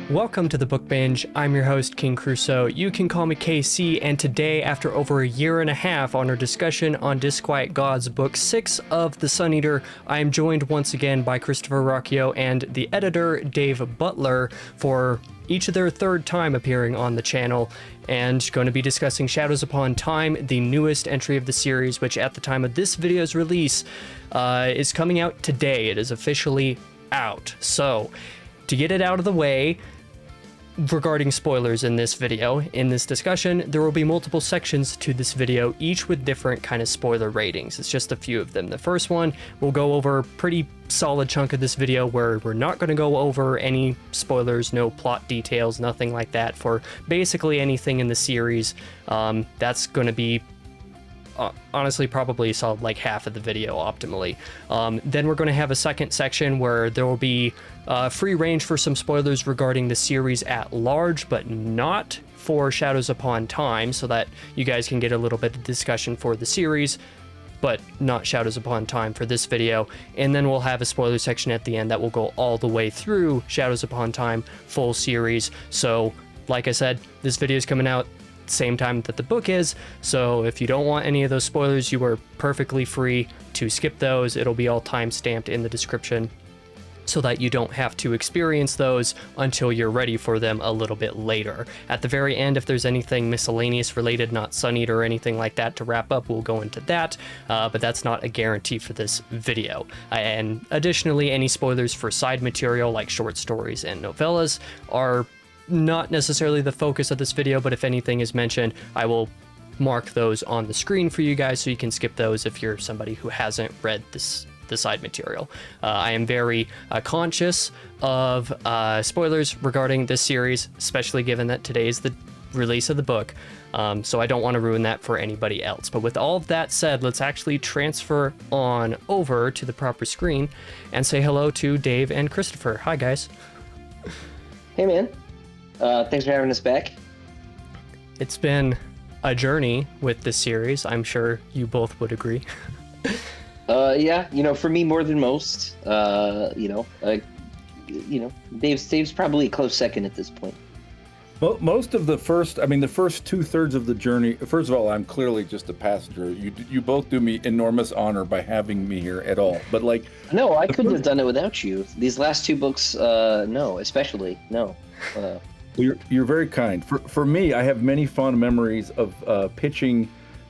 Welcome to the Book Binge. I'm your host, King Crusoe. You can call me KC, and today, after over a year and a half on our discussion on Disquiet Gods, Book 6 of The Sun Eater, I am joined once again by Christopher Ruocchio and the editor, Dave Butler, for each of their third time appearing on the channel, and going to be discussing Shadows Upon Time, the newest entry of the series, which at the time of this video's release is coming out today. It is officially out. So, to get it out of the way, regarding spoilers in this video, in this discussion, there will be multiple sections to this video, each with different kind of spoiler ratings. It's just a few of them. The first one, we'll go over a pretty solid chunk of this video where we're not going to go over any spoilers, no plot details, nothing like that for basically anything in the series. That's going to be honestly probably solid like half of the video optimally. Then we're going to have a second section where there will be free range for some spoilers regarding the series at large, but not for Shadows Upon Time, so that you guys can get a little bit of discussion for the series, but not Shadows Upon Time for this video. And then we'll have a spoiler section at the end that will go all the way through Shadows Upon Time full series. So like I said, this video is coming out same time that the book is, so if you don't want any of those spoilers, you are perfectly free to skip those. It'll be all time stamped in the description so that you don't have to experience those until you're ready for them a little bit later. At the very end, if there's anything miscellaneous related, not Sun Eater or anything like that to wrap up, we'll go into that, but that's not a guarantee for this video. And additionally, any spoilers for side material like short stories and novellas are not necessarily the focus of this video, but if anything is mentioned, I will mark those on the screen for you guys so you can skip those if you're somebody who hasn't read the side material. I am very conscious of spoilers regarding this series, especially given that today is the release of the book, so I don't want to ruin that for anybody else. But with all of that said, let's actually transfer on over to the proper screen and say hello to Dave and Christopher. Hi guys. Hey man. Thanks for having us back. It's been a journey with this series. I'm sure you both would agree. Yeah, for me more than most. Dave's probably a close second at this point. Well, most of the first 2/3 of the journey. First of all, I'm clearly just a passenger. You both do me enormous honor by having me here at all. But no, I couldn't have done it without you. These last two books, no, especially no. You're very kind. For me, I have many fond memories of pitching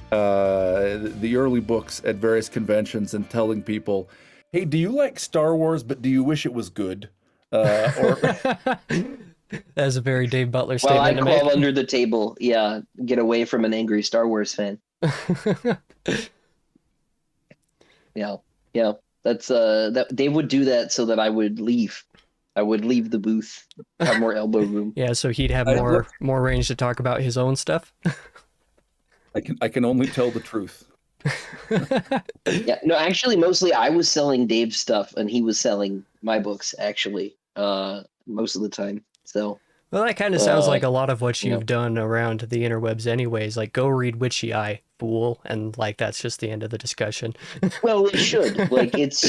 the early books at various conventions and telling people, "Hey, do you like Star Wars, but do you wish it was good?" That's a very Dave Butler statement. Well, I crawl under the table. Yeah, get away from an angry Star Wars fan. Yeah. That's that Dave would do that so that I would leave. I would leave the booth, have more elbow room. Yeah, so he'd have more range to talk about his own stuff. I can only tell the truth. Yeah, no, actually, mostly I was selling Dave's stuff and he was selling my books. Actually, most of the time. So. Well, that kind of sounds like a lot of what you've done around the interwebs anyways, like go read Witchy Eye, fool, and like that's just the end of the discussion. Well, it should. Like it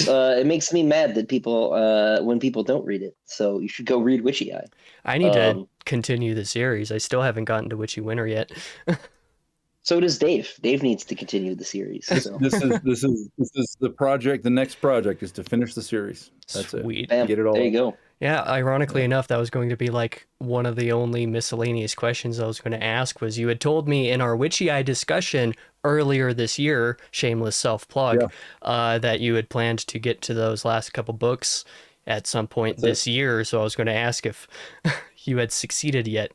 makes me mad that people when people don't read it. So you should go read Witchy Eye. I need to continue the series. I still haven't gotten to Witchy Winter yet. So does Dave. Dave needs to continue the series. So. This is the project. The next project is to finish the series. That's Sweet. it. Bam. Get it all. There you go. Yeah, ironically enough, that was going to be like one of the only miscellaneous questions I was going to ask. Was you had told me in our Witchy Eye discussion earlier this year, shameless self-plug, that you had planned to get to those last couple books at some point this year. So I was going to ask if you had succeeded yet,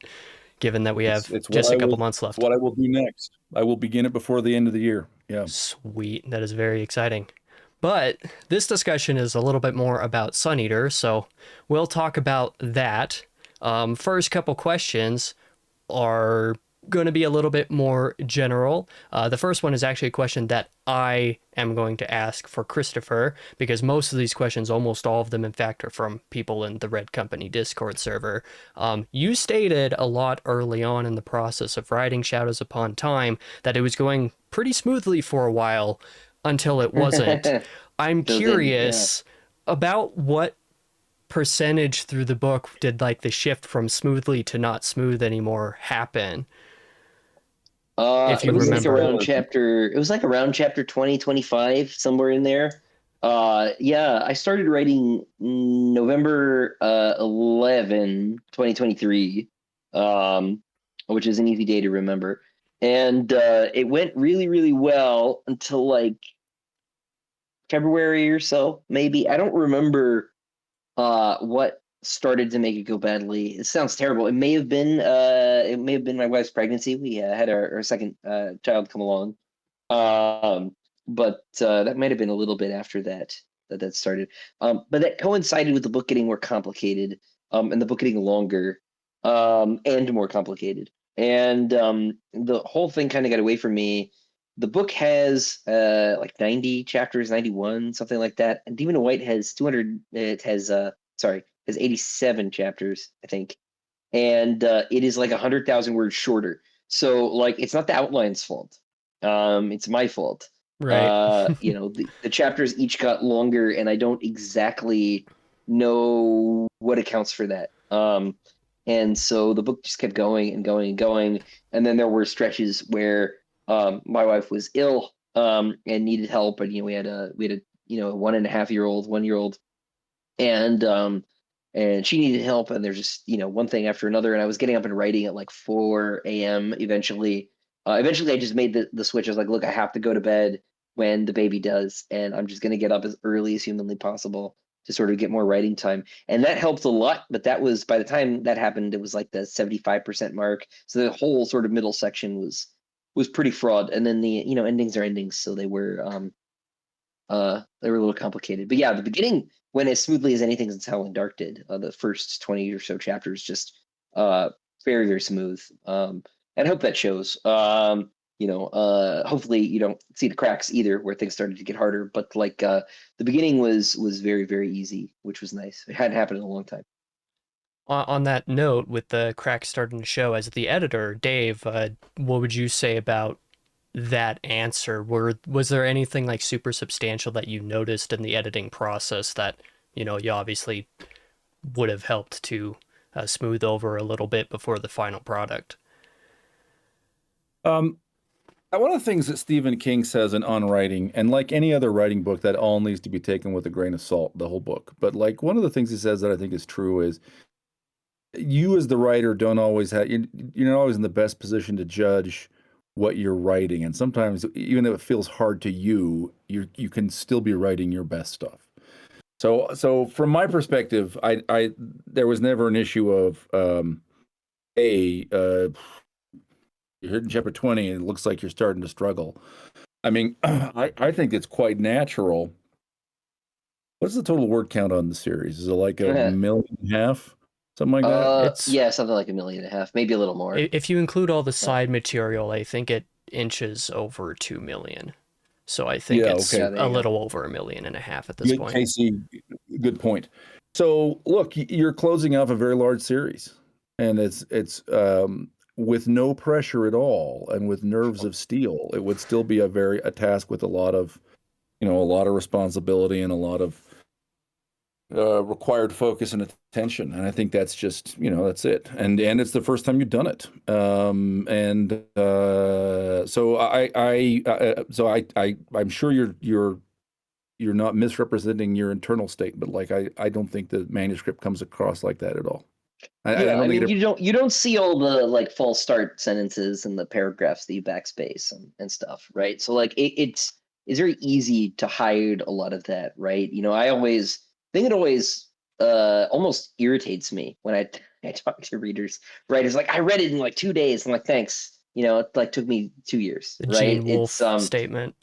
given that we have just a couple months left. What I will do next. I will begin it before the end of the year. Yeah. Sweet. That is very exciting. But this discussion is a little bit more about Sun Eater, so we'll talk about that. First couple questions are going to be a little bit more general. The first one is actually a question that I am going to ask for Christopher, because most of these questions, almost all of them, in fact, are from people in the Red Company Discord server. You stated a lot early on in the process of writing Shadows Upon Time that it was going pretty smoothly for a while until it wasn't. I'm curious about what percentage through the book did like the shift from smoothly to not smooth anymore happen? If It you was like remember. around chapter 20, 25, somewhere in there. Yeah, I started writing November 11, 2023, which is an easy day to remember. And it went really, really well until like February or so, maybe. I don't remember what started to make it go badly. It sounds terrible. It may have been my wife's pregnancy. We had our second child come along. But that might have been a little bit after that started. But that coincided with the book getting more complicated, and the book getting longer, and more complicated. And the whole thing kind of got away from me. The book has like 90 chapters, 91, something like that. And Demon in White has 200. It has has 87 chapters, I think, and it is like 100,000 words shorter. So like, it's not the outline's fault. It's my fault. Right. The chapters each got longer, and I don't exactly know what accounts for that. And so the book just kept going and going and going. And then there were stretches where my wife was ill and needed help, and we had a 1.5-year-old, 1-year-old, and she needed help, and there's just one thing after another, and I was getting up and writing at like 4 a.m. eventually. Eventually I just made the switch. I was like, look, I have to go to bed when the baby does, and I'm just going to get up as early as humanly possible to sort of get more writing time. And that helped a lot, but that was, by the time that happened, it was like the 75% mark. So the whole sort of middle section was pretty fraud. And then the endings are endings, so they were a little complicated. But yeah, the beginning went as smoothly as anything since Howling Dark did. The first 20 or so chapters just very, very smooth. And I hope that shows. Hopefully you don't see the cracks either, where things started to get harder. But like the beginning was very, very easy, which was nice. It hadn't happened in a long time. On that note, with the cracks starting to show, as the editor, Dave, what would you say about that answer? Was there anything like super substantial that you noticed in the editing process that you obviously would have helped to smooth over a little bit before the final product? One of the things that Stephen King says in On Writing, and like any other writing book, that all needs to be taken with a grain of salt, the whole book. But like one of the things he says that I think is true is, you as the writer don't always have, you're not always in the best position to judge what you're writing, and sometimes even if it feels hard to you, you can still be writing your best stuff. So from my perspective, I there was never an issue of you're hitting chapter 20 and it looks like you're starting to struggle. I mean, I think it's quite natural. What's the total word count on the series? Is it like 1.5 million? Something like that? Yeah, something like 1.5 million, maybe a little more. If you include all the side material, I think it inches over 2 million. So I think it's a little over 1.5 million at this point. Casey, good point. So look, you're closing off a very large series, and it's with no pressure at all, and with nerves of steel. It would still be a task with a lot of responsibility and a lot of required focus and attention. And I think that's just, that's it. And it's the first time you've done it. So I'm sure you're not misrepresenting your internal state, but like, I don't think the manuscript comes across like that at all. You don't see all the like false start sentences and the paragraphs that you backspace and stuff, right? So like it's very easy to hide a lot of that, right? I think it always almost irritates me when I talk to readers, right? It's like, I read it in like 2 days. I'm like, thanks. It like took me 2 years, The right? Gene Wolfe statement.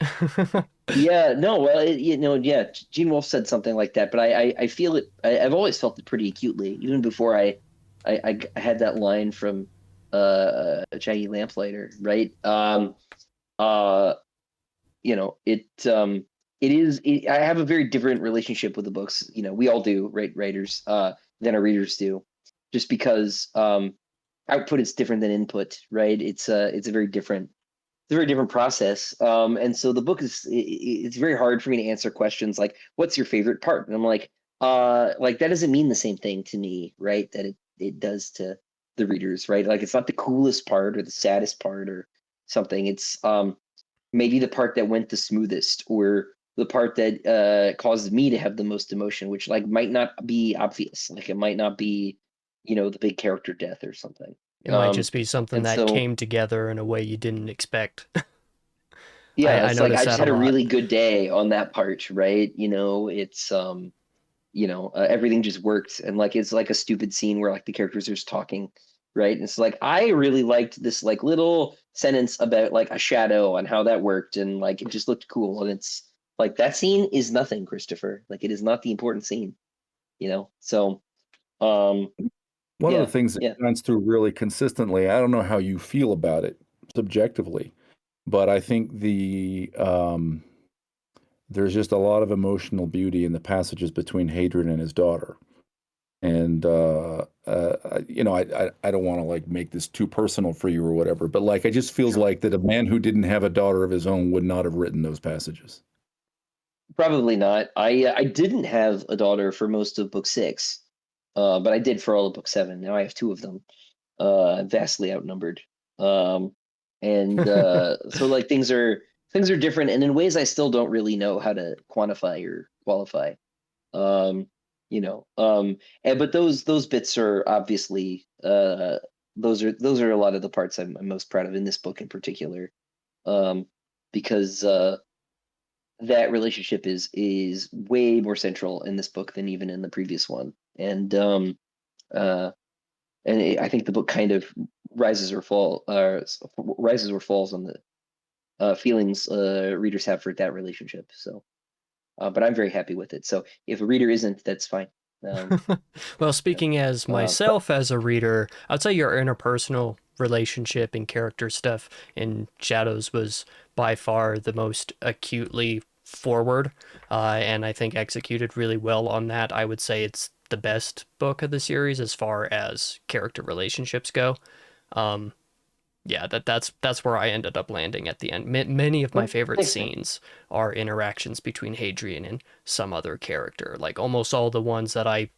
Yeah, no, well, Gene Wolfe said something like that, but I feel it. I've always felt it pretty acutely, even before I had that line from Shaggy Lamplighter, right? I have a very different relationship with the books. We all do, right, writers, than our readers do, just because output is different than input, right? It's a very different process. And so the book it's very hard for me to answer questions like, what's your favorite part? And I'm like, like that doesn't mean the same thing to me, right? That it does to the readers, right? Like it's not the coolest part or the saddest part or something. It's maybe the part that went the smoothest, or the part that caused me to have the most emotion, which like might not be obvious. Like it might not be, the big character death or something. It might just be something And that so came together in a way you didn't expect. yeah, I it's like noticed I just that a had a lot. really good day on that part, right? It's everything just worked, and like it's like a stupid scene where like the characters are just talking, right? And it's like I really liked this like little sentence about like a shadow and how that worked, and like it just looked cool. And it's like that scene is nothing, Christopher. Like it is not the important scene, So um One of the yeah, things that yeah. shines through really consistently, I don't know how you feel about it subjectively, but I think there's just a lot of emotional beauty in the passages between Hadrian and his daughter. And I don't want to like make this too personal for you or whatever, but like it just feels like that a man who didn't have a daughter of his own would not have written those passages. Probably not. I didn't have a daughter for most of book 6, but I did for all of book 7. Now I have 2 of them, vastly outnumbered. And so like things are different, and in ways I still don't really know how to quantify or qualify. Um, and but those bits are obviously those are a lot of the parts I'm most proud of in this book in particular, because that relationship is way more central in this book than even in the previous one. Uh I think the book kind of rises or falls on the feelings readers have for that relationship. So but I'm very happy with it. So if a reader isn't, that's fine. um Well, yeah. speaking as But myself as a reader, I'd say your interpersonal relationship and character stuff in Shadows was by far the most acutely forward, and I think executed really well on that. I would say it's the best book of the series as far as character relationships go. Um, yeah, that's where I ended up landing at the end. Many of my favorite thanks, man. scenes are interactions between Hadrian and some other character. Like almost all the ones that I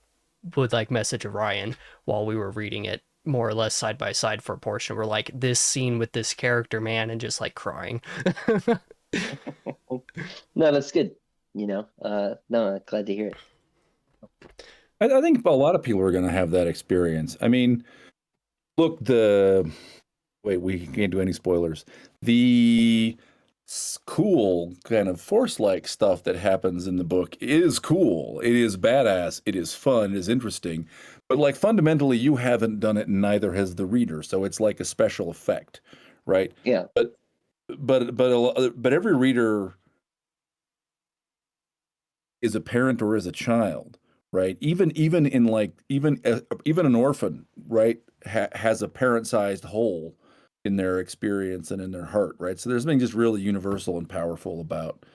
would like message Ryan while we were reading it more or less side by side for a portion were like this scene with this character, man, and just like crying. No, that's good. No, glad to hear it. I think a lot of people are going to have that experience. I mean, look, wait, we can't do any spoilers. The cool kind of force-like stuff that happens in the book is cool. It is badass. It is fun. It is interesting. But like fundamentally, you haven't done it, and neither has the reader. So it's like a special effect, right? Yeah. But every reader is a parent or is a child, right? Even in like even an orphan, right, has a parent-sized hole in their experience and in their heart, right? So there's something just really universal and powerful about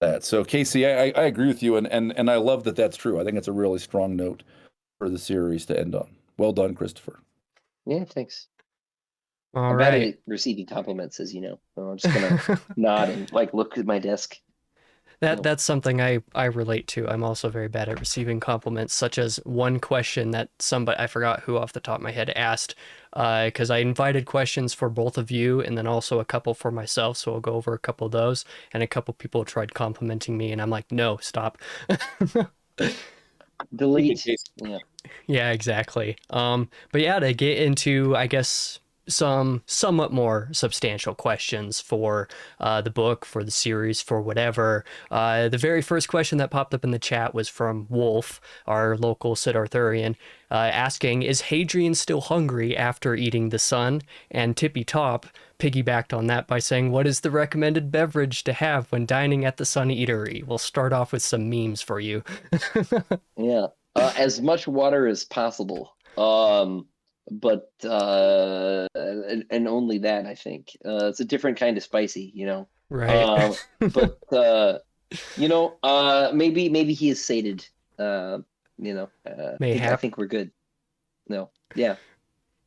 that. So Casey, I agree with you, and I love that that's true. I think it's a really strong note for the series to end on. Well done, Christopher. Yeah, thanks. All I'm bad right. at receiving compliments, as you know. So I'm just gonna nod and like look at my desk. Oh. That's something I relate to. I'm also very bad at receiving compliments, such as one question that somebody, I forgot who off the top of my head, asked, because I invited questions for both of you and then also a couple for myself. So I'll go over a couple of those. And a couple people tried complimenting me, and I'm like, no, stop. Delete. Yeah. Yeah, exactly. But yeah, to get into, I guess, some somewhat more substantial questions for the book, for the series, for whatever. The very first question that popped up in the chat was from Wolf, our local Sid Arthurian, asking, "Is Hadrian still hungry after eating the sun?" And Tippy Top piggybacked on that by saying, "What is the recommended beverage to have when dining at the Sun Eatery?" We'll start off with some memes for you. Yeah. As much water as possible. But and only that, I think. It's a different kind of spicy, Right. Um, but maybe he is sated. I Mayhap. think we're good. No. Yeah.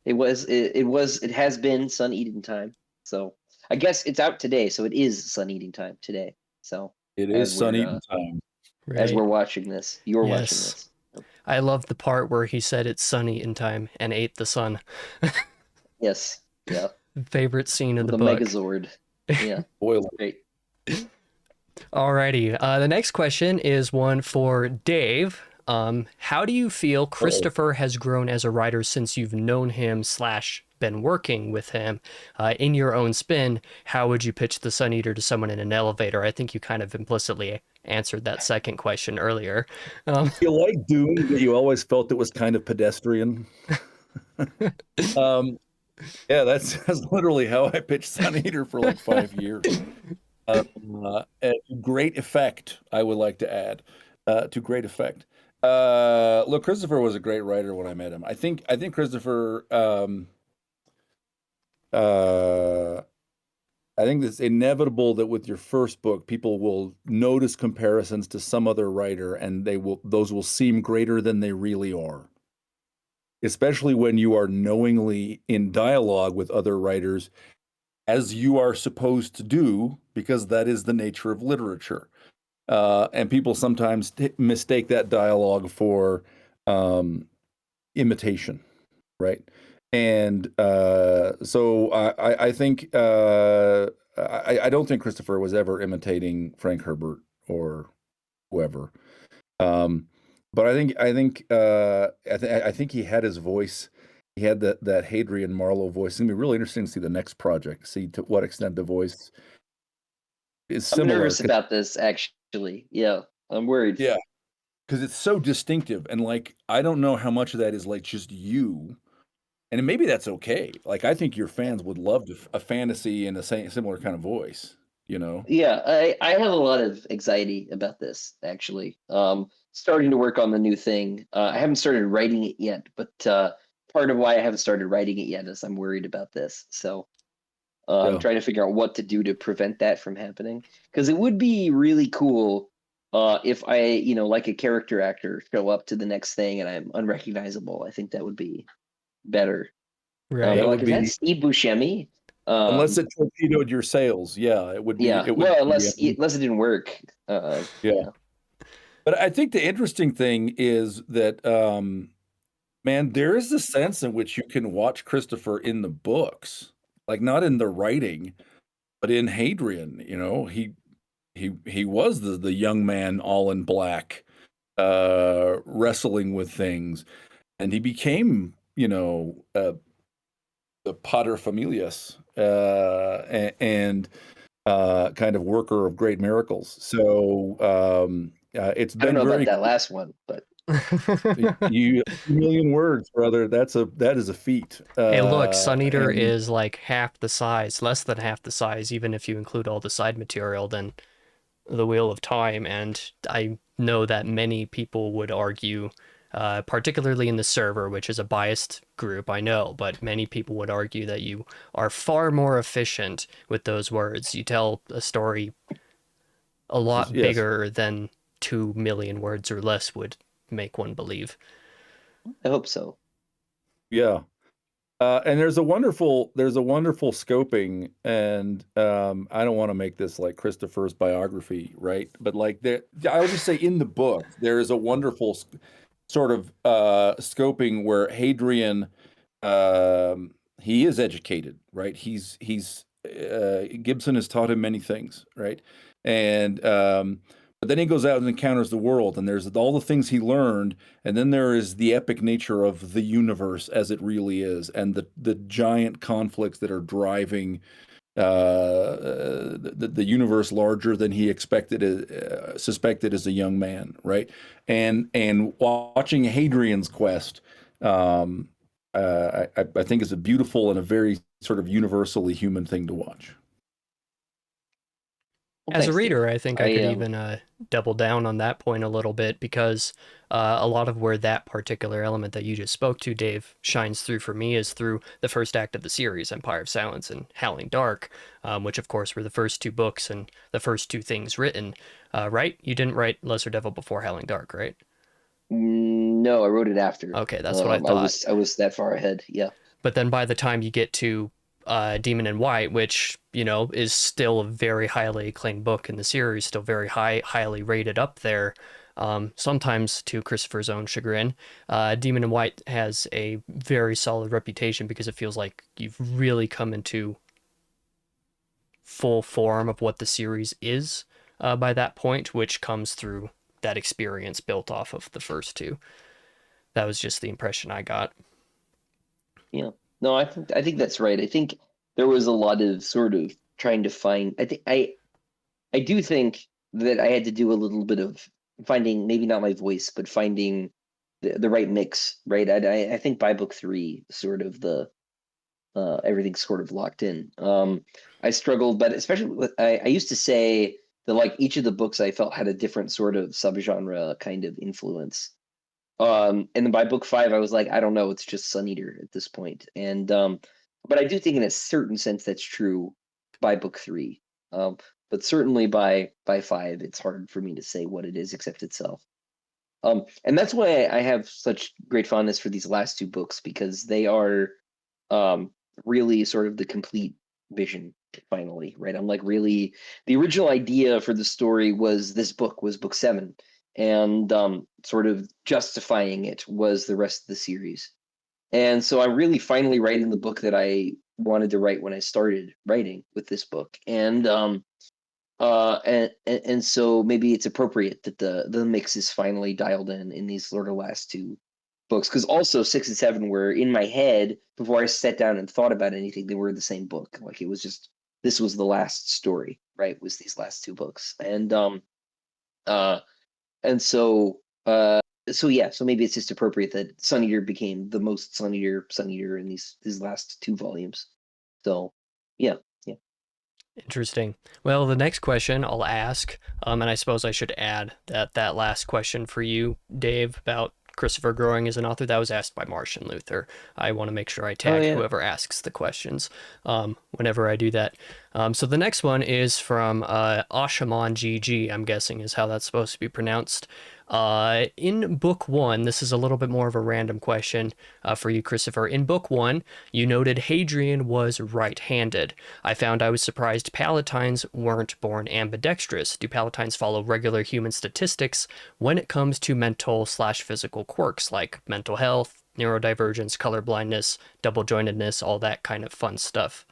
It has been sun eating time. So I guess it's out today, so it is sun eating time today. So It as is sun we're eating time. as Right. we're watching this. You're watching Yes. this. I love the part where he said it's sunny in time and ate the sun. Yes. Yeah. Favorite scene of With the a book. Megazord. Yeah. Spoiler. Great. Alrighty. The next question is one for Dave. How do you feel Christopher has grown as a writer since you've known him / been working with him? In your own spin, how would you pitch the Sun Eater to someone in an elevator? I think you kind of implicitly answered that second question earlier. You like Dune, but you always felt it was kind of pedestrian. um, yeah, that's literally how I pitched Sun Eater for like 5 years. To great effect, I would like to add. To great effect. Look, Christopher was a great writer when I met him. I think Christopher. I think it's inevitable that with your first book, people will notice comparisons to some other writer, and those will seem greater than they really are. Especially when you are knowingly in dialogue with other writers, as you are supposed to do, because that is the nature of literature. And people sometimes mistake that dialogue for imitation, right? And so I think I don't think Christopher was ever imitating Frank Herbert or whoever. But I think he had his voice. He had that Hadrian Marlowe voice. It's gonna be really interesting to see the next project, see to what extent the voice is I'm similar. nervous about this, actually. Yeah. I'm worried. Yeah, because it's so distinctive, and like I don't know how much of that is like just you, and maybe that's okay. Like I think your fans would love a fantasy in a similar kind of voice, you know? Yeah, I have a lot of anxiety about this, actually. Starting to work on the new thing. I haven't started writing it yet, but part of why I haven't started writing it yet is I'm worried about this. So I'm Yeah, trying to figure out what to do to prevent that from happening. Because it would be really cool if I, like a character actor, show up to the next thing and I'm unrecognizable. I think that would be better. Right. that Like, would is that be Steve Buscemi? unless Um, it torpedoed your sales. Yeah, it would be. yeah. It would Well, be. unless it didn't work. Yeah, Yeah. but I think the interesting thing is that, man, there is a sense in which you can watch Christopher in the books, like not in the writing, but in Hadrian. You know, he was the young man all in black, wrestling with things, and he became, the pater familias, and kind of worker of great miracles. So it's I don't been know about very that last one, but you 2 million words, brother. That is a feat. Hey, look, Sun Eater And is like half the size, less than half the size, even if you include all the side material, than the Wheel of Time. And I know that many people would argue, particularly in the server, which is a biased group, I know, but many people would argue that you are far more efficient with those words. You tell a story a lot yes, bigger than 2 million words or less would make one believe. I hope so. yeah. And there's a wonderful scoping, and I don't want to make this like Christopher's biography, right? But like I'll just say in the book there is a wonderful sort of scoping where Hadrian, he is educated, right? He's Gibson has taught him many things, right? And but then he goes out and encounters the world, and there's all the things he learned, and then there is the epic nature of the universe as it really is, and the giant conflicts that are driving the universe larger than he suspected as a young man, right? And watching Hadrian's quest, I think is a beautiful and a very sort of universally human thing to watch. Well, As a thanks, Dave. reader, I think I I could even double down on that point a little bit because a lot of where that particular element that you just spoke to, Dave, shines through for me is through the first act of the series, Empire of Silence and Howling Dark, which of course were the first two books and the first two things written. Right? You didn't write Lesser Devil before Howling Dark, right? No, I wrote it after. Okay, that's what I I thought. was that far ahead. Yeah. But then by the time you get to Demon in White, which, you know, is still a very highly acclaimed book in the series, still very highly rated up there. Sometimes to Christopher's own chagrin. Demon in White has a very solid reputation because it feels like you've really come into full form of what the series is by that point, which comes through that experience built off of the first two. That was just the impression I got. Yeah. No, I think that's right. I think there was a lot of sort of trying to find. I do think that I had to do a little bit of finding, maybe not my voice, but finding the right mix, right? I think by book three, sort of the everything's sort of locked in. I struggled, but especially with I used to say that like each of the books I felt had a different sort of subgenre kind of influence. And then by book five, I was like, I don't know, it's just Sun Eater at this point. And but I do think in a certain sense that's true by book three. But certainly by five, it's hard for me to say what it is except itself. And that's why I have such great fondness for these last two books, because they are um really sort of the complete vision finally, right? I'm like, really, the original idea for the story was this book was book seven, and sort of justifying it was the rest of the series. And so I'm really finally writing the book that I wanted to write when I started writing with this book. And so maybe it's appropriate that the mix is finally dialed in these sort of last two books, because also six and seven were in my head before I sat down and thought about anything. They were the same book. Like it was just, this was the last story, right? Was these last two books. Uh and so yeah, so maybe it's just appropriate that Sun Eater became the most Sun Eater in these last two volumes. So yeah, yeah. Interesting. Well, the next question I'll ask, and I suppose I should add that last question for you, Dave, about Christopher growing as an author, that was asked by Martian Luther. I want to make sure I tag Yeah. whoever asks the questions whenever I do that. So the next one is from Ashaman GG, I'm guessing is how that's supposed to be pronounced. In book one, this is a little bit more of a random question for you, Christopher. In book one, you noted Hadrian was right-handed. I found I was surprised Palatines weren't born ambidextrous. Do Palatines follow regular human statistics when it comes to mental/physical quirks like mental health, neurodivergence, colorblindness, double-jointedness, all that kind of fun stuff?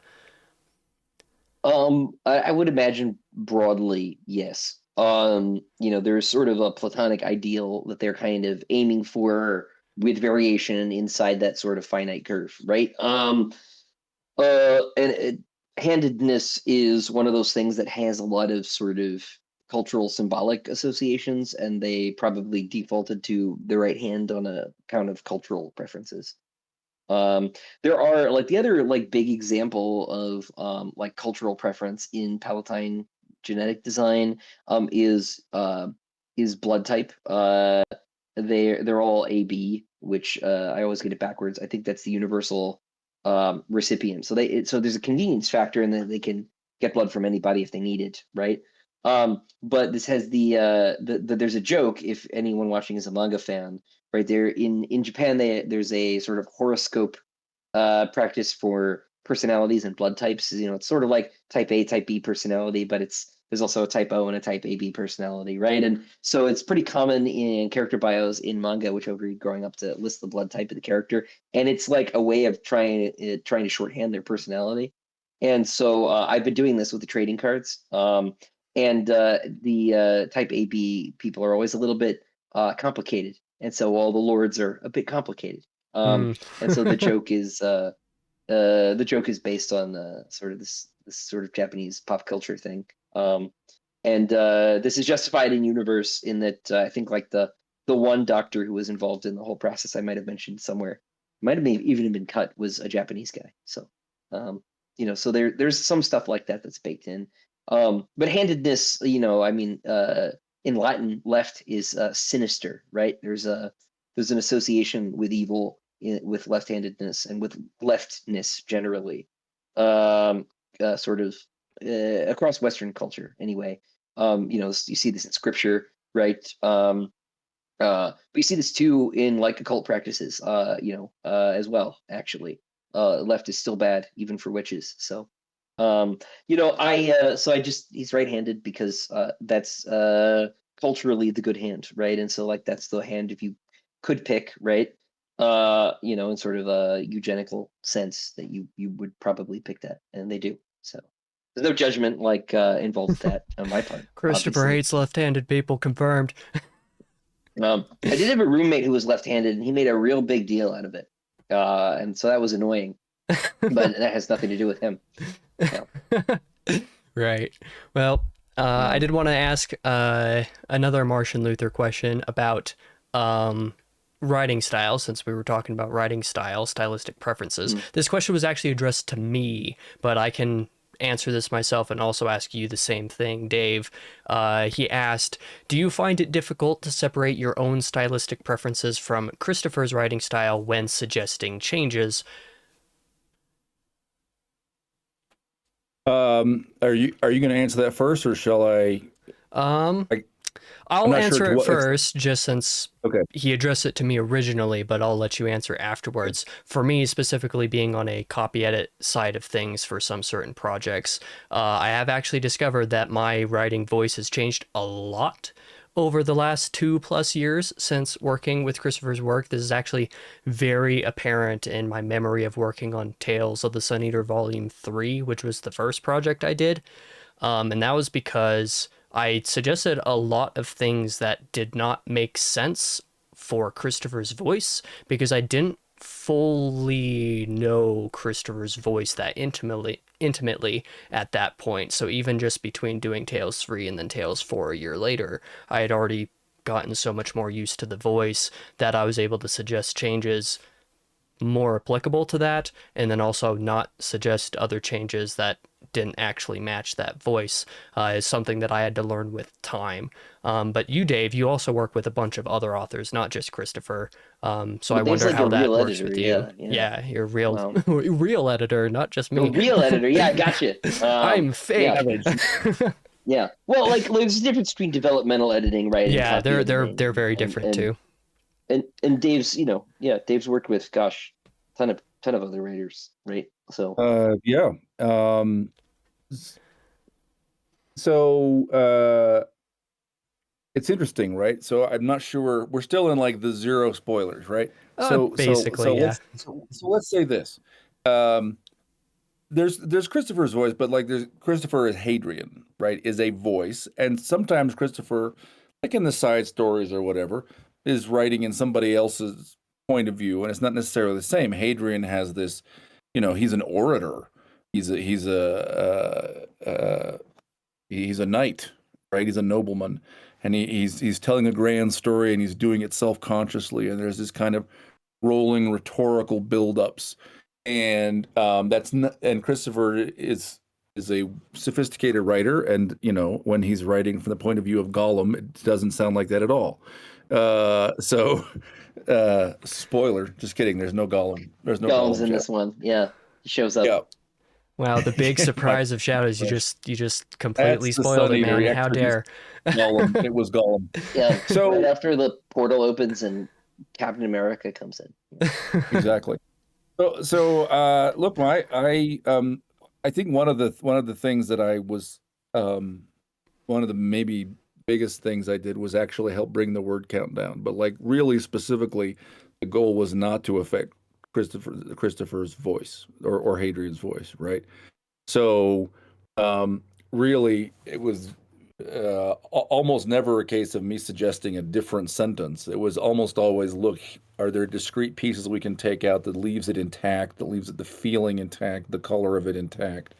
I would imagine broadly, yes. There's sort of a platonic ideal that they're kind of aiming for with variation inside that sort of finite curve, right? Handedness is one of those things that has a lot of sort of cultural symbolic associations, and they probably defaulted to the right hand on account of cultural preferences. Um, there are like the other like big example of like cultural preference in Palatine genetic design is blood type. They're all AB, which I always get it backwards. I think that's the universal recipient. So there's a convenience factor in that they can get blood from anybody if they need it, right? But this has there's a joke, if anyone watching is a manga fan, right there in Japan. There's a sort of horoscope practice for personalities and blood types. It's sort of like type A, type B personality, but there's also a type O and a type AB personality, right? And so it's pretty common in character bios in manga, which I would read growing up, to list the blood type of the character, and it's like a way of trying to shorthand their personality. And so I've been doing this with the trading cards. And the type AB people are always a little bit complicated, and so all the lords are a bit complicated. Hmm. And so the joke is based on sort of this sort of Japanese pop culture thing. And this is justified in universe in that I think like the one doctor who was involved in the whole process I might have mentioned somewhere, might have even been cut, was a Japanese guy. So so there's some stuff like that that's baked in. But handedness, I mean, in Latin, left is sinister, right? There's an association with evil with left-handedness and with leftness generally, sort of across Western culture anyway. You see this in scripture, right? But you see this too in like occult practices, as well, actually. left is still bad, even for witches. So, he's right-handed because that's culturally the good hand, right? And so like that's the hand if you could pick, right? In sort of a eugenical sense that you would probably pick that, and they do. So there's no judgment involved with that on my part. Christopher obviously. hates left-handed people, confirmed. I did have a roommate who was left-handed, and he made a real big deal out of it, and so that was annoying. But that has nothing to do with him. Yeah. Right. Well, I did want to ask another Martian Luther question about writing style, since we were talking about writing style, stylistic preferences. This question was actually addressed to me, but I can answer this myself and also ask you the same thing, Dave. He asked, do you find it difficult to separate your own stylistic preferences from Christopher's writing style when suggesting changes? Are you going to answer that first, or shall I? I'll answer it first, just since okay. he addressed it to me originally, but I'll let you answer afterwards. For me, specifically being on a copy edit side of things for some certain projects, I have actually discovered that my writing voice has changed a lot over the last 2+ years since working with Christopher's work. This is actually very apparent in my memory of working on Tales of the Sun Eater Volume 3, which was the first project I did. And that was because I suggested a lot of things that did not make sense for Christopher's voice because I didn't fully know Christopher's voice that intimately at that point. So even just between doing Tales 3 and then Tales 4 a year later, I had already gotten so much more used to the voice that I was able to suggest changes more applicable to that, and then also not suggest other changes that didn't actually match that voice is something that I had to learn with time. But you, Dave, you also work with a bunch of other authors, not just Christopher. So I wonder how that works with you. Yeah, you're real, real editor, not just me. A real editor, yeah, I gotcha. I'm fake. Yeah. Well, there's a difference between developmental editing, right? Yeah, and they're very different too. And Dave's, Dave's worked with, gosh, ton of other writers, right? So yeah. It's interesting, right? So I'm not sure. We're still in the zero spoilers, right? Basically, yeah. Let's say this. There's Christopher's voice, but there's Christopher as Hadrian, right? Is a voice, and sometimes Christopher, like in the side stories or whatever, is writing in somebody else's point of view, and it's not necessarily the same. Hadrian has this, he's an orator. He's a knight, right? He's a nobleman, and he's telling a grand story, and he's doing it self-consciously, and there's this kind of rolling rhetorical build-ups, and and Christopher is a sophisticated writer, and when he's writing from the point of view of Gollum, it doesn't sound like that at all. Spoiler, just kidding. There's no Gollum. There's no Gollum's Gollum in this one. Yeah, he shows up. Yeah. Wow, the big surprise of Shadows! You just completely spoiled it, man. How dare! Gollum. It was Gollum. Yeah. So right after the portal opens and Captain America comes in. Exactly. So look, I think one of the things that I was one of the maybe biggest things I did was actually help bring the word count down. But really specifically, the goal was not to affect Christopher's voice or Hadrian's voice, right? So really, it was almost never a case of me suggesting a different sentence. It was almost always, look, are there discrete pieces we can take out that leaves it intact, that leaves it the feeling intact, the color of it intact?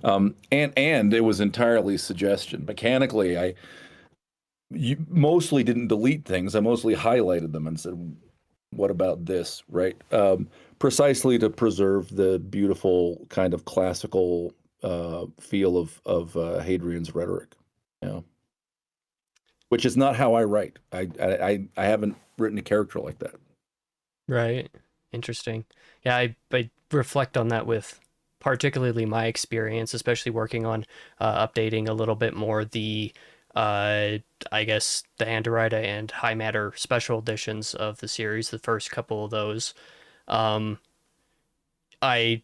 And it was entirely suggestion. Mechanically, you mostly didn't delete things. I mostly highlighted them and said, what about this, right? Precisely to preserve the beautiful kind of classical feel of Hadrian's rhetoric, which is not how I write. I haven't written a character like that. Right. Interesting. Yeah, I reflect on that with particularly my experience, especially working on updating a little bit more the I guess the Andorita and High Matter special editions of the series, the first couple of those. I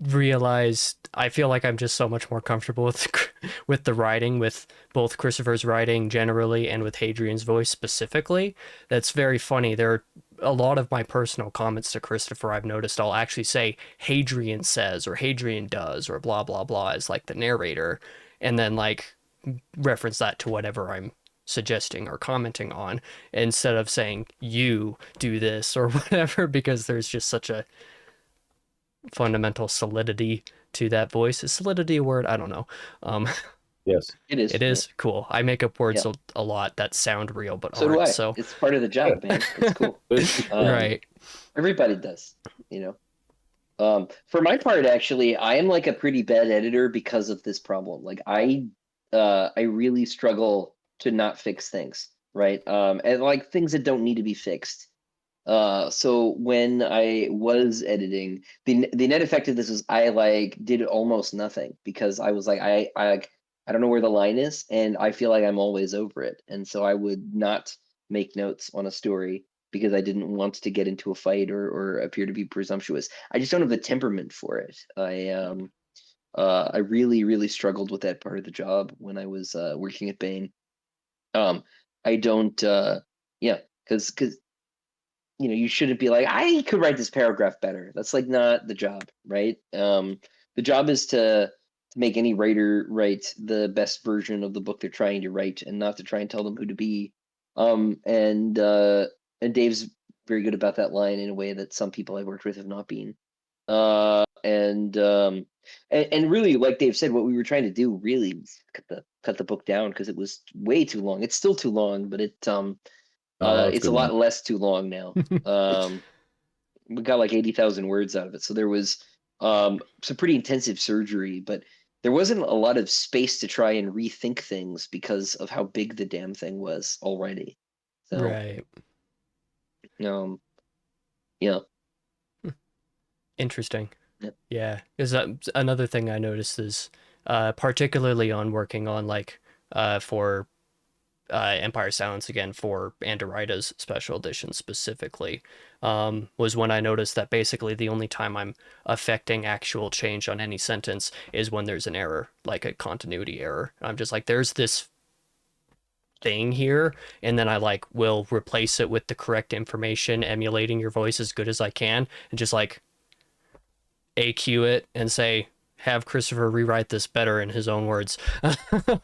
realized I feel like I'm just so much more comfortable with the writing, with both Christopher's writing generally and with Hadrian's voice specifically. That's very funny. There are a lot of my personal comments to Christopher I've noticed I'll actually say Hadrian says or Hadrian does or blah blah blah as like the narrator, and then like reference that to whatever I'm suggesting or commenting on instead of saying you do this or whatever, because there's just such a fundamental solidity to that voice. Is solidity a word? I don't know. Um, Yes. It is. it is cool. I make up words Yeah. a lot that sound real but So do aren't. I. So It's part of the job, man. It's cool. right. Everybody does, For my part, actually, I am like a pretty bad editor because of this problem. Like I really struggle to not fix things, right? And like things that don't need to be fixed. So when I was editing, the net effect of this was I like did almost nothing because I was like I don't know where the line is, and I feel like I'm always over it, and so I would not make notes on a story because I didn't want to get into a fight or appear to be presumptuous. I just don't have the temperament for it. I really struggled with that part of the job when I was working at Bain. Um, I don't yeah, because you shouldn't be like, I could write this paragraph better. That's like not the job, right? The job is to make any writer write the best version of the book they're trying to write, and not to try and tell them who to be. And Dave's very good about that line in a way that some people I've worked with have not been. And really, like Dave said, what we were trying to do really was cut the book down because it was way too long. It's still too long, but Oh, that's it's a good lot one. less too long now. We got like 80,000 words out of it. So there was some pretty intensive surgery, but there wasn't a lot of space to try and rethink things because of how big the damn thing was already. So, Right. um, yeah. Interesting. Yeah. Yeah. Is that another thing I noticed is particularly on working on like for Empire Silence again for Andorita's special edition specifically, was when I noticed that basically the only time I'm affecting actual change on any sentence is when there's an error, like a continuity error. I'm just like, there's this thing here, and then I like will replace it with the correct information, emulating your voice as good as I can, and just like AQ it and say, have Christopher rewrite this better in his own words.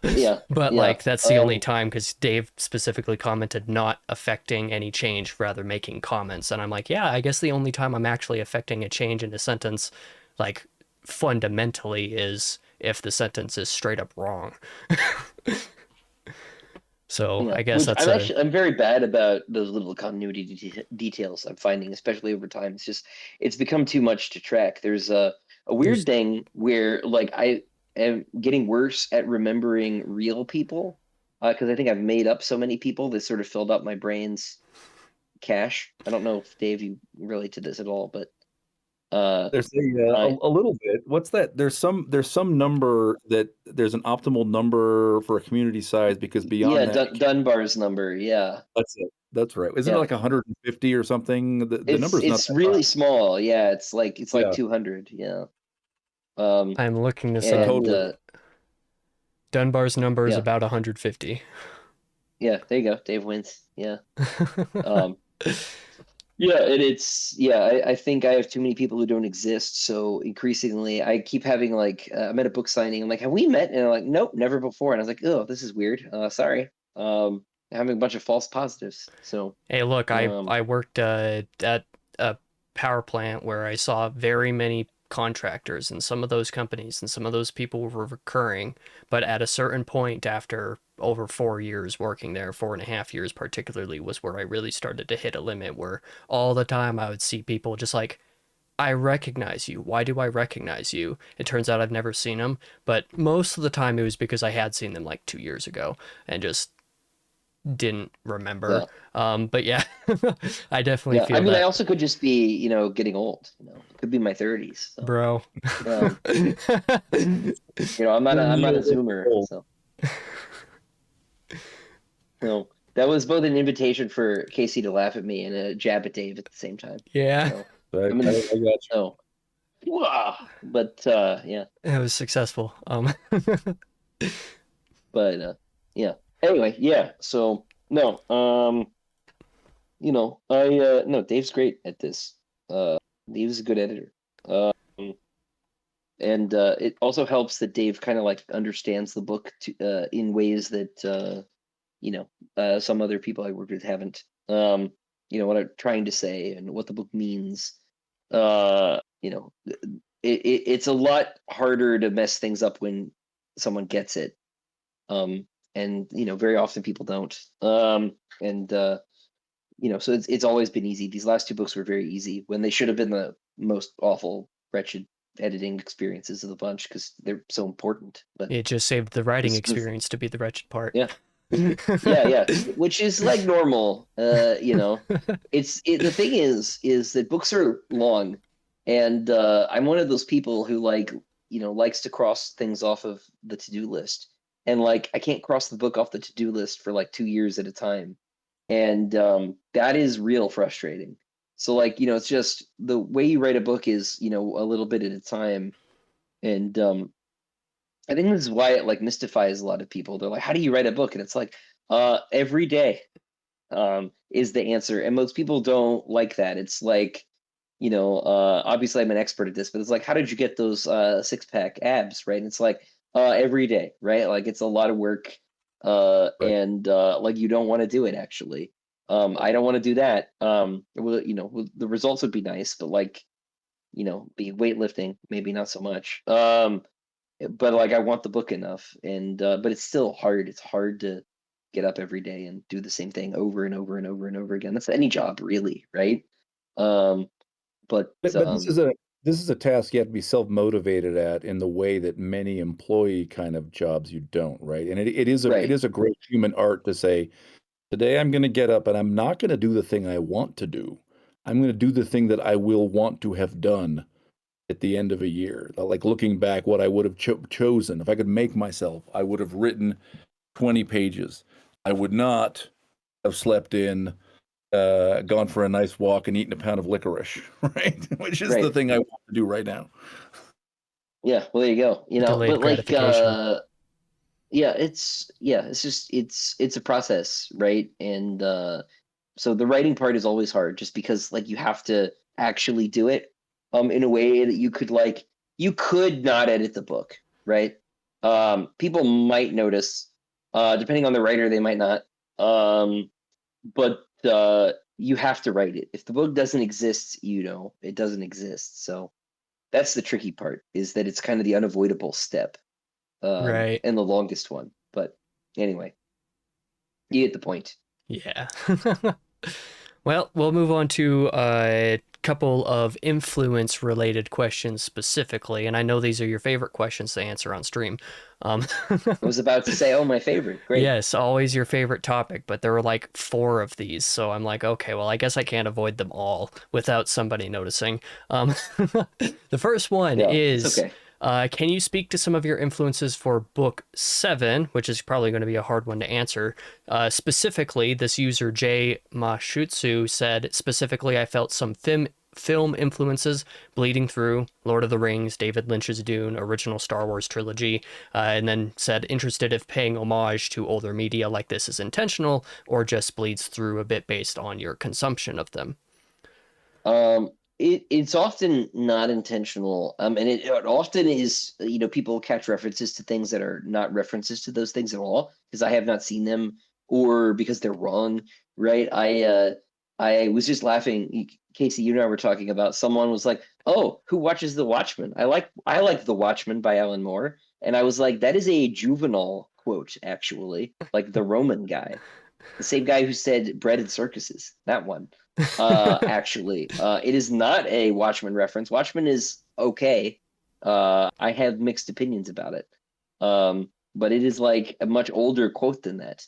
Yeah. But Yeah. like that's the only time, because Dave specifically commented not affecting any change, rather making comments. And I'm like, yeah, I guess the only time I'm actually affecting a change in a sentence, like fundamentally, is if the sentence is straight up wrong. So Yeah, I guess which that's I'm very bad about those little continuity details I'm finding, especially over time. It's become too much to track. There's a there's weird thing where like I am getting worse at remembering real people because I think I've made up so many people that sort of filled up my brain's cache. I don't know if Dave you relate to this at all, but There's I a little bit. What's that? There's some number that there's an optimal number for a community size because yeah beyond that, Dunbar's number, yeah. that's it. That's right. Isn't it Yeah. like 150 or something? The It's number's not it's that really high. small. Yeah, it's like Yeah. 200. Yeah. Um, I'm looking this So up. and totally. Dunbar's number is yeah, about 150. yeah, there you go. Dave wins. Yeah. Um, yeah, and it's yeah. I think I have too many people who don't exist. So increasingly, I keep having like I'm at a book signing. I'm like, have we met? And I'm like, nope, never before. And I was like, oh, this is weird. Sorry. Having a bunch of false positives. So Hey, look, um, I worked at a power plant where I saw very many contractors, and some of those companies and some of those people were recurring. But at a certain point, after over 4 years working there, 4.5 years particularly, was where I really started to hit a limit where all the time I would see people just like, I recognize you. Why do I recognize you? It turns out I've never seen them, but most of the time it was because I had seen them like 2 years ago and just didn't remember. yeah, But yeah, I definitely yeah. I feel mean, I that, also could just be getting old. It could be my 30s. So bro. um, I'm not a Zoomer. So. No, that was both an invitation for Casey to laugh at me and a jab at Dave at the same time. Yeah. So I I'm in the got you. no. Whoa. But yeah, It was successful. but yeah. Anyway, yeah. So no, I no, Dave's great at this. Dave's a good editor. Um, and it also helps that Dave kind of like understands the book in ways that some other people I worked with haven't. What I'm trying to say and what the book means. It's a lot harder to mess things up when someone gets it. And very often people don't. And so it's always been easy. These last two books were very easy when they should have been the most awful, wretched editing experiences of the bunch because they're so important. But It just saved the writing this experience to be the wretched part. yeah. Yeah, which is like normal. The thing is that books are long, and I'm one of those people who likes to cross things off of the to-do list, and like I can't cross the book off the to-do list for like 2 years at a time, and that is real frustrating. So it's just the way you write a book is a little bit at a time, and I think this is why it like mystifies a lot of people. They're like, "How do you write a book?" And it's like, every day is the answer. And most people don't like that. It's like, obviously I'm an expert at this, but it's like, how did you get those six-pack abs, right? And it's like, every day, right? Like it's a lot of work, Right. and like you don't want to do it actually. I don't want to do that. The results would be nice, but like, be weightlifting, maybe not so much. But like I want the book enough, and but it's still hard. It's hard to get up every day and do the same thing over and over and over and over again. That's any job, really, right? Um, but But this is a task you have to be self-motivated at in the way that many employee kind of jobs you don't, right? And it right, is a great human art to say, today I'm going to get up and I'm not going to do the thing I want to do. I'm going to do the thing that I will want to have done at the end of a year. Like looking back, what I would have chosen if I could make myself, I would have written 20 pages. I would not have slept in, gone for a nice walk and eaten a pound of licorice, right? Which is the right. thing I want to do right now. Yeah. Well, there you go. Delayed But like, gratification. it's just it's a process, right? And so the writing part is always hard, just because like you have to actually do it, in a way that you could not edit the book, right? People might notice, depending on the writer, they might not. Um, but you have to write it. If the book doesn't exist, it doesn't exist. So that's the tricky part, is that it's kind of the unavoidable step, Right. and the longest one. But anyway, you get the point. Yeah. Well, we'll move on to a couple of influence related questions specifically, and I know these are your favorite questions to answer on stream. Um, I was about to say, oh, my favorite. Great. yes, always your favorite topic, but there were like four of these, so I'm like, okay, well, I guess I can't avoid them all without somebody noticing. The first one Yeah, it's is, okay. can you speak to some of your influences for book 7, which is probably going to be a hard one to answer? Specifically, this user J Mashutsu said, specifically, I felt some film influences bleeding through Lord of the Rings, David Lynch's Dune, original Star Wars trilogy, and then said, interested if paying homage to older media like this is intentional or just bleeds through a bit based on your consumption of them. Um, it's often not intentional, and it often is. People catch references to things that are not references to those things at all because I have not seen them, or because they're wrong. Right? I was just laughing. Casey, you and I were talking about, someone was like, "Oh, who watches The Watchmen?" I like The Watchmen by Alan Moore, and I was like, that is a juvenile quote, actually, like the Roman guy, the same guy who said bread and circuses. That one. Actually, it is not a Watchmen reference. Watchmen is okay. I have mixed opinions about it. But it is like a much older quote than that.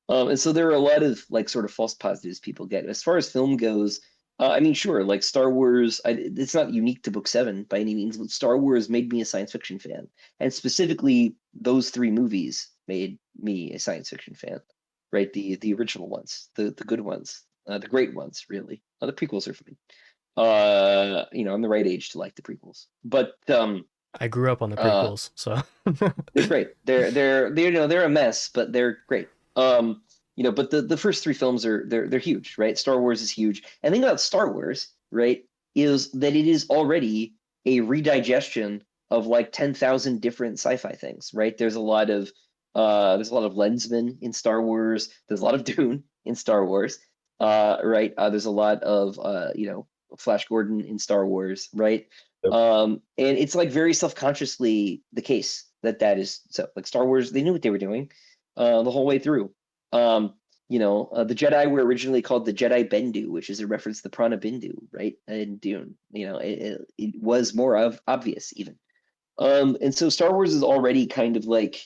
And so there are a lot of like sort of false positives people get. As far as film goes, I mean, sure, like Star Wars, it's not unique to Book 7 by any means, but Star Wars made me a science fiction fan. And specifically, those three movies made me a science fiction fan, right? The original ones, the good ones, the great ones, really. The prequels are fine. I'm the right age to like the prequels, but I grew up on the uh, prequels, so they're great. They're a mess, but they're great. But the first three films they're huge, right? Star Wars is huge. And the thing about Star Wars, right, is that it is already a redigestion of like 10,000 different sci-fi things, right? There's a lot of Lensman in Star Wars. There's a lot of Dune in Star Wars, right? There's a lot of Flash Gordon in Star Wars, right? Yep. And it's like very self-consciously the case that is so. Like Star Wars, they knew what they were doing the whole way through. The Jedi were originally called the Jedi Bendu, which is a reference to the Prana Bindu, right? In Dune, it was more obvious even. And so Star Wars is already kind of like,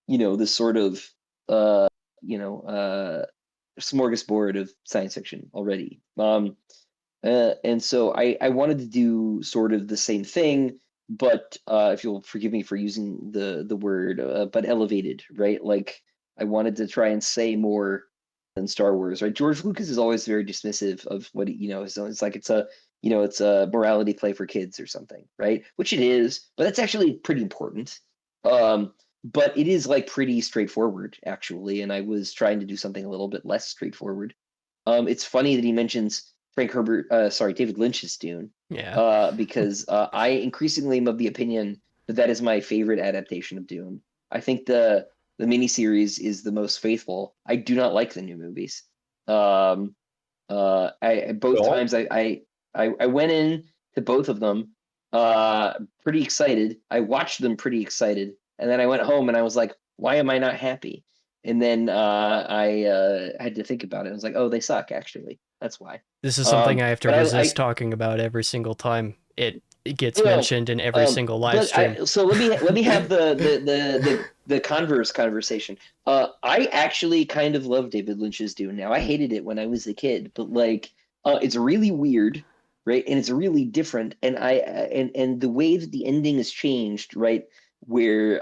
this sort of, uh, smorgasbord of science fiction already. And so I wanted to do sort of the same thing, but if you'll forgive me for using the word, but elevated, right? Like I wanted to try and say more than Star Wars, right? George Lucas is always very dismissive of what so it's like it's a morality play for kids or something, right? Which it is, but that's actually pretty important. But it is like pretty straightforward actually, and I was trying to do something a little bit less straightforward. It's funny that he mentions David Lynch's Dune, yeah. because I increasingly am of the opinion that is my favorite adaptation of Dune. I think the miniseries is the most faithful. I do not like the new movies. I both Well, times I went in to both of them pretty excited. I watched them pretty excited, and then I went home and I was like, why am I not happy? And then I had to think about it. I was like, oh, they suck actually. That's why. This is something I have to But resist talking about every single time it gets well, mentioned in every single live but stream. so let me have the converse conversation. I actually kind of love David Lynch's Dune now. I hated it when I was a kid, but like, it's really weird, right? And it's really different. And the way that the ending has changed, right? Where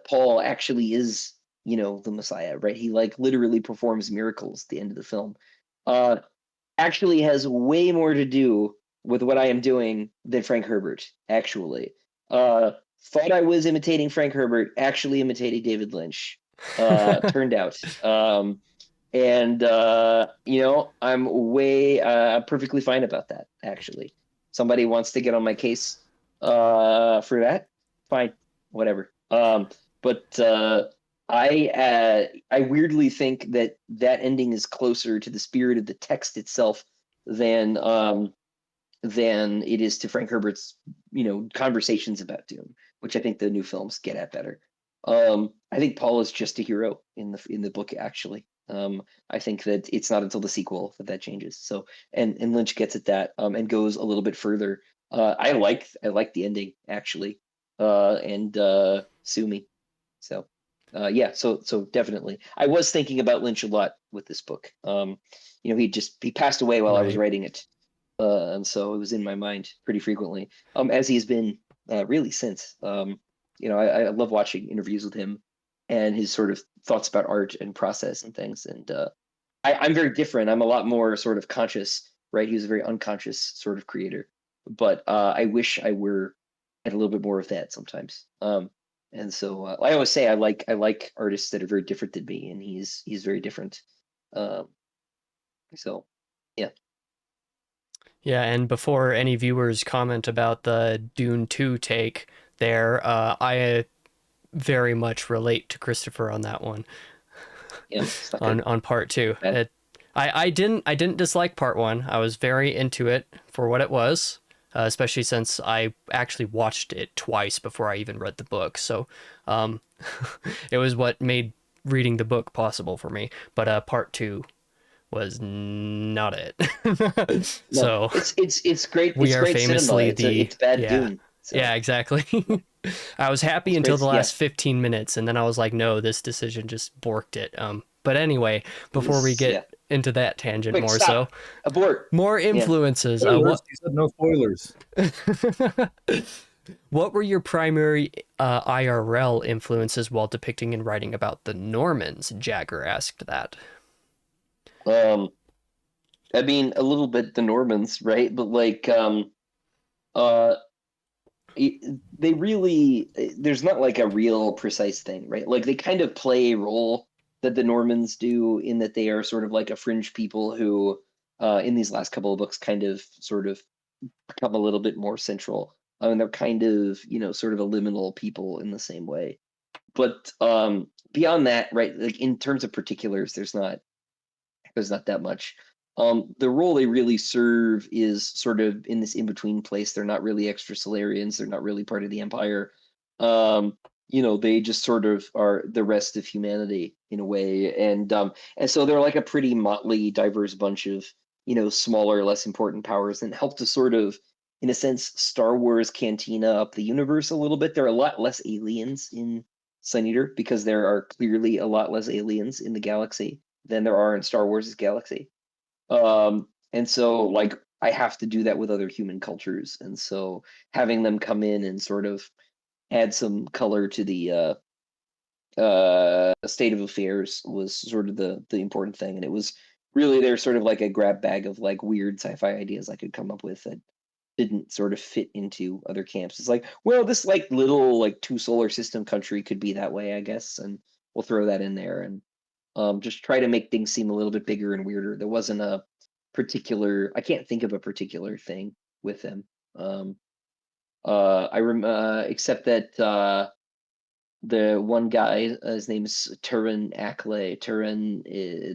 Paul actually is, the Messiah, right? He like literally performs miracles at the end of the film. Uh, actually has way more to do with what I am doing than Frank Herbert, actually. Thought I was imitating Frank Herbert, actually imitating David Lynch. Turned out. And I'm way perfectly fine about that, actually. Somebody wants to get on my case for that, fine, whatever. But I weirdly think that ending is closer to the spirit of the text itself than it is to Frank Herbert's conversations about Dune, which I think the new films get at better. I think Paul is just a hero in the book actually. I think that it's not until the sequel that changes. So and Lynch gets at that and goes a little bit further. I like the ending actually, and sue me. So yeah, so definitely. I was thinking about Lynch a lot with this book. He passed away while I was Right. writing it, and so it was in my mind pretty frequently. As he's been really since. I love watching interviews with him and his sort of thoughts about art and process and things. And I'm very different. I'm a lot more sort of conscious, right? He was a very unconscious sort of creator, but I wish I were at a little bit more of that sometimes. And so I always say I like artists that are very different than me, and he's very different. Um, so yeah. Yeah, and before any viewers comment about the Dune 2 take there, I very much relate to Christopher on that one. Yeah, it's not on good. on part two. Bad. I didn't dislike part one. I was very into it for what it was, especially since I actually watched it twice before I even read the book. So, um, it was what made reading the book possible for me. But part two was not it. No, So it's great. we It's are great cinema. famously It's the it's bad yeah. Dune. Yeah, So exactly. I was happy it's until great. the Yeah, last 15 minutes, and then I was like, no, this decision just borked it. But anyway, it before we was. get Yeah. into that tangent Quick, more so, stop. Abort. more Yeah. influences. spoilers. You said no spoilers. What were your primary IRL influences while depicting and writing about the Normans? Jagger asked that. Um. I mean, a little bit the Normans, right? But like, uh, they really, there's not like a real precise thing, right? Like they kind of play a role that the Normans do in that they are sort of like a fringe people who, in these last couple of books, kind of sort of become a little bit more central. I mean, they're kind of, sort of a liminal people in the same way. But beyond that, right? Like in terms of particulars, there's not that much. The role they really serve is sort of in this in-between place. They're not really extra Solarians. They're not really part of the Empire. They just sort of are the rest of humanity in a way, and so they're like a pretty motley, diverse bunch of smaller, less important powers, and help to sort of, in a sense, Star Wars cantina up the universe a little bit. There are a lot less aliens in Sun Eater because there are clearly a lot less aliens in the galaxy than there are in Star Wars' galaxy. And so like I have to do that with other human cultures. And so having them come in and sort of add some color to the state of affairs was sort of the important thing. And it was really they're sort of like a grab bag of like weird sci-fi ideas I could come up with that didn't sort of fit into other camps. It's like, well, this like little like 2 solar system country could be that way, I guess, and we'll throw that in there and just try to make things seem a little bit bigger and weirder. There wasn't a particular, I can't think of a particular thing with them. Except that the one guy, his name is Turin Ackley. Turin,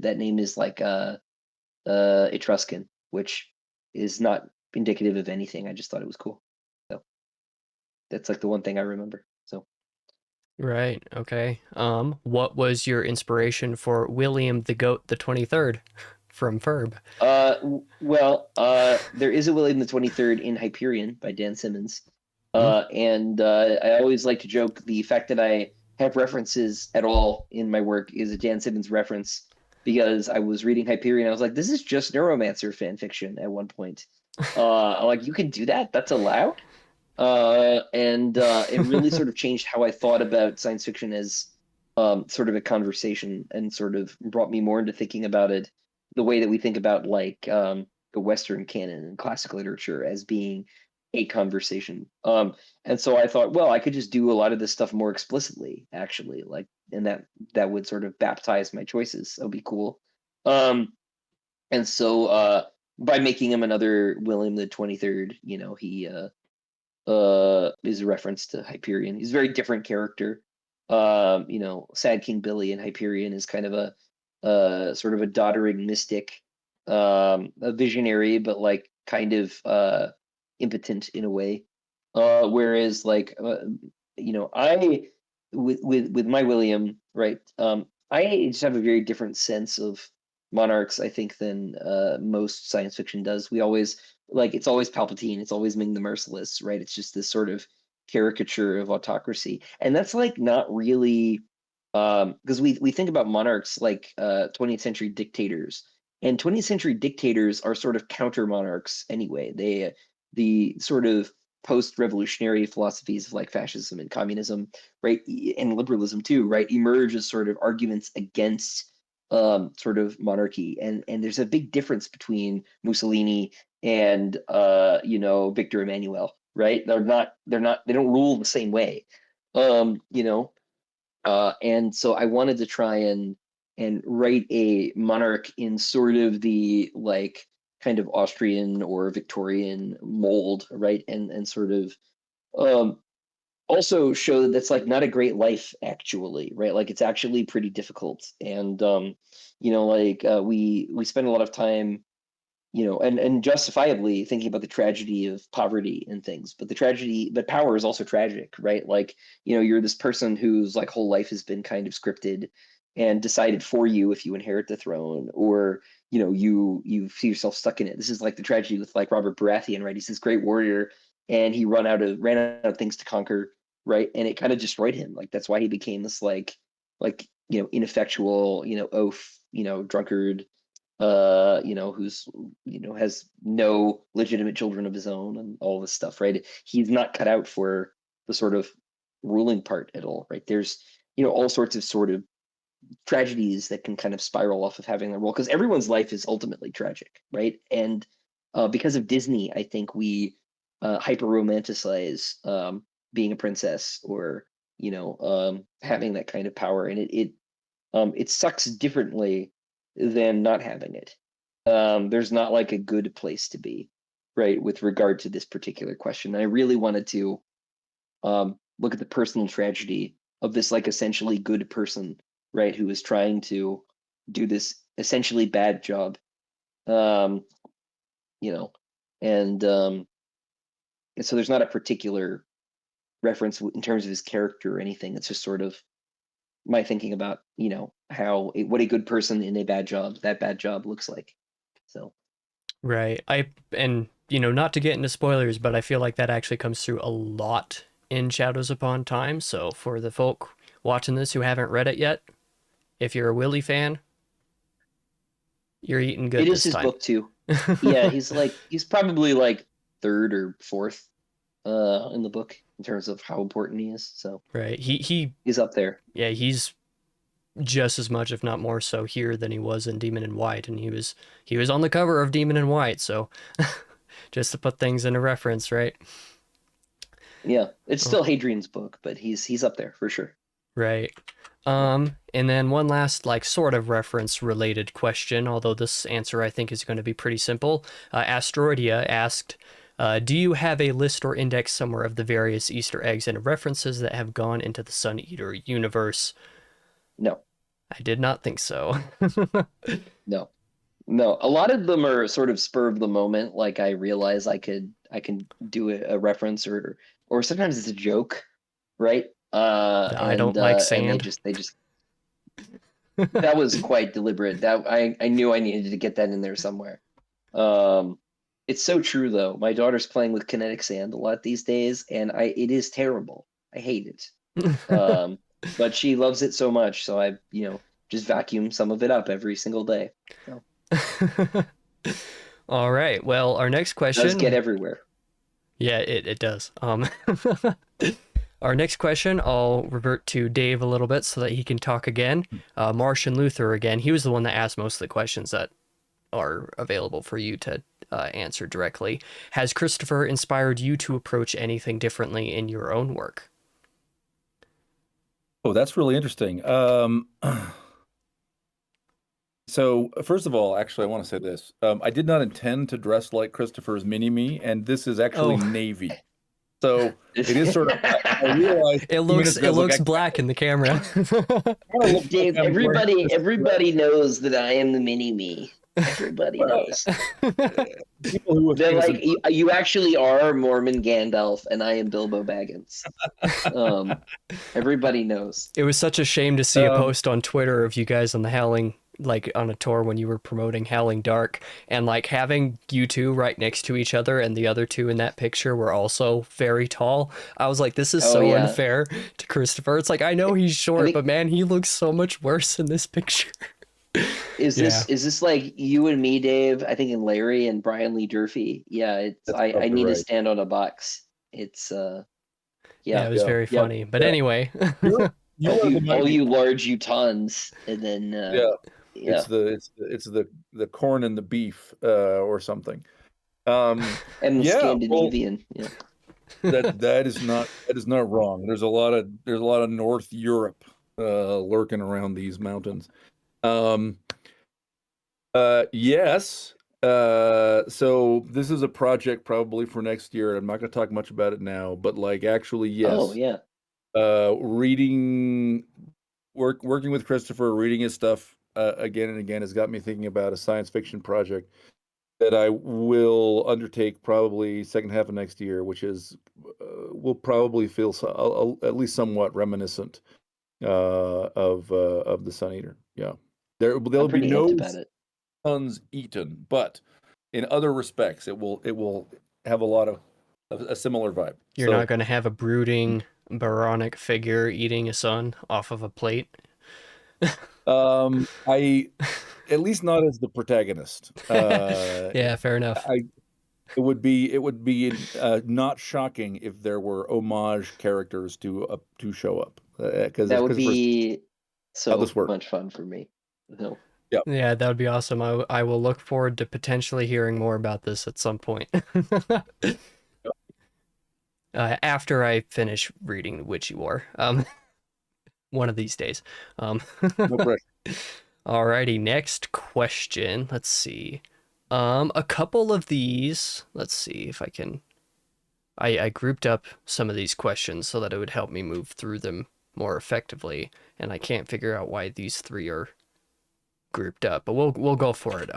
that name is like Etruscan, which is not indicative of anything. I just thought it was cool. So that's like the one thing I remember. So Right. Okay. What was your inspiration for William the Goat the 23rd from Ferb? There is a William the 23rd in Hyperion by Dan Simmons. Hmm? And I always like to joke the fact that I have references at all in my work is a Dan Simmons reference because I was reading Hyperion. I was like, this is just Neuromancer fan fiction at one point. I'm like, you can do that? That's allowed? And it really sort of changed how I thought about science fiction as sort of a conversation and sort of brought me more into thinking about it the way that we think about like the Western canon and classic literature as being a conversation. And so I thought, well, I could just do a lot of this stuff more explicitly, actually, like, and that would sort of baptize my choices. That would be cool. And so by making him another William the 23rd, he is a reference to Hyperion. He's a very different character. Sad King Billy in Hyperion is kind of a sort of a doddering mystic, a visionary, but like kind of impotent in a way. Whereas like I with my William, right? I just have a very different sense of monarchs, I think, than most science fiction does. We always like it's always Palpatine, it's always Ming the Merciless, right? It's just this sort of caricature of autocracy, and that's like not really because we think about monarchs like 20th century dictators, and 20th century dictators are sort of counter monarchs anyway. They the sort of post-revolutionary philosophies of like fascism and communism, right, and liberalism too, right, emerge as sort of arguments against sort of monarchy, and there's a big difference between Mussolini and Victor Emmanuel, right? They don't rule the same way. um you know and so I wanted to try and write a monarch in sort of the like kind of Austrian or Victorian mold, right? And sort of um also show that that's like not a great life actually, right? Like it's actually pretty difficult. And we spend a lot of time and justifiably thinking about the tragedy of poverty and things, but power is also tragic, right? Like, you're this person whose like whole life has been kind of scripted and decided for you if you inherit the throne, or you see yourself stuck in it. This is like the tragedy with like Robert Baratheon, right? He's this great warrior and he ran out of things to conquer, right? And it kind of destroyed him. Like that's why he became this like ineffectual, oaf, drunkard, who's has no legitimate children of his own and all this stuff, right? He's not cut out for the sort of ruling part at all, right? There's all sorts of sort of tragedies that can kind of spiral off of having the role, because everyone's life is ultimately tragic, right? And because of Disney, I think we hyper romanticize being a princess, or having that kind of power, and it sucks differently than not having it. There's not like a good place to be, right, with regard to this particular question. I really wanted to look at the personal tragedy of this like essentially good person, right, who is trying to do this essentially bad job, um, you know, and so there's not a particular reference in terms of his character or anything. It's just sort of my thinking about how what a good person in a bad job, that bad job, looks like. So Right. And not to get into spoilers, but I feel like that actually comes through a lot in Shadows Upon Time. So for the folk watching this who haven't read it yet, if you're a Willie fan, you're eating good it is this his time. book too. Yeah, he's probably like third or fourth in the book in terms of how important he is. So Right. He's up there. Yeah, he's just as much, if not more so, here than he was in Demon in White, and he was on the cover of Demon in White, so just to put things into reference, right? Yeah, it's Oh, still Hadrian's book, but he's up there for sure. right. And then one last, like, sort of reference related question, although this answer I think is going to be pretty simple. Asteroidia asked, do you have a list or index somewhere of the various Easter eggs and references that have gone into the Sun Eater universe? No, I did not think so. no, no. A lot of them are sort of spur of the moment. Like I realize I can do a reference, or sometimes it's a joke, right? I don't like And sand. they just that was quite deliberate. That I knew I needed to get that in there somewhere. Um, it's so true though. My daughter's playing with kinetic sand a lot these days, and it is terrible. I hate it. But she loves it so much, so I just vacuum some of it up every single day. So All right. Well, our next it does get question. everywhere. Yeah, it does. Our next question, I'll revert to Dave a little bit so that he can talk again. Martian Luther again. He was the one that asked most of the questions that are available for you to answer directly. Has Christopher inspired you to approach anything differently in your own work? Oh, that's really interesting. So first of all, actually, I want to say this. I did not intend to dress like Christopher's mini-me, and this is actually Oh, navy. So it is sort of, I realized it 2 minutes looks ago, it I was like, looks black in the camera. I kind of look like Dave, I'm wearing this dress. everybody knows that I am the mini me. Everybody Well, knows. people who have They're seen us like, in you actually are Mormon Gandalf, and I am Bilbo Baggins. Everybody knows. It was such a shame to see a person. post on Twitter of you guys on the Howling, like on a tour when you were promoting Howling Dark, and like having you two right next to each other, and the other two in that picture were also very tall. I was like, this is Oh so yeah, unfair to Christopher. It's like, I know he's I short, think but man, he looks so much worse in this picture. Yeah, is this like you and me, Dave? I think, and Larry and Brian Lee Durfee. Yeah, it's That's I probably need to right. stand on a box. It's yeah, yeah, it was Yeah, very yep. funny. But yeah. anyway, You are the All mighty. you large Utahns, and then Yeah, yeah, it's the corn and the beef, or something. and the Yeah, well, Scandinavian. Yeah, that is not wrong. There's a lot of North Europe lurking around these mountains. Um, yes. So this is a project probably for next year. I'm not going to talk much about it now, but like actually, oh yes. yeah, Reading, working with Christopher, reading his stuff again and again has got me thinking about a science fiction project that I will undertake probably second half of next year, which is will probably feel at least somewhat reminiscent of the Sun Eater. Yeah, I'm there'll be pretty amped no about it. suns eaten, but in other respects, it will have a lot of a similar vibe. you're not So, going to have a brooding, Byronic figure eating a sun off of a plate. I at least not as the protagonist. Yeah, fair enough. I it would be not shocking if there were homage characters to show up because That if would Christopher's be so this work? much fun for me. No. Yeah, that would be awesome. I will look forward to potentially hearing more about this at some point. After I finish reading Witchy War. One of these days. No pressure. Alrighty, next question. Let's see. A couple of these. Let's see if I can. I grouped up some of these questions so that it would help me move through them more effectively, and I can't figure out why these three are grouped up, but we'll go for it.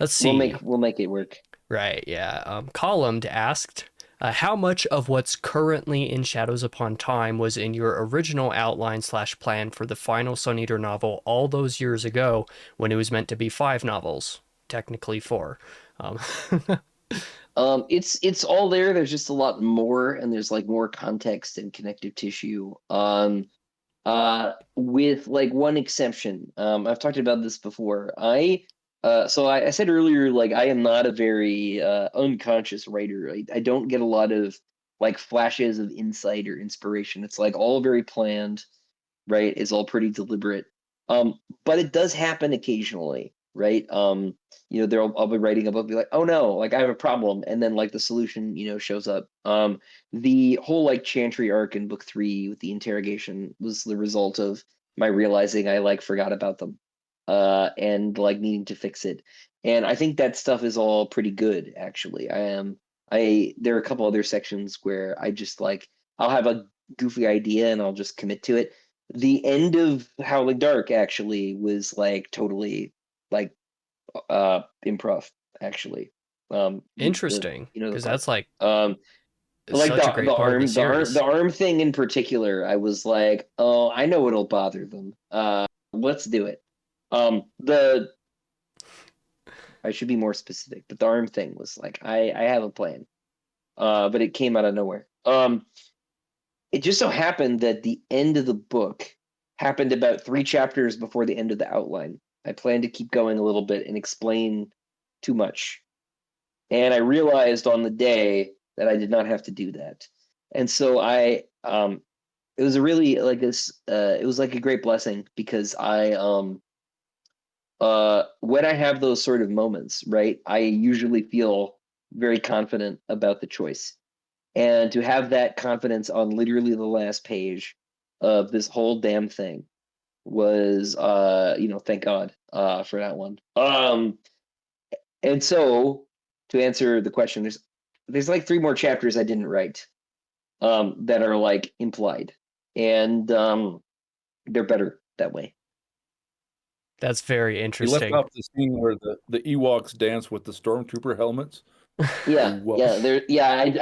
Let's see. We'll make it work. Right, yeah. Columned asked, how much of what's currently in Shadows Upon Time was in your original outline / plan for the final Sun Eater novel all those years ago when it was meant to be 5 novels? Technically 4. It's all there. There's just a lot more, and there's like more context and connective tissue. With like one exception. I've talked about this before. I said earlier, like I am not a very unconscious writer. I don't get a lot of like flashes of insight or inspiration. It's like all very planned, right? It's all pretty deliberate. But it does happen occasionally, right? I'll be writing a book, be like, oh no, like I have a problem, and then like the solution, shows up. The whole like Chantry arc in book 3 with the interrogation was the result of my realizing I like forgot about them, and like needing to fix it. And I think that stuff is all pretty good, actually. There are a couple other sections where I just like I'll have a goofy idea and I'll just commit to it. The end of Howling Dark actually was like totally like improv, actually. Interesting, because that's like like such a great part of the series. the arm thing in particular, I was like, oh, I know it'll bother them. Let's do it. I should be more specific, but the arm thing was like, I have a plan, but it came out of nowhere. It just so happened that the end of the book happened about 3 chapters before the end of the outline. I planned to keep going a little bit and explain too much. And I realized on the day that I did not have to do that. And so it was a really like this, it was like a great blessing, because when I have those sort of moments, right, I usually feel very confident about the choice. And to have that confidence on literally the last page of this whole damn thing was, thank God for that one. And so to answer the question, there's like 3 more chapters I didn't write that are like implied, and they're better that way. That's very You interesting. left off the scene where the Ewoks dance with the stormtrooper helmets. Yeah, I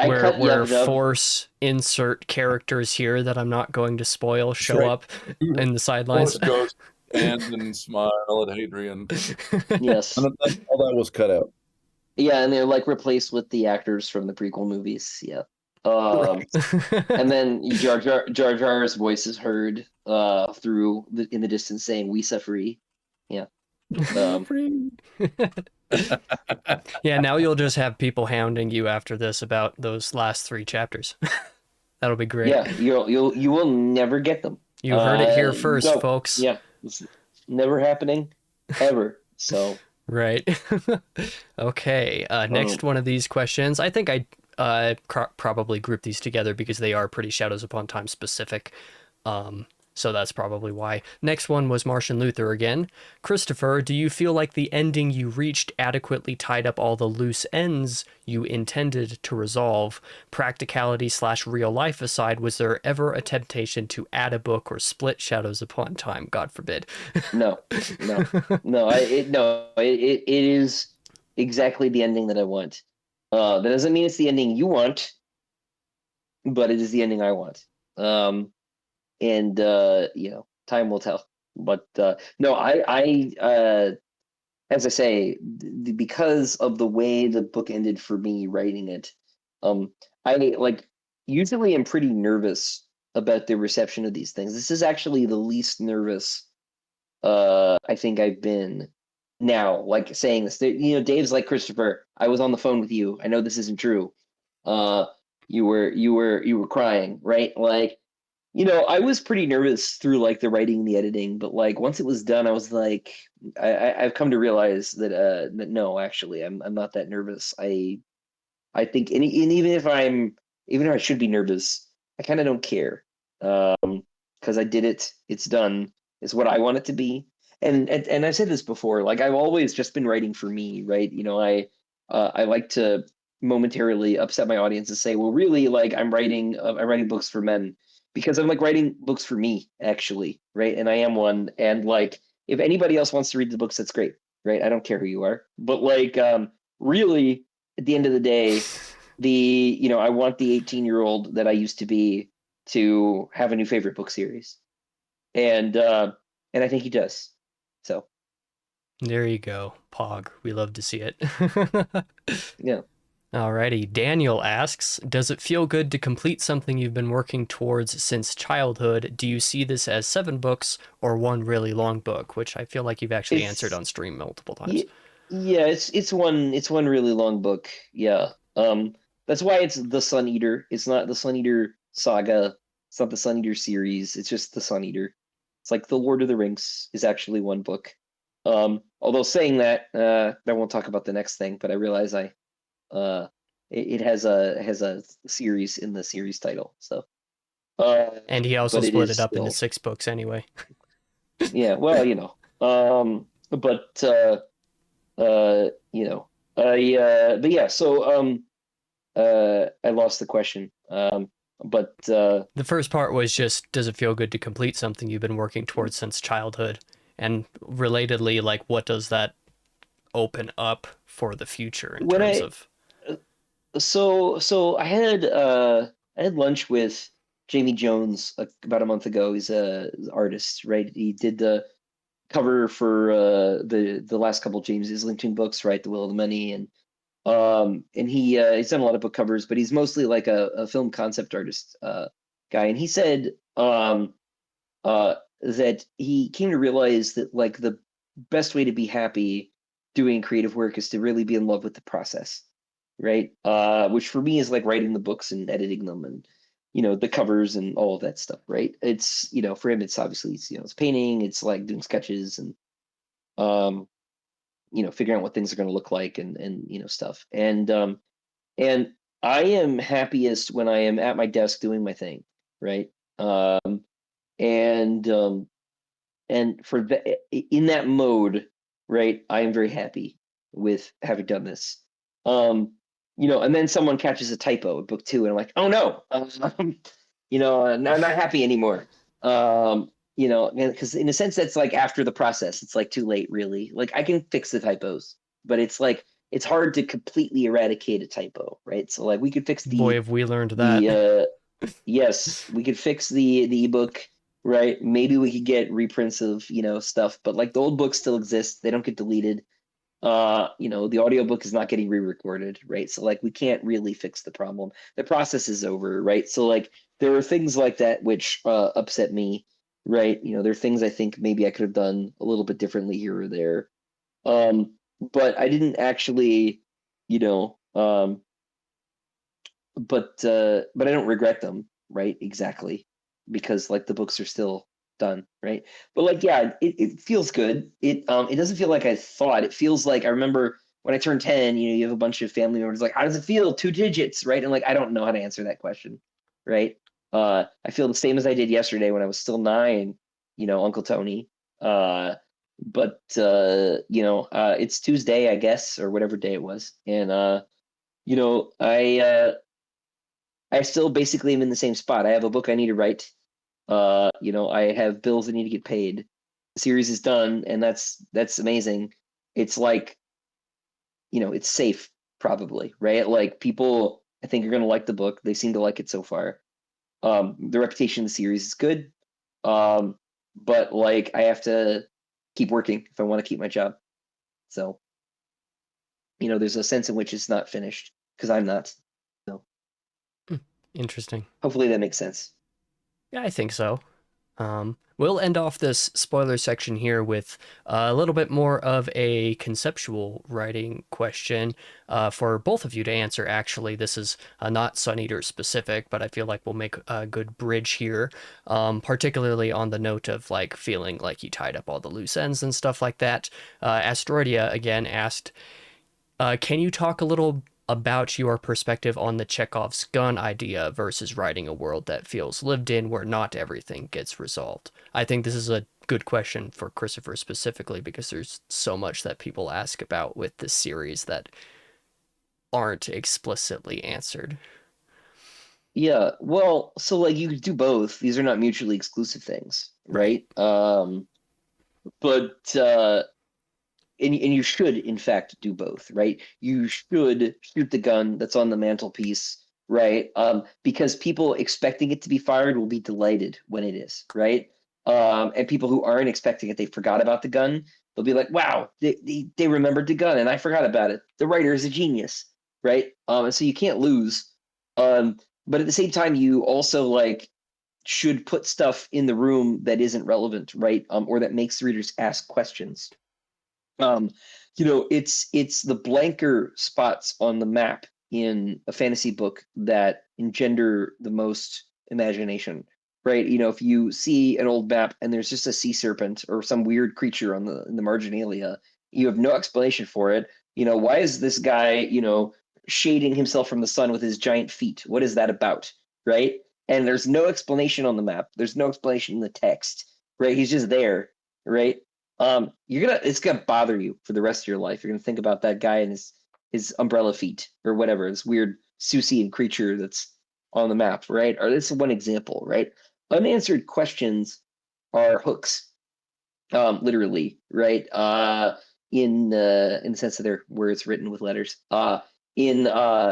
where cut where up. Force insert characters here that I'm not going to spoil show right. up in the sidelines. Force goes and smile at Hadrian. Yes, and all that was cut out. Yeah, and they're like replaced with the actors from the prequel movies. Yeah. Right. And then Jar Jar's voice is heard in the distance saying "We suffer." Yeah. Yeah, now you'll just have people hounding you after this about those last 3 chapters. That'll be great. Yeah, you will never get them. You heard it here first, folks. Yeah, it's never happening ever. So right. Okay. Next one of these questions. I think I probably grouped these together because they are pretty Shadows Upon Time specific. So that's probably why. Next one was Martian Luther again. Christopher, do you feel like the ending you reached adequately tied up all the loose ends you intended to resolve? Practicality / real life aside, was there ever a temptation to add a book or split Shadows Upon Time? God forbid. No. It is exactly the ending that I want. That doesn't mean it's the ending you want, but it is the ending I want. And time will tell. But no, I as I say, because of the way the book ended for me writing it, I like usually am pretty nervous about the reception of these things. This is actually the least nervous I think I've been now, like saying this. Dave's like, Christopher, I was on the phone with you. I know this isn't true. You were crying, right? Like, I was pretty nervous through like the writing and the editing, but like once it was done, I was like, I've come to realize that no, actually, I'm not that nervous. I think, and even if I should be nervous, I kind of don't care, because I did it. It's done. It's what I want it to be. And I've said this before. Like I've always just been writing for me, right? I like to momentarily upset my audience and say, well, really, like I'm writing books for men because I'm like writing books for me, actually, right? And I am one. And like, if anybody else wants to read the books, that's great, right? I don't care who you are, but like, really at the end of the day, I want the 18-year-old that I used to be to have a new favorite book series. And I think he does. So There you go, Pog. We love to see it. yeah. Alrighty, Daniel asks, does it feel good to complete something you've been working towards since childhood? Do you see this as 7 books or one really long book? Which I feel like you've actually answered It's on stream multiple times. yeah, it's one really long book. Yeah. That's why it's the Sun Eater. It's not the Sun Eater saga. It's not the Sun Eater series. It's just the Sun Eater. It's like the Lord of the Rings is actually one book. Although saying that, I won't talk about the next thing, but I realize uh it has a series in the series title. So And he also but it split it is up into still, 6 books anyway. yeah, well, but uh you know but yeah, so I lost the question. But The first part was just, does it feel good to complete something you've been working towards since childhood? And relatedly, like, what does that open up for the future in when terms I of... so I had lunch with Jamie Jones about a month ago. He's a artist, right? He did the cover for the last couple of James Islington books, right? The Will of the Many, and he's done a lot of book covers, but he's mostly like a film concept artist guy. And he said that he came to realize that like the best way to be happy doing creative work is to really be in love with the process, right? Which for me is like writing the books and editing them and the covers and all of that stuff, right? It's for him it's obviously it's painting, it's like doing sketches and um figuring out what things are going to look like and stuff. And I am happiest when I am at my desk doing my thing, right? And for the in that mode, right, I am very happy with having done this. And then someone catches a typo in book 2, and I'm like, oh no, I'm not happy anymore. Because in a sense, that's like after the process. It's like too late, really. Like I can fix the typos, but it's like it's hard to completely eradicate a typo, right? So like we could fix Boy, the have we learned that. the yes, we could fix the ebook, right? Maybe we could get reprints of stuff, but like the old books still exist. They don't get deleted. The audiobook is not getting re-recorded, right? So like we can't really fix the problem. The process is over, right? So like there are things like that which upset me, right? There are things I think maybe I could have done a little bit differently here or there. But I didn't actually, you know, but I don't regret them, right? Exactly, because like the books are still done, right? But like, yeah, it feels good. It doesn't feel like I thought. It feels like I remember when I turned 10. You have a bunch of family members like, how does it feel? 2 digits, right? And like, I don't know how to answer that question, right? I feel the same as I did yesterday when I was still 9. Uncle Tony. But it's Tuesday, I guess, or whatever day it was, and you know, I still basically am in the same spot. I have a book I need to write. I have bills that need to get paid. The series is done, and that's amazing. It's like, it's safe, probably, right? Like people, I think, are gonna like the book. They seem to like it so far. The reputation of the series is good. Um, but like I have to keep working if I want to keep my job. So, there's a sense in which it's not finished because I'm not. So Interesting. hopefully that makes sense. Yeah, I think so. We'll end off this spoiler section here with a little bit more of a conceptual writing question for both of you to answer. Actually, this is not Sun Eater specific, but I feel like we'll make a good bridge here, particularly on the note of like feeling like you tied up all the loose ends and stuff like that. Asteroidia again asked, can you talk a little about your perspective on the Chekhov's gun idea versus writing a world that feels lived in where not everything gets resolved? I think this is a good question for Christopher specifically because there's so much that people ask about with this series that aren't explicitly answered. Yeah, well, so like you could do both. These are not mutually exclusive things, right? But and you should in fact do both, right? You should shoot the gun that's on the mantelpiece, right? Because people expecting it to be fired will be delighted when it is, right? And people who aren't expecting it, they forgot about the gun. They'll be like, "Wow, they remembered the gun, and I forgot about it. The writer is a genius, right?" And so you can't lose. But at the same time, you also like should put stuff in the room that isn't relevant, right? Or that makes readers ask questions. It's the blanker spots on the map in a fantasy book that engender the most imagination, right? If you see an old map and there's just a sea serpent or some weird creature in the marginalia, you have no explanation for it. Why is this guy, shading himself from the sun with his giant feet? What is that about, right? And there's no explanation on the map. There's no explanation in the text, right? He's just there, right? It's gonna bother you for the rest of your life. You're gonna think about that guy and his umbrella feet or whatever, this weird Susian creature that's on the map, right? Or this is one example, right? Unanswered questions are hooks, literally, right? In the sense that they're words written with letters, in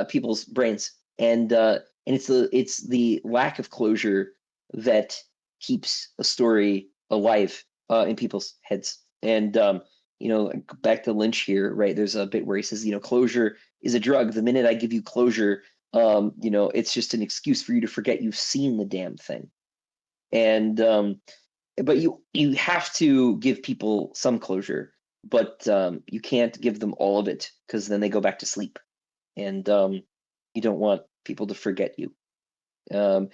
people's brains, and it's the lack of closure that keeps a story alive in people's heads. And back to Lynch here, right? There's a bit where he says, closure is a drug. The minute I give you closure, it's just an excuse for you to forget you've seen the damn thing. And but you have to give people some closure, but you can't give them all of it because then they go back to sleep, and you don't want people to forget you. And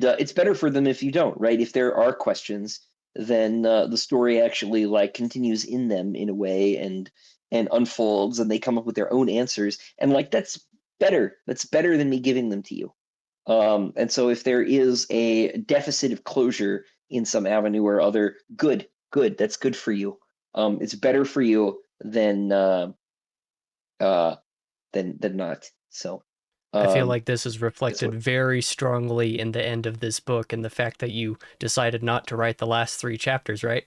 it's better for them if you don't, right? If there are questions, then the story actually like continues in them in a way and unfolds, and they come up with their own answers, and like that's better than me giving them to you. And so if there is a deficit of closure in some avenue or other, good, that's good for you. It's better for you than not. So I feel like this is reflected very strongly in the end of this book and the fact that you decided not to write the last 3 chapters, right?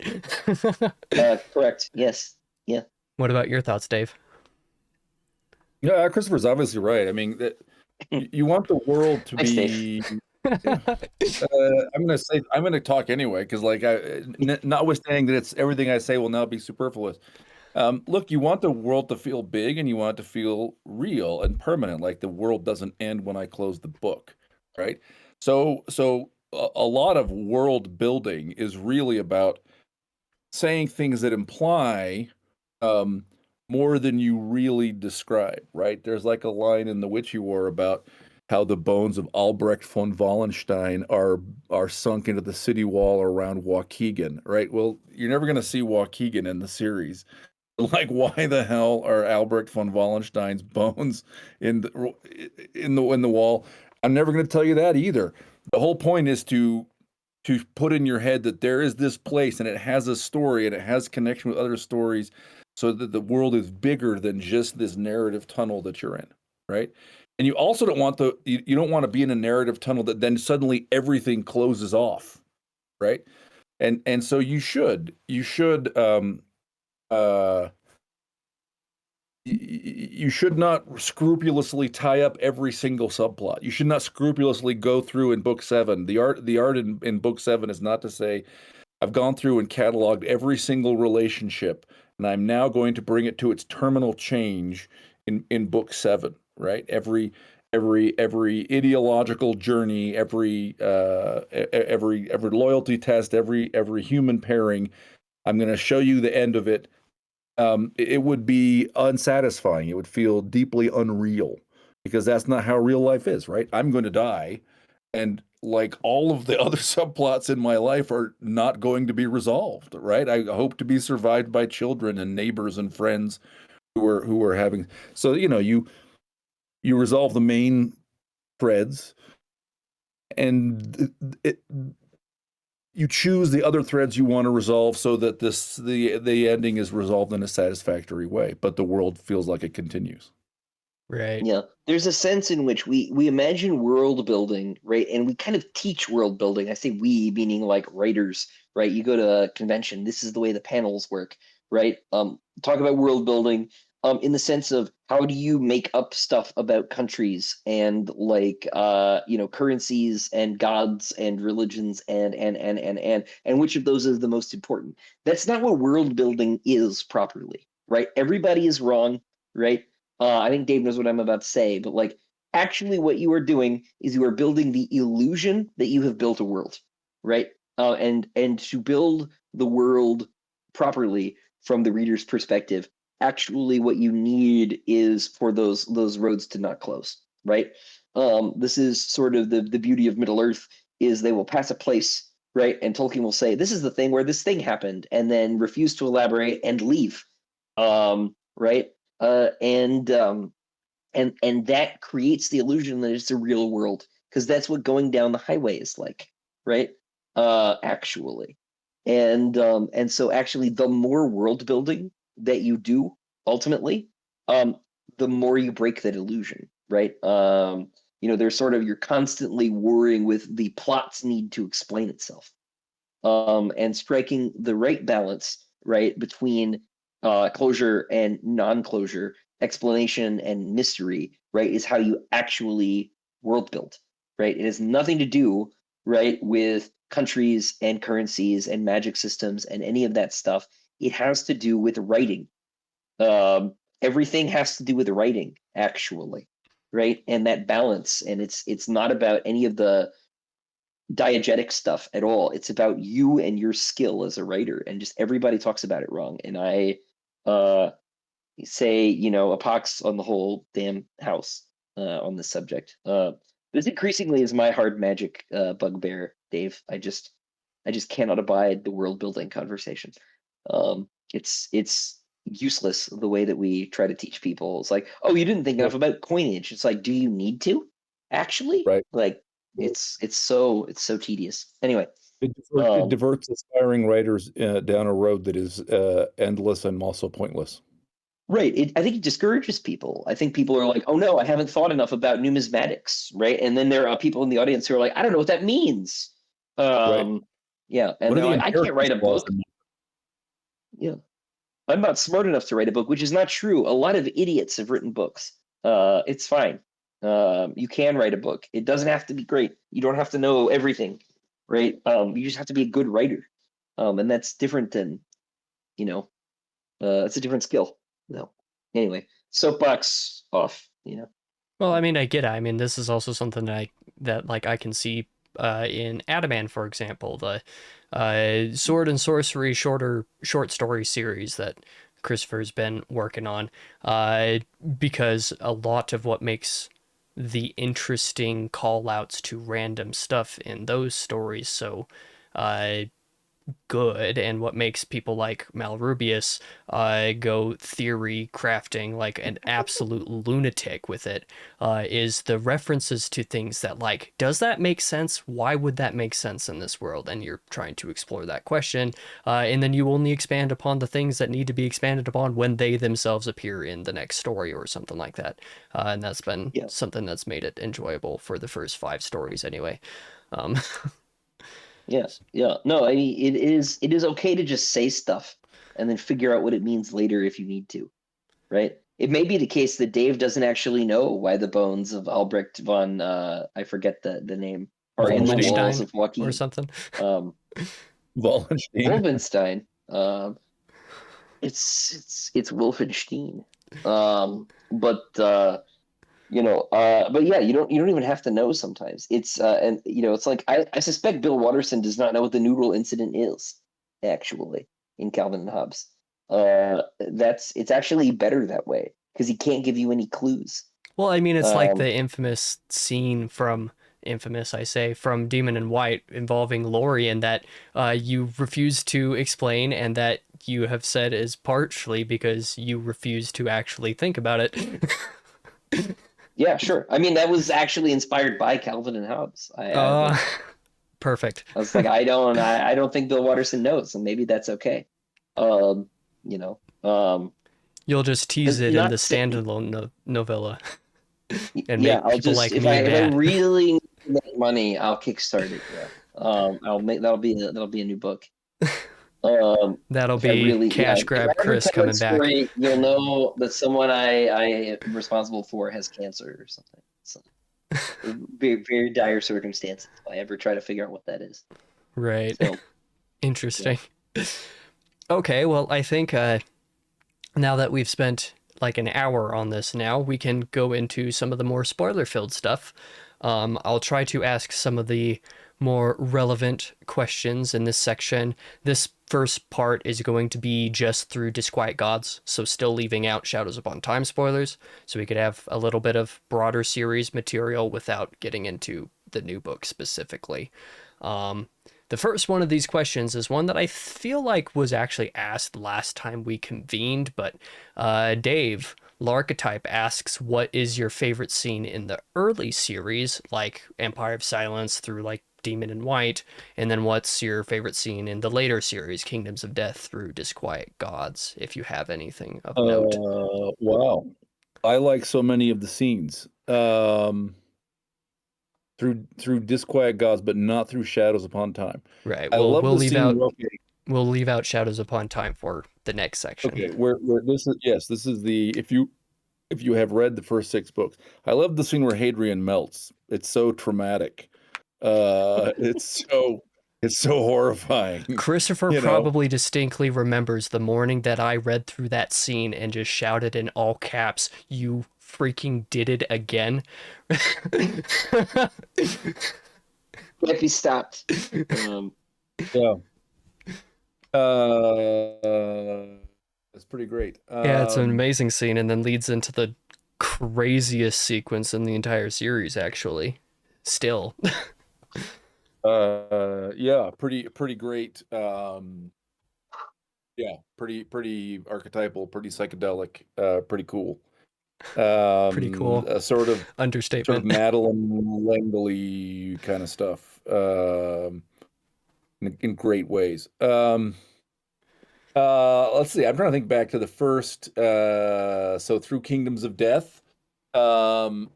Correct. Yes. Yeah. What about your thoughts, Dave? Yeah, Christopher's obviously right. I mean, you want the world to be. I'm going to talk anyway because, like, notwithstanding that it's everything I say will now be superfluous. Look, you want the world to feel big and you want it to feel real and permanent, like the world doesn't end when I close the book, right? So a lot of world building is really about saying things that imply more than you really describe, right? There's like a line in The Witchy War about how the bones of Albrecht von Wallenstein are sunk into the city wall around Waukegan, right? Well, you're never going to see Waukegan in the series. Like, why the hell are Albrecht von Wallenstein's bones in the wall? I'm never going to tell you that either. The whole point is to put in your head that there is this place and it has a story and it has connection with other stories, so that the world is bigger than just this narrative tunnel that you're in, right? And you also don't want you don't want to be in a narrative tunnel that then suddenly everything closes off, right? And so you should you should not scrupulously tie up every single subplot. You should not scrupulously go through in book 7. The art in book 7 is not to say, I've gone through and cataloged every single relationship, and I'm now going to bring it to its terminal change in book 7, right? Every every ideological journey, every loyalty test, every human pairing. I'm going to show you the end of it. It would be unsatisfying. It would feel deeply unreal because that's not how real life is, right? I'm going to die, and like all of the other subplots in my life are not going to be resolved, right? I hope to be survived by children and neighbors and friends who are having. So you resolve the main threads, and you choose the other threads you want to resolve so that the ending is resolved in a satisfactory way, but the world feels like it continues. Right. Yeah, there's a sense in which we imagine world building, right? And we kind of teach world building. I say we, meaning like writers, right? You go to a convention, this is the way the panels work, right? Talk about world building, in the sense of how do you make up stuff about countries and like currencies and gods and religions and which of those is the most important. That's not what world building is properly, right? Everybody is wrong, right? I think Dave knows what I'm about to say, but like actually what you are doing is you are building the illusion that you have built a world, right? And to build the world properly from the reader's perspective, actually what you need is for those roads to not close, right? This is sort of the beauty of Middle Earth is they will pass a place, right? And Tolkien will say, this is the thing where this thing happened, and then refuse to elaborate and leave. Right? And that creates the illusion that it's a real world because that's what going down the highway is like, right? Actually, and so actually, the more world building that you do, ultimately, the more you break that illusion, right? There's sort of you're constantly worrying with the plot's need to explain itself, and striking the right balance, right, between closure and non-closure, explanation and mystery, right, is how you actually world build, right? It has nothing to do, right, with countries and currencies and magic systems and any of that stuff. It has to do with writing. Everything has to do with writing, actually, right? And that balance. And it's not about any of the diegetic stuff at all. It's about you and your skill as a writer, and just everybody talks about it wrong. And I say, a pox on the whole damn house on this subject. This increasingly is my hard magic bugbear, Dave. I just cannot abide the world building conversation. It's useless the way that we try to teach people. It's like, oh, you didn't think enough about coinage. It's like, do you need to actually? Right. Like, it's so tedious. Anyway, It diverts aspiring writers down a road that is endless and also pointless. right. I think it discourages people. I think people are like, oh no, I haven't thought enough about numismatics, right? And then there are people in the audience who are like, I don't know what that means. Right. Yeah, and What are they're the like, I can't write a inheritance laws book. Yeah, I'm not smart enough to write a book, which is not true. A lot of idiots have written books. It's fine. You can write a book. It doesn't have to be great. You don't have to know everything, right? You just have to be a good writer, and that's different than, it's a different skill. No. Anyway, soapbox off. Well, I mean, I get it. I mean, this is also something that I can see in Adaman, for example, the sword and sorcery short story series that Christopher's been working on, because a lot of what makes the interesting call outs to random stuff in those stories so good, and what makes people like Malrubius go theory crafting like an absolute lunatic with it, is the references to things that, like, does that make sense? Why would that make sense in this world? And you're trying to explore that question, and then you only expand upon the things that need to be expanded upon when they themselves appear in the next story or something like that. And that's been something that's made it enjoyable for the first 5 stories anyway. Yes. Yeah. No, I mean, it is okay to just say stuff and then figure out what it means later if you need to, right? It may be the case that Dave doesn't actually know why the bones of Albrecht von I forget the name are in the walls of Wallenstein or Ruocchio. something. Wallenstein. Wolfenstein. It's Wolfenstein. But But yeah, you don't even have to know sometimes. It's and it's like I suspect Bill Watterson does not know what the noodle incident is, actually, in Calvin and Hobbes. It's actually better that way because he can't give you any clues. Well, I mean, it's like the infamous scene from I say, from Demon in White involving Laurie, and that you refuse to explain, and that you have said is partially because you refuse to actually think about it. Yeah, sure. I mean, that was actually inspired by Calvin and Hobbes. Perfect. I was like, I don't think Bill Watterson knows, and maybe that's okay. Um, you know, You'll just tease it in not the say, standalone novella and yeah. make I'll people just like if me I mad. really need that money, I'll kickstart it. Yeah. I'll make that'll be a new book. That'll If I be really, yeah, Cash if I Grab ever Chris tell that coming back. story, you'll know that someone I am responsible for has cancer or something. So, very, very dire circumstances if I ever try to figure out what that is. Right. So, Interesting. Okay, well, I think now that we've spent like an hour on this now, we can go into some of the more spoiler-filled stuff. I'll try to ask some of the more relevant questions in this section. This first part is going to be just through Disquiet Gods, so still leaving out Shadows Upon Time spoilers, so we could have a little bit of broader series material without getting into the new book specifically. The first one of these questions is one that I feel like was actually asked last time we convened, but Dave, Larchetype, asks, what is your favorite scene in the early series, like Empire of Silence through like Demon in White, and then what's your favorite scene in the later series, Kingdoms of Death through Disquiet Gods, if you have anything of note? Wow. I like so many of the scenes. Through Disquiet Gods, but not through Shadows Upon Time. Right. I We'll love we'll the leave scene. out Okay, we'll leave out Shadows Upon Time for the next section. okay, where this is, yes, this is the if you have read the first 6 books. I love the scene where Hadrian melts. It's so traumatic. It's so horrifying. Christopher You know, probably distinctly remembers the morning that I read through that scene and just shouted in all caps, "You freaking did it again." can't be stopped. yeah. It's pretty great. Yeah, it's an amazing scene and then leads into the craziest sequence in the entire series, actually. Still. Yeah, pretty great. Yeah, pretty archetypal, pretty psychedelic, pretty cool. Pretty cool. A sort of Understatement. Madeline Langley kind of stuff, in great ways. Let's see. I'm trying to think back to the first. So through Kingdoms of Death. Um,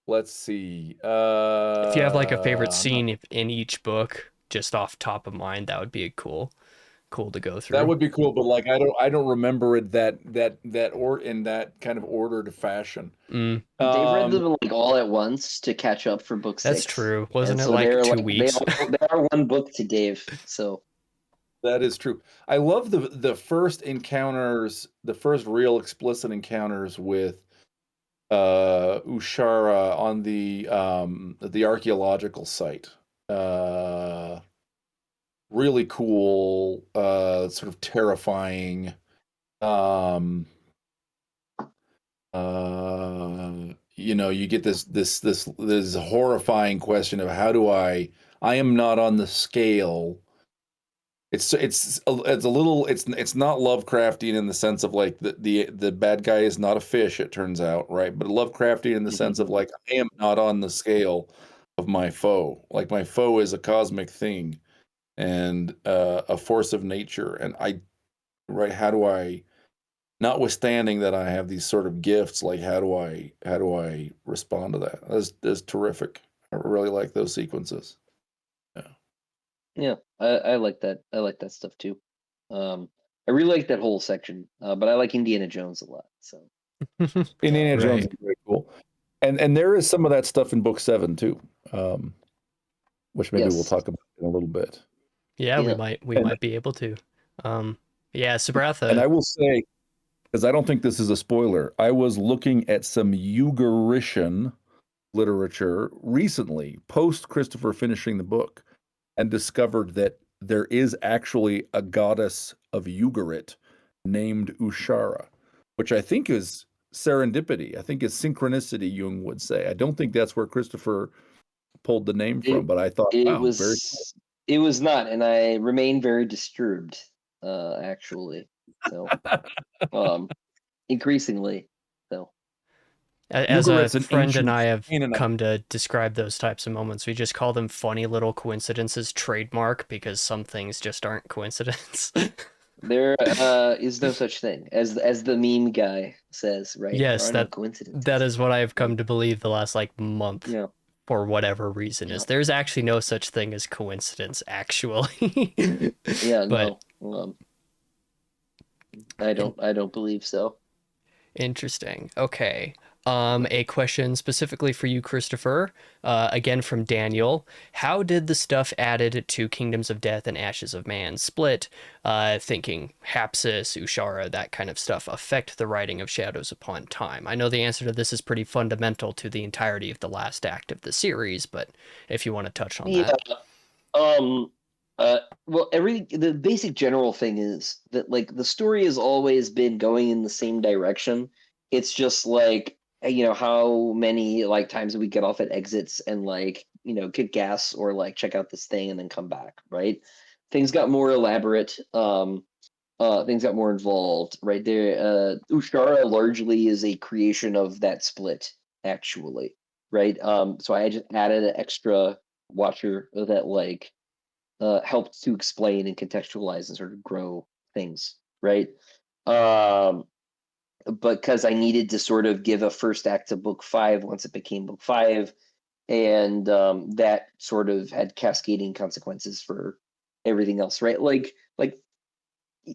let's see. If you have like a favorite scene in each book, just off top of mind, that would be cool to go through. That would be cool, but like I don't remember it that or in that kind of ordered fashion. Mm. They've read them like all at once to catch up for book 6. That's true. Wasn't and it so like they're 2 like weeks? they are one book to Dave. So that is true. I love the first encounters, the first real explicit encounters with Ushara on the archaeological site. Really cool, sort of terrifying. You get this horrifying question of how do I am not on the scale. It's a little it's not Lovecraftian in the sense of like the bad guy is not a fish, it turns out, right? But Lovecraftian in the sense of like I am not on the scale of my foe. Like my foe is a cosmic thing and a force of nature, and how do I, notwithstanding that I have these sort of gifts, like how do I respond to that? That's terrific. I really like those sequences. yeah, I like that. I like that stuff too. I really like that whole section, but I like Indiana Jones a lot. So Indiana Jones Right. is very cool, and there is some of that stuff in book 7 too, which maybe we'll yes, talk about in a little bit. Yeah, we yeah, might And be able to. Yeah, and Sabratha. I will say, because I don't think this is a spoiler. I was looking at some Ugarishan literature recently, post Christopher finishing the book, and discovered that there is actually a goddess of Ugarit named Ushara, which I think is serendipity. I think it's synchronicity, Jung would say. I don't think that's where Christopher pulled the name It from, but I thought, it wow, very was it was not, and I remain very disturbed, actually. So, um, increasingly. So, As a Ugarit's an friend and ancient I have Canaanite. come to describe those types of moments, we just call them funny little coincidences trademark because some things just aren't coincidence. there is no such thing as the meme guy says, right? There Yes, are no that coincidences. is what I've Right? come to believe the last like month Yeah, for whatever reason yeah, is there's actually no such thing as coincidence actually. yeah. But No, I don't believe so. interesting. Okay. A question specifically for you, Christopher. Again from Daniel. How did the stuff added to Kingdoms of Death and Ashes of Man split, thinking Hapsis, Ushara, that kind of stuff, affect the writing of Shadows Upon Time? I know the answer to this is pretty fundamental to the entirety of the last act of the series, but if you want to touch on Yeah. that. Um. Well, the basic general thing is that like the story has always been going in the same direction. It's just like how many like times we get off at exits and like get gas or like check out this thing and then come back, right? Things got more elaborate. Things got more involved, right there. Ushara largely is a creation of that split, actually, right? So I just added an extra watcher that like helped to explain and contextualize and sort of grow things, right? Um, because I needed to sort of give a first act to book five once it became book five, and that sort of had cascading consequences for everything else, right? Like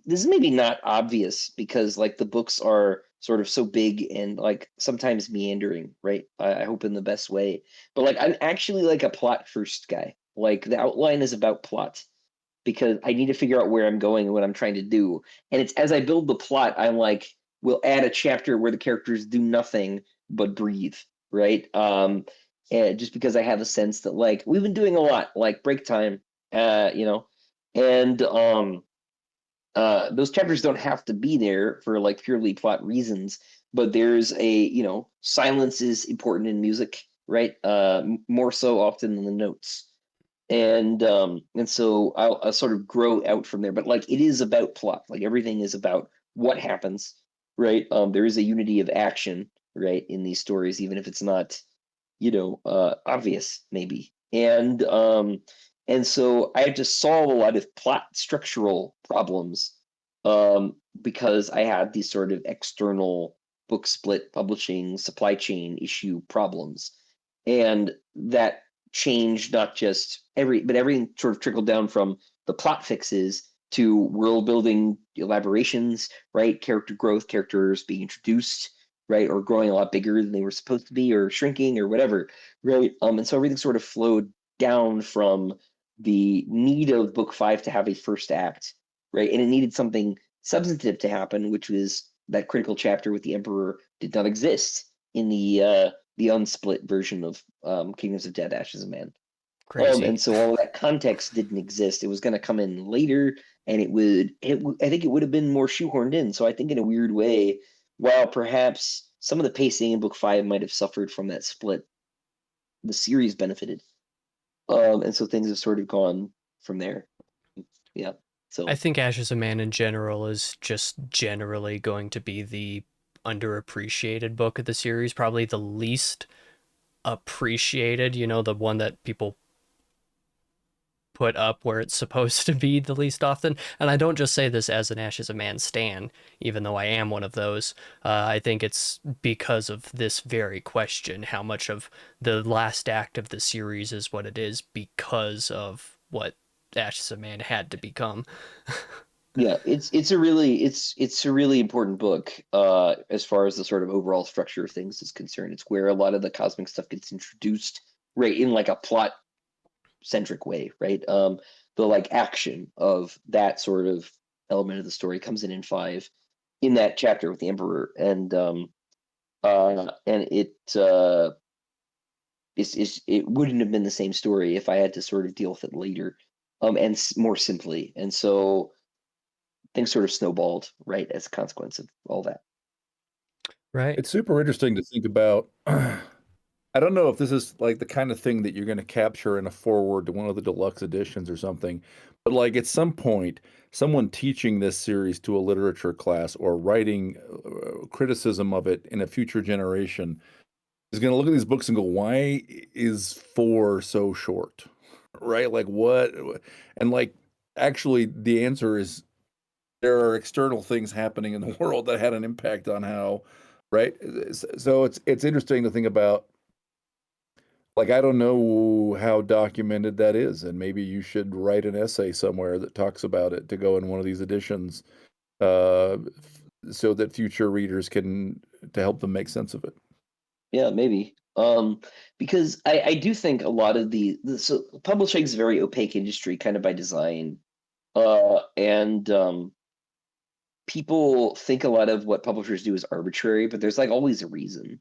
this is maybe not obvious because like the books are sort of so big and like sometimes meandering, right? I hope in the best way, but like I'm actually like a plot first guy. Like the outline is about plot because I need to figure out where I'm going and what I'm trying to do. And it's as I build the plot, I'm like, we'll add a chapter where the characters do nothing but breathe, right? And just because I have a sense that like we've been doing a lot, like break time, and those chapters don't have to be there for like purely plot reasons, but there's silence is important in music, right? More so often than the notes, and so I'll sort of grow out from there. But like it is about plot, like everything is about what happens, right? There is a unity of action, right, in these stories, even if it's not obvious maybe. And so I had to solve a lot of plot structural problems because I had these sort of external book split publishing supply chain issue problems. And that changed not just but everything sort of trickled down from the plot fixes to world building elaborations, right? Character growth, characters being introduced, right, or growing a lot bigger than they were supposed to be, or shrinking, or whatever, right? And so everything sort of flowed down from the need of book five to have a first act, right? And it needed something substantive to happen, which was that critical chapter with the Emperor did not exist in the unsplit version of Kingdoms of Death, Ashes of Man. Crazy. And so all of that context didn't exist. It was going to come in later, and I think it would have been more shoehorned in. So I think in a weird way, while perhaps some of the pacing in book five might have suffered from that split, the series benefited. And so things have sort of gone from there. Yeah. I So think Ashes of Man in general is just generally going to be the underappreciated book of the series, probably the least appreciated, the one that people put up where it's supposed to be the least often. And I don't just say this as an Ashes of Man stan, even though I am one of those. I think it's because of this very question, how much of the last act of the series is what it is because of what Ashes of Man had to become. yeah, it's a really important book as far as the sort of overall structure of things is concerned. It's where a lot of the cosmic stuff gets introduced, right, in like a plot centric way, right? The like action of that sort of element of the story comes in five, in that chapter with the Emperor, and it wouldn't have been the same story if I had to sort of deal with it later, and more simply, and so things sort of snowballed, right, as a consequence of all that. Right. It's super interesting to think about. I don't know if this is like the kind of thing that you're going to capture in a foreword to one of the deluxe editions or something, but like at some point, someone teaching this series to a literature class or writing criticism of it in a future generation is going to look at these books and go, why is 4 so short? Right? Like what? And like actually the answer is there are external things happening in the world that had an impact on how, right? So it's interesting to think about, like, I don't know how documented that is, and maybe you should write an essay somewhere that talks about it to go in one of these editions, uh, so that future readers can to help them make sense of it. Yeah, maybe. Because I do think a lot of so publishing is a very opaque industry, kind of by design. And people think a lot of what publishers do is arbitrary, but there's like always a reason.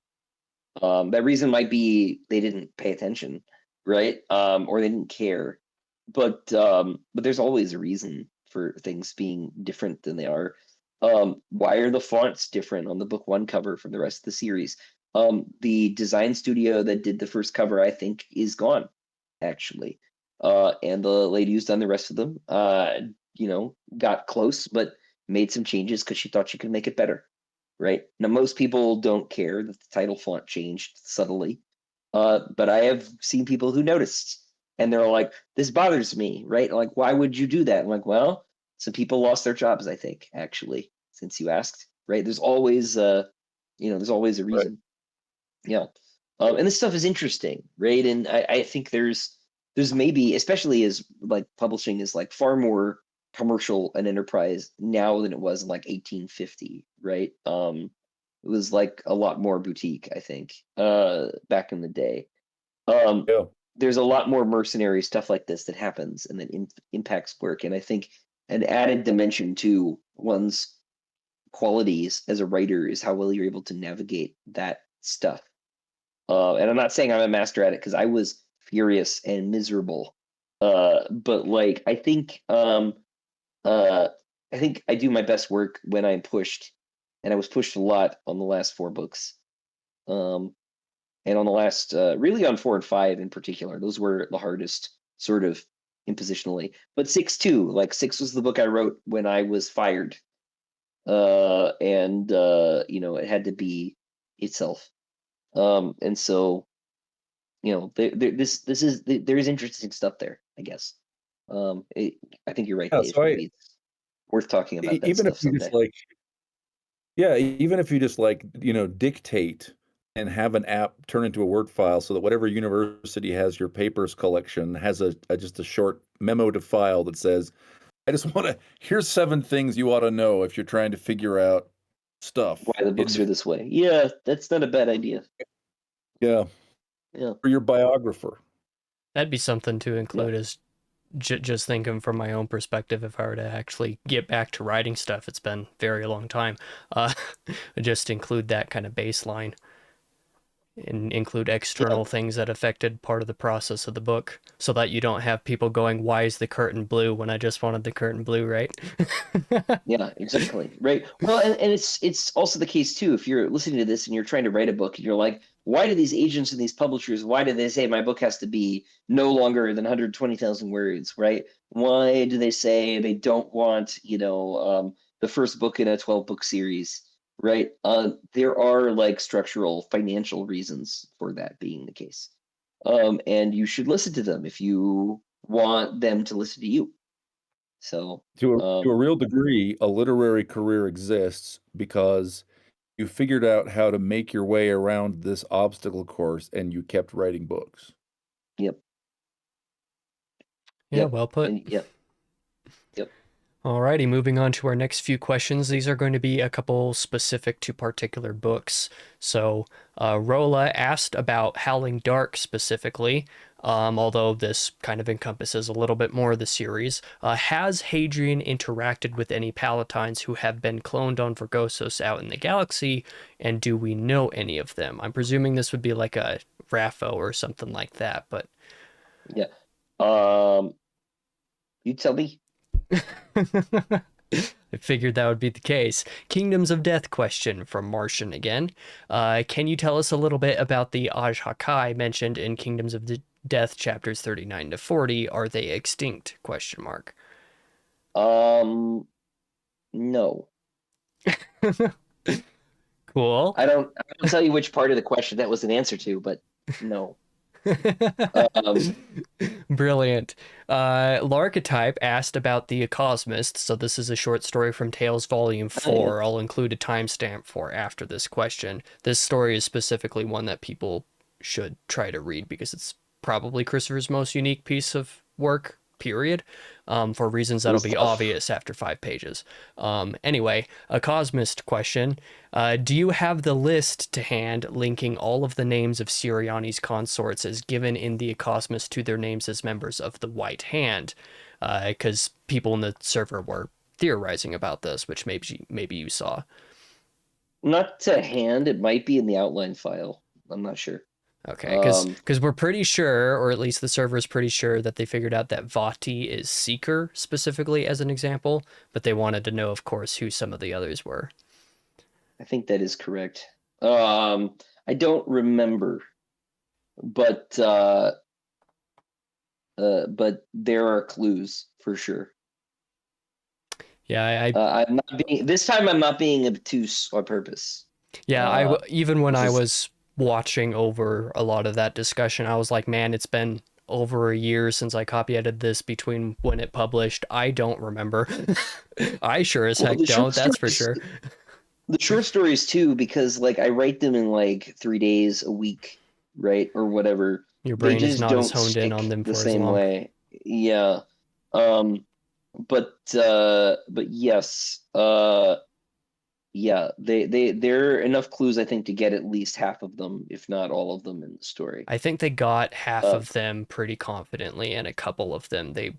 That reason might be they didn't pay attention, right? Or they didn't care. But there's always a reason for things being different than they are. Why are the fonts different on the book one cover from the rest of the series? The design studio that did the first cover, I think, is gone, actually. And the lady who's done the rest of them, got close, but made some changes because she thought she could make it better. Right now, most people don't care that the title font changed subtly, but I have seen people who noticed, and they're like, "This bothers me." Right? Like, why would you do that? I'm like, well, some people lost their jobs. I think actually, since you asked, right? There's always a Right. reason. Yeah. And this stuff is interesting, right? And I think there's maybe, especially as like publishing is like far more commercial and enterprise now than it was in like 1850, right? It was like a lot more boutique, I think, back in the day. Um, Yeah. there's a lot more mercenary stuff like this that happens and that impacts work. And I think an added dimension to one's qualities as a writer is how well you're able to navigate that stuff. And I'm not saying I'm a master at it because I was furious and miserable. But like uh, I think I do my best work when I'm pushed, and I was pushed a lot on the last 4 books. Um, and on the last, really on 4 and 5 in particular, those were the hardest, sort of impositionally. But 6 too, like 6 was the book I wrote when I was fired, and it had to be itself. And so there is interesting stuff there, I guess. I think you're right, Yeah. Dave. So Maybe it's worth talking about that even if stuff you just someday. like, yeah, even if you just like, dictate and have an app turn into a Word file so that whatever university has your papers collection has just a short memo to file that says, I just want to, here's 7 things you ought to know if you're trying to figure out stuff. Why the books are this way? Yeah, that's not a bad idea. Yeah, Yeah, for your biographer. That'd be something to yeah, include as just thinking from my own perspective. If I were to actually get back to writing stuff, it's been a very long time. Uh, just include that kind of baseline and include yeah, external things that affected part of the process of the book so that you don't have people going, why is the curtain blue when I just wanted the curtain blue, right? yeah, exactly. Right. Well, and it's also the case too. If you're listening to this and you're trying to write a book, and you're like, why do these agents and these publishers? Why do they say my book has to be no longer than 120,000 words? Right? Why do they say they don't want the first book in a 12-book series? Right? There are like structural financial reasons for that being the case, and you should listen to them if you want them to listen to you. So. To a real degree, a literary career exists because you figured out how to make your way around this obstacle course and you kept writing books. Yep. Yeah, Yep. well put. And yep. Yep. Alrighty, moving on to our next few questions. These are going to be a couple specific to particular books. So, Rola asked about Howling Dark specifically. although this kind of encompasses a little bit more of the series. Has Hadrian interacted with any Palatines who have been cloned on Vergosos out in the galaxy, and do we know any of them? I'm presuming this would be like a Raffo or something like that, but Yeah. Um, you tell me. I figured that would be the case. Kingdoms of Death question from Martian again. Can you tell us a little bit about the Ajhakai mentioned in Kingdoms of Death chapters 39 to 40? Are they extinct? Question mark. No. Cool. I don't tell you which part of the question that was an answer to, but no. Brilliant. L'archetype asked about the Cosmist, so this is a short story from Tales Volume 4. I'll include a timestamp for after this question. This story is specifically one that people should try to read because it's probably Christopher's most unique piece of work, period, for reasons that'll be obvious after 5 pages. Anyway, a Cosmist question. Do you have the list to hand linking all of the names of Sirianni's consorts as given in the Cosmist to their names as members of the White Hand? Because people in the server were theorizing about this, which maybe you saw. Not to hand. It might be in the outline file. I'm not sure. Okay, because we're pretty sure, or at least the server is pretty sure, that they figured out that Vati is Seeker specifically as an example, but they wanted to know, of course, who some of the others were. I think that is correct. I don't remember, but there are clues for sure. Yeah, I'm not being this time. I'm not being obtuse on purpose. Yeah, even when I was watching over a lot of that discussion, I was like, man, it's been over a year since I copy edited this between when it published. I don't remember. I sure as heck don't, that's for sure. The short stories too, because like I write them in like 3 days a week, right? Or whatever. Your brain is not as don't honed in on them the for as same long. way. Yeah. But yes. Yeah, there are enough clues, I think, to get at least half of them, if not all of them, in the story. I think they got half of them pretty confidently, and a couple of them they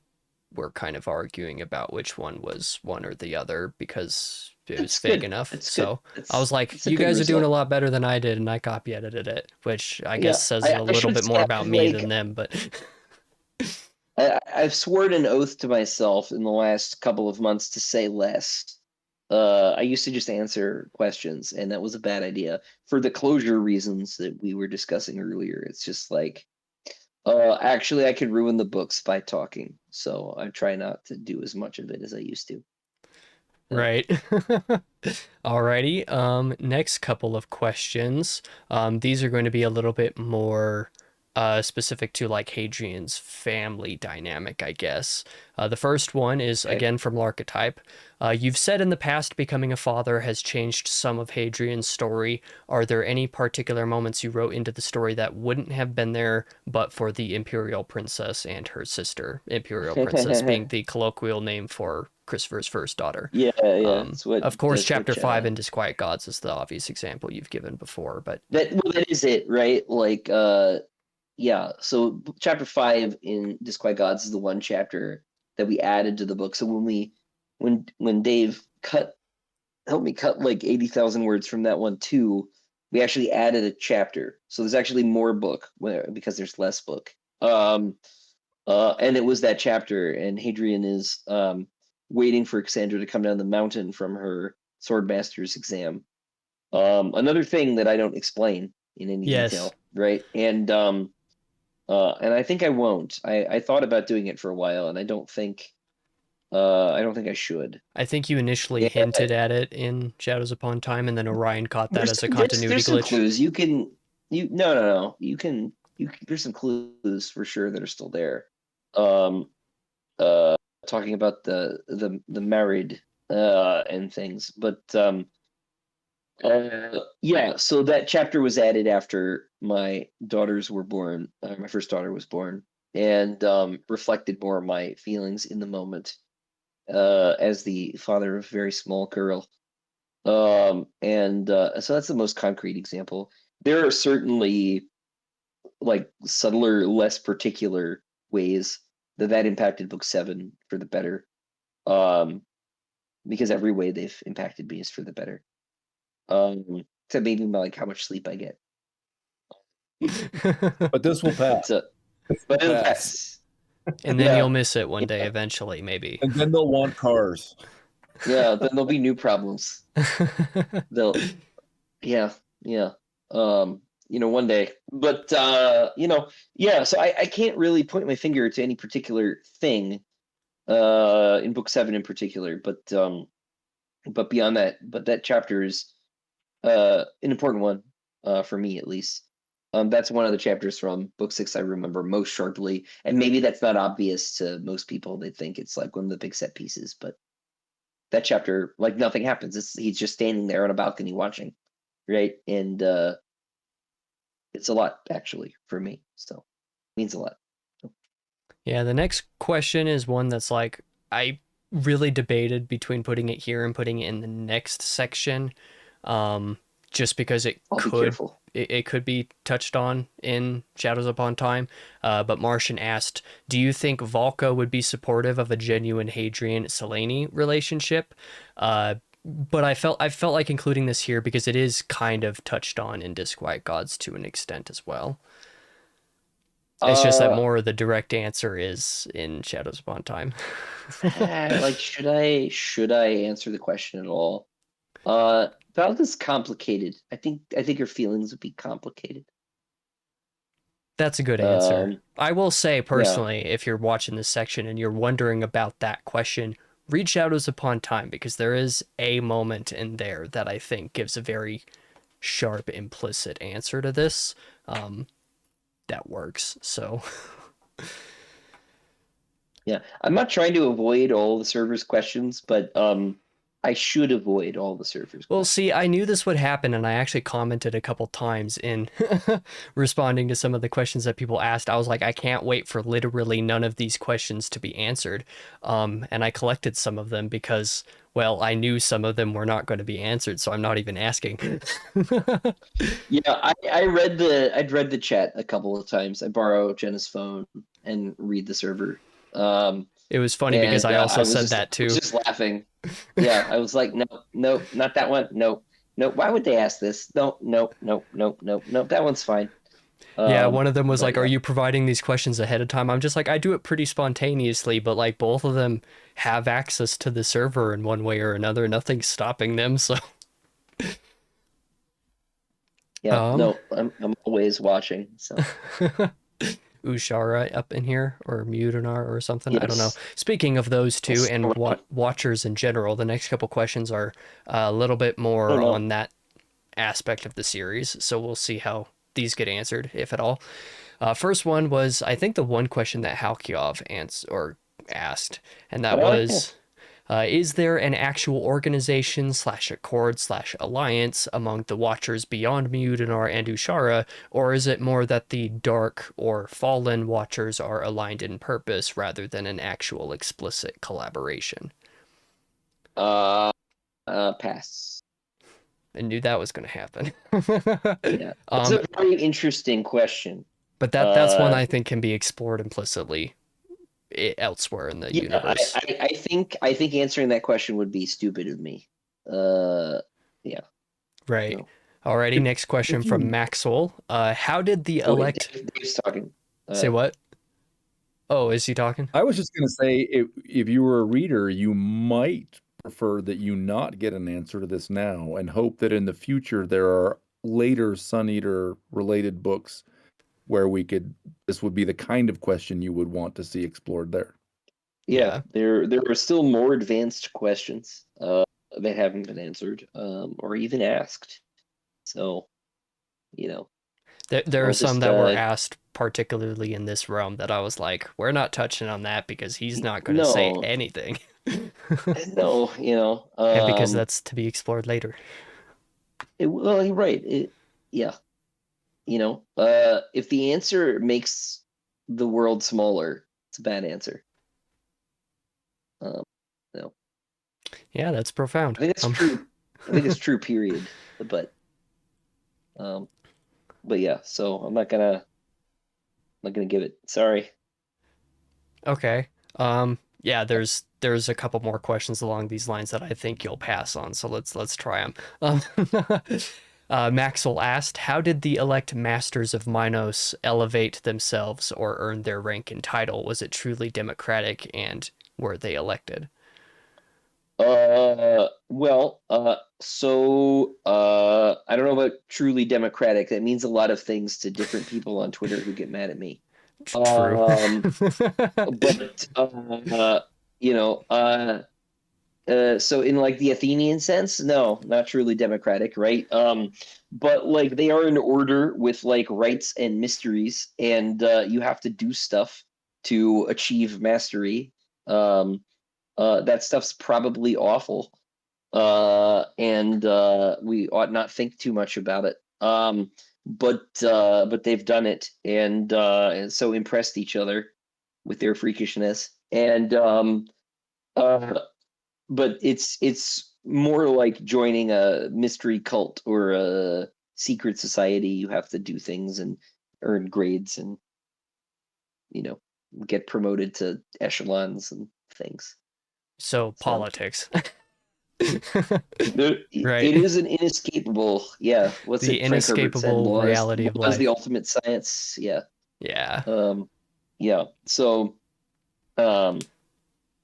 were kind of arguing about which one was one or the other because it was vague enough. So I was like, you guys are doing a lot better than I did, and I copy edited it, which I guess says a little bit more about me than them, but I've sworn an oath to myself in the last couple of months to say less. I used to just answer questions, and that was a bad idea for the closure reasons that we were discussing earlier. It's just like, actually, I could ruin the books by talking, so I try not to do as much of it as I used to. Right. Alrighty. Next couple of questions. These are going to be a little bit more specific to like Hadrian's family dynamic, I guess. The first one is again from L'archetype. You've said in the past becoming a father has changed some of Hadrian's story. Are there any particular moments you wrote into the story that wouldn't have been there but for the Imperial Princess and her sister? Imperial Princess being the colloquial name for Christopher's first daughter. Yeah. Of course, chapter 5 in Disquiet Gods is the obvious example you've given before, but that is it, right? Like, yeah. So chapter 5 in Disquiet Gods is the one chapter that we added to the book. So when Dave helped me cut like 80,000 words from that one too, we actually added a chapter. So there's actually more book because there's less book. And it was that chapter, and Hadrian is waiting for Cassandra to come down the mountain from her swordmaster's exam. Another thing that I don't explain in any detail, right? And I think I won't. I thought about doing it for a while, and I don't think I should. I think you initially hinted at it in Shadows Upon Time, and then Orion caught that as a continuity there's some glitch. Clues. No. There's some clues for sure that are still there. Talking about the married and things, but yeah. So that chapter was added after my daughters were born. My first daughter was born, and reflected more of my feelings in the moment as the father of a very small girl. So that's the most concrete example. There are certainly like subtler, less particular ways that impacted book 7 for the better. Because every way they've impacted me is for the better. Except maybe like how much sleep I get. But this will pass. But it'll pass. pass. And then Yeah. you'll miss it one day eventually, maybe. And then they'll want cars. Yeah, then there'll be new problems. They'll, yeah. One day. But yeah. So I can't really point my finger to any particular thing, in book 7 in particular. But beyond that, that chapter is an important one, for me at least. That's one of the chapters from book 6 I remember most sharply, and maybe that's not obvious to most people. They think it's like one of the big set pieces, but that chapter, like nothing happens. He's just standing there on a balcony watching, right? And it's a lot actually for me. So it means a lot. Yeah, the next question is one that's like, I really debated between putting it here and putting it in the next section, just because it I'll be careful. it could be touched on in Shadows Upon Time. But Martian asked, do you think Volka would be supportive of a genuine Hadrian-Selene relationship? But I felt like including this here because it is kind of touched on in Disquiet Gods to an extent as well. It's just that more of the direct answer is in Shadows Upon Time. Like, should I answer the question at all? About this complicated. I think your feelings would be complicated. That's a good answer. I will say personally, if you're watching this section and you're wondering about that question, read Shadows Upon Time, because there is a moment in there that I think gives a very sharp implicit answer to this. That works. So yeah, I'm not trying to avoid all the servers' questions, but I should avoid all the servers. Well, see, I knew this would happen, and I actually commented a couple times in responding to some of the questions that people asked. I was like, I can't wait for literally none of these questions to be answered. And I collected some of them because, well, I knew some of them were not going to be answered, so I'm not even asking. Yeah, I'd read the chat a couple of times. I borrow Jenna's phone and read the server. It was funny because I also said that too. I was just laughing. Yeah, I was like, no, not that one. No. Why would they ask this? No. That one's fine. Yeah, one of them was like, are you providing these questions ahead of time? I'm just like, I do it pretty spontaneously, but like both of them have access to the server in one way or another. Nothing's stopping them, so. Yeah, no, I'm always watching, so. Ushara up in here, or Mudinar or something. Yes. I don't know. Speaking of those two and watchers in general, the next couple questions are a little bit more on that aspect of the series. So we'll see how these get answered, if at all. First one was, I think, the one question that Halkyov asked, and that was, is there an actual organization / accord / alliance among the Watchers beyond Mudinar and Ushara, or is it more that the Dark or Fallen Watchers are aligned in purpose rather than an actual explicit collaboration? Pass. I knew that was going to happen. Yeah, it's a very interesting question. But that's one I think can be explored implicitly elsewhere in the universe. I think answering that question would be stupid of me. Yeah. Right. No. Alrighty, next question from Maxwell. How did the Dave's talking. Say what? Oh, is he talking? I was just going to say, if you were a reader, you might prefer that you not get an answer to this now and hope that in the future there are later Sun Eater related books where this would be the kind of question you would want to see explored there. Yeah. There are still more advanced questions that haven't been answered or even asked. So, there are some that were asked particularly in this realm that I was like, we're not touching on that because he's not going to say anything. No, and because that's to be explored later. Well, you're right. Yeah. If the answer makes the world smaller, it's a bad answer. No. Yeah, that's profound. I think it's true. I think it's true, period. But yeah, so I'm not gonna not gonna give it. Sorry. Okay. Yeah, there's a couple more questions along these lines that I think you'll pass on, so let's try them. Maxwell asked, how did the elect masters of Minos elevate themselves or earn their rank and title? Was it truly democratic, and were they elected? I don't know about truly democratic. That means a lot of things to different people on Twitter who get mad at me. True. But you know, so in like the Athenian sense, no, not truly democratic, right? But like they are in order with like rights and mysteries, and you have to do stuff to achieve mastery. Um, that stuff's probably awful, and we ought not think too much about it. But they've done it, and so impressed each other with their freakishness, and uh, but it's more like joining a mystery cult or a secret society. You have to do things and earn grades, and you know, get promoted to echelons and things. So So politics. it Right. is an inescapable, yeah. What's The it Frank Herbert said? inescapable reality of Law is the life. ultimate science. Yeah. Yeah. Um, yeah. So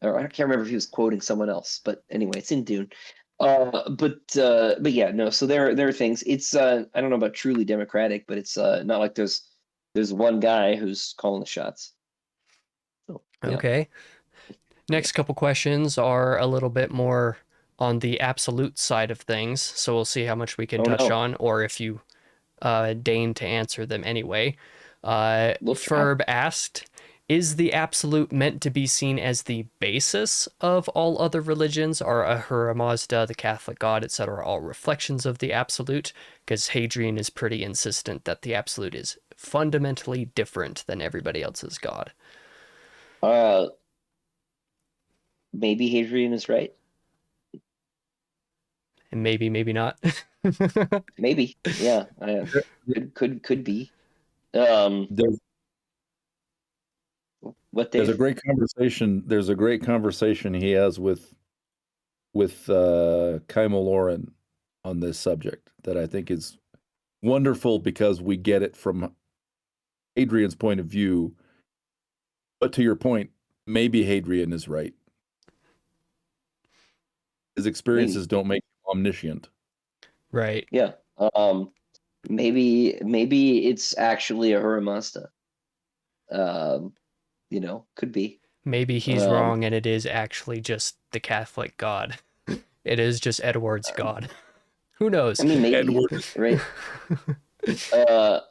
or I can't remember if he was quoting someone else, but anyway, it's in Dune. But yeah, no. So there are things. It's I don't know about truly democratic, but it's not like there's one guy who's calling the shots. So yeah, Okay. yeah. Next couple questions are a little bit more on the absolute side of things, so we'll see how much we can Oh touch no, on, or if you deign to answer them anyway. we'll try. Ferb asked, is the absolute meant to be seen as the basis of all other religions? Are Ahura Mazda, the Catholic God, etc., all reflections of the absolute? Because Hadrian is pretty insistent that the absolute is fundamentally different than everybody else's God. Uh, maybe Hadrian is right. And maybe not. Maybe, yeah. There- Could be. Um, There's what there's a Dave? great conversation. There's a great conversation he has with Kaimo Lauren on this subject that I think is wonderful because we get it from Hadrian's point of view. But to your point, maybe Hadrian is right. His Maybe, experiences don't make him omniscient. Right. yeah. Um, maybe it's actually a Mazda. Um, could be. Maybe he's Um, wrong and it is actually just the Catholic God. It is just Edward's God. Who knows? I mean, maybe, Edward, right?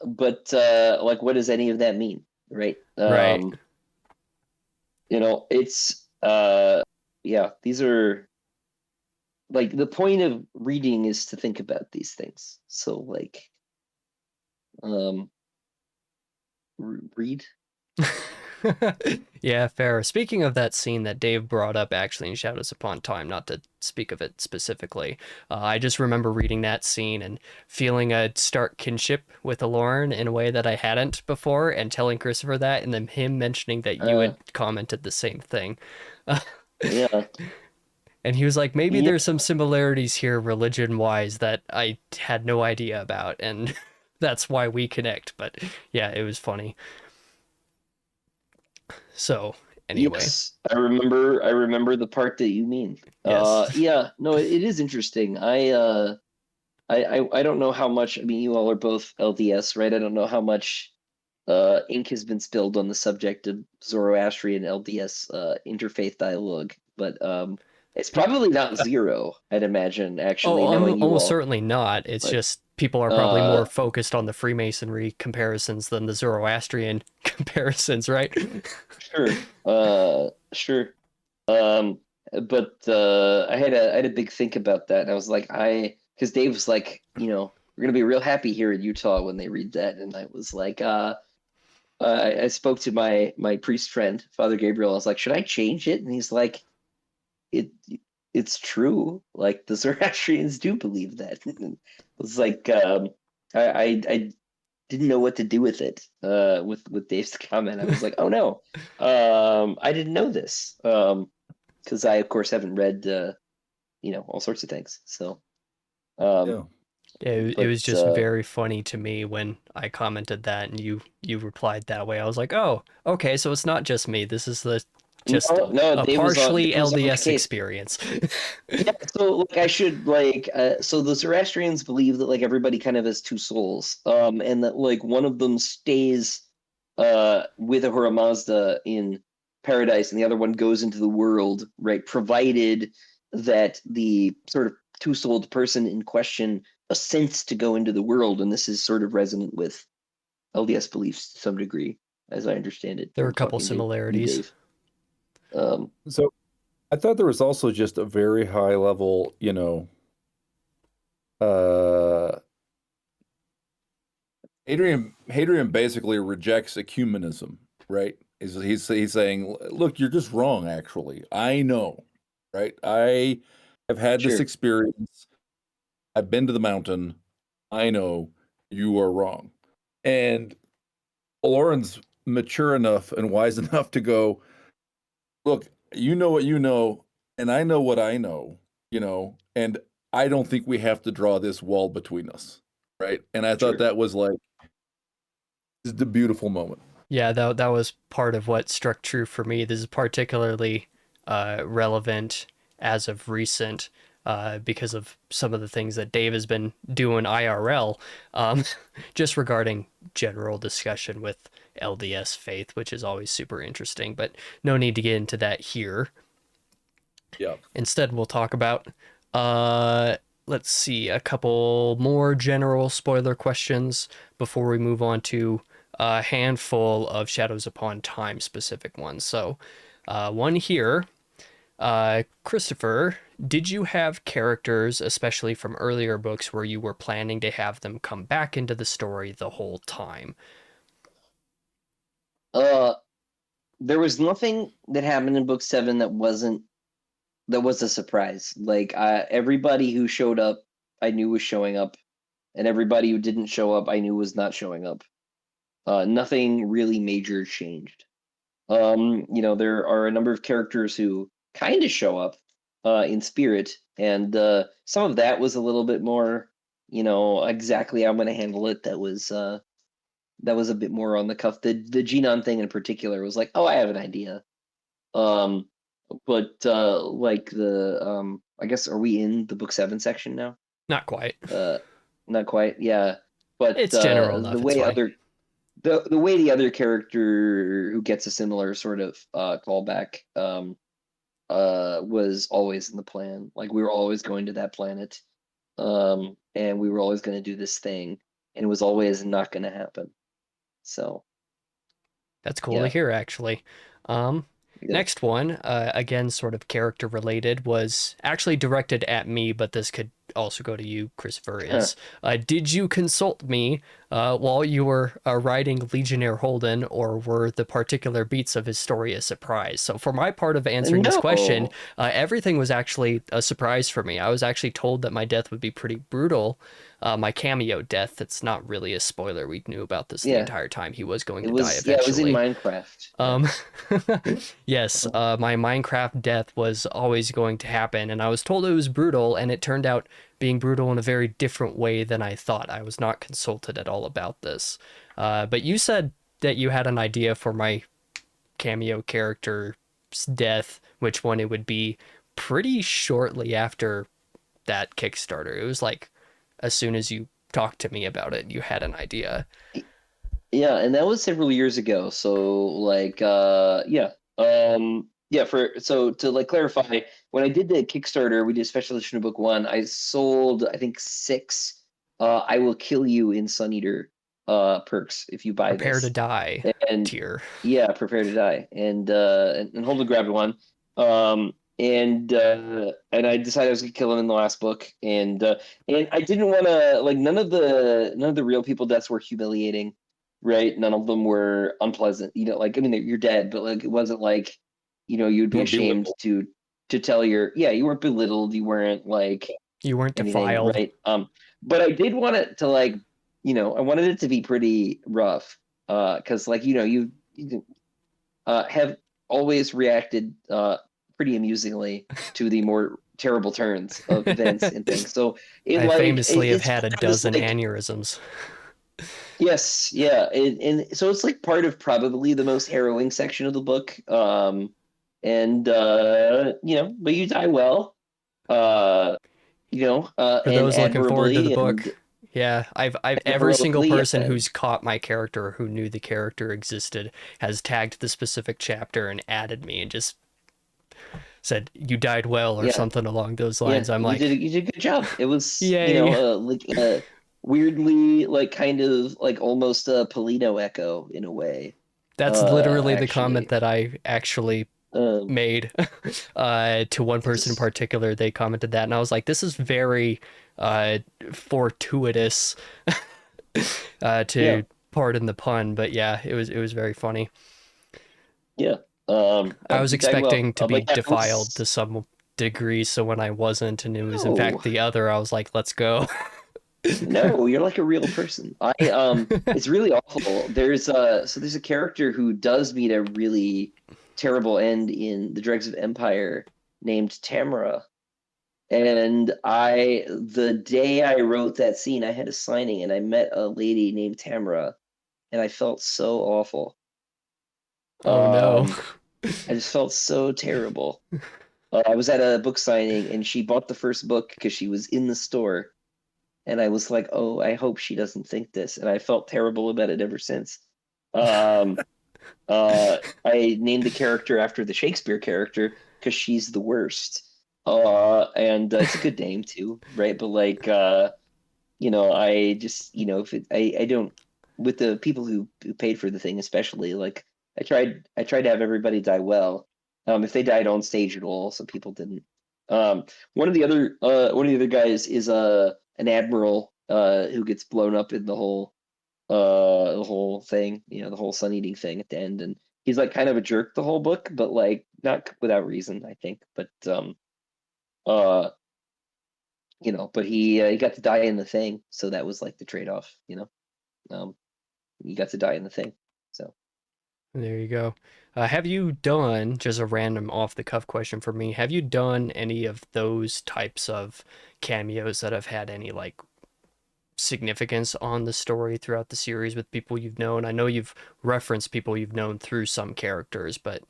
But like, what does any of that mean, right? Right. It's yeah. These are like the point of reading is to think about these things. So like, um, read. Yeah, fair. Speaking of that scene that Dave brought up actually in Shadows Upon Time, not to speak of it specifically, I just remember reading that scene and feeling a stark kinship with Aloran in a way that I hadn't before, and telling Christopher that, and then him mentioning that you Uh, had commented the same thing. yeah, And he was like, maybe yeah. there's some similarities here religion wise that I had no idea about, and that's why we connect. But yeah, it was funny. So anyway, Yes, I remember the part that you mean. yes. Yeah, no, it is interesting. I don't know how much. I mean, you all are both LDS, right? I don't know how much ink has been spilled on the subject of Zoroastrian LDS interfaith dialogue, but it's probably not zero. I'd imagine, actually, Oh, knowing you almost all. certainly not. It's But just people are probably more uh, focused on the Freemasonry comparisons than the Zoroastrian comparisons, right? sure, sure. Um, but I had a big think about that, and I was like, because Dave was like, we're gonna be real happy here in Utah when they read that, and I was like, I spoke to my priest friend, Father Gabriel. I was like, should I change it? And he's like, it it's true. Like the Zoroastrians do believe that. And I was like, I didn't know what to do with it. With Dave's comment, I was like, oh no, I didn't know this. Because I of course haven't read all sorts of things. So Yeah. It was just very funny to me when I commented that and you replied that way. I was like, oh, okay, so it's not just me. This is just a Dave partially was on the LDS case. experience. Yeah, so like I should so the Zoroastrians believe that like everybody kind of has two souls, and that like one of them stays with Ahura Mazda in paradise, and the other one goes into the world, right? Provided that the sort of two-souled person in question assents to go into the world, and this is sort of resonant with LDS beliefs to some degree, as I understand it. There are a from couple talking to you, similarities. Dave. So I thought there was also just a very high level, uh, Hadrian basically rejects ecumenism, right? He's saying, look, you're just wrong, actually. I know, right? I have had this Sure. experience. I've been to the mountain. I know you are wrong. And Lauren's mature enough and wise enough to go, look, you know what you know, and I know what I know, and I don't think we have to draw this wall between us, right? And I thought Sure. that was like the beautiful moment. Yeah, that was part of what struck true for me. This is particularly relevant as of recent because of some of the things that Dave has been doing IRL, just regarding general discussion with LDS faith, which is always super interesting, but no need to get into that here. Yeah. Instead, we'll talk about, let's see, a couple more general spoiler questions before we move on to a handful of Shadows Upon Time specific ones. So, one here, Christopher, did you have characters, especially from earlier books, where you were planning to have them come back into the story the whole time? There was nothing that happened in book 7 that was a surprise. Like everybody who showed up, I knew was showing up, and everybody who didn't show up, I knew was not showing up. Nothing really major changed. There are a number of characters who kind of show up in spirit, and some of that was a little bit more, exactly how I'm going to handle it. That was a bit more on the cuff. The Genon thing in particular was like, oh, I have an idea. But like I guess, are we in the book 7 section now? Not quite. Not quite. Yeah, but It's general enough. the It's way fine. the way the other character who gets a similar sort of callback was always in the plan. Like we were always going to that planet, and we were always going to do this thing, and it was always not going to happen. So That's cool to hear, actually. yeah. Next one, again, sort of character related, was actually directed at me, but this could also go to you, Christopher, is did you consult me while you were writing Legionnaire Holden, or were the particular beats of his story a surprise? So for my part of answering this question, everything was actually a surprise for me. I was actually told that my death would be pretty brutal. My cameo death, that's not really a spoiler. We knew about this the entire time. He was going to die eventually. Yeah, it was in Minecraft. Yes, my Minecraft death was always going to happen, and I was told it was brutal, and it turned out being brutal in a very different way than I thought. I was not consulted at all about this. But you said that you had an idea for my cameo character's death, which one it would be, pretty shortly after that Kickstarter. It was like as soon as you talked to me about it, you had an idea. Yeah, and that was several years ago. So like so to like clarify, when I did the Kickstarter, we did special edition of book 1, I sold I think 6 I Will Kill You in Sun Eater perks if you buy Prepare to die and tier. Yeah, Prepare to Die. And Holden grabbed one. And I decided I was gonna kill him in the last book, and I didn't want to, like, none of the real people deaths were humiliating, right? None of them were unpleasant. Like, I mean, you're dead, but like it wasn't like, you'd be ashamed to tell you weren't belittled, you weren't like you weren't anything, defiled, right? But I did want it to like I wanted it to be pretty rough, because like you have always reacted pretty amusingly to the more terrible turns of events and things. So I famously have it's had a part of this, dozen like, aneurysms. yes, yeah, and so it's like part of probably the most harrowing section of the book. And but you die well, uh, For and those looking forward to the admirably, book, and yeah, I've every single heroically. person who's caught my character who knew the character existed has tagged the specific chapter and added me and just said you died well or Yeah, something along those yeah, lines. I'm like, you did a good job. It was, yay. like weirdly, like kind of like almost a Polino echo in a way. That's literally the comment Actually, that I actually um, made to one it person in was, particular. They commented that, and I was like, this is very uh, fortuitous, yeah, to pardon the pun, but yeah, it was very funny. yeah. I was You died well, expecting to be but yeah, it defiled was. to some degree, so when I wasn't, and it was in No, fact the other, I was like, let's go. no, you're like a real person. It's really awful. There's a character who does meet a really terrible end in the Dregs of Empire named Tamara. And the day I wrote that scene, I had a signing and I met a lady named Tamara, and I felt so awful. Oh no. Um, I just felt so terrible. I was at a book signing and she bought the first book because she was in the store. And I was like, oh, I hope she doesn't think this. And I felt terrible about it ever since. Um, I named the character after the Shakespeare character because she's the worst. And it's a good name too, right? But like, I just, if I don't, with the people who paid for the thing, especially, like, I tried to have everybody die well. If they died on stage at all, some people didn't. Um, one of the other guys is an admiral who gets blown up in the whole thing, the whole sun eating thing at the end, and he's like kind of a jerk the whole book, but like not without reason, I think. But uh, but he got to die in the thing, so that was like the trade off. He got to die in the thing, so. There you go. Have you done, just a random off the cuff question for me, have you done any of those types of cameos that have had any like significance on the story throughout the series with people you've known? I know you've referenced people you've known through some characters, but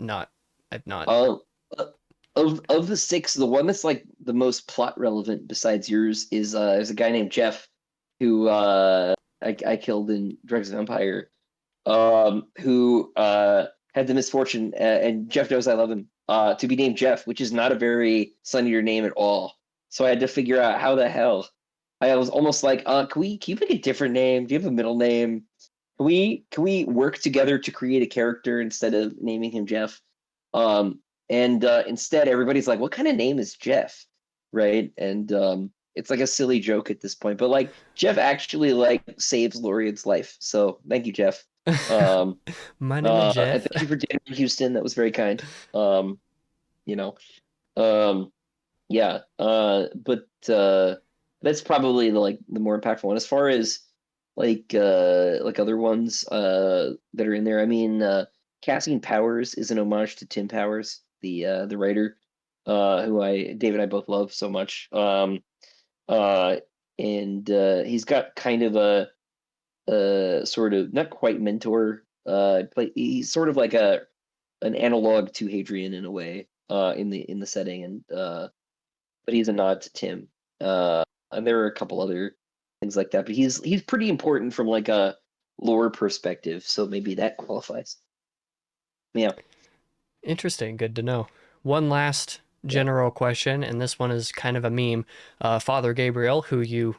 not, I've not. Uh, of the six, the one that's like the most plot relevant besides yours is a guy named Jeff, who I killed in Dregs of Empire, who had the misfortune, and Jeff knows I love him, to be named Jeff, which is not a very Sun Eater name at all. So I had to figure out how the hell. I was almost like, can you pick a different name? Do you have a middle name? Can we work together to create a character instead of naming him Jeff? Um, and instead, everybody's like, "What kind of name is Jeff?" Right? And it's like a silly joke at this point, but like Jeff actually like saves Lorian's life. So thank you, Jeff. Um, My name is and Jeff. thank you for dinner in Houston. That was very kind. You know, um, yeah. But that's probably the more impactful one. As far as like other ones that are in there, I mean, Cassian Powers is an homage to Tim Powers, the writer, who Dave and I both love so much. Uh, and he's got kind of a sort of not quite mentor. He's sort of like an analog to Hadrian in a way, in the setting, and but he's a nod to Tim. And there are a couple other things like that, but he's pretty important from like a lore perspective, so maybe that qualifies. Yeah, Interesting. Good to know. One last yeah. general question, and this one is kind of a meme. Father Gabriel, who you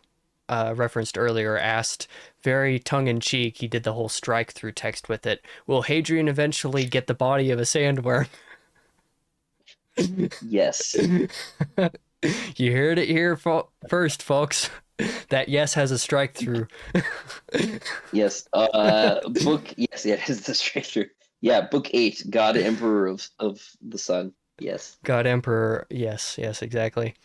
referenced earlier, asked very tongue in cheek, he did the whole strike through text with it. Will Hadrian eventually get the body of a sandworm? Yes, You heard it here first, folks. That yes has a strike through. yes. Book. Yes, yeah, it's the stricter. Yeah, book 8, God Emperor of the Sun. Yes. God Emperor. Yes, yes, exactly.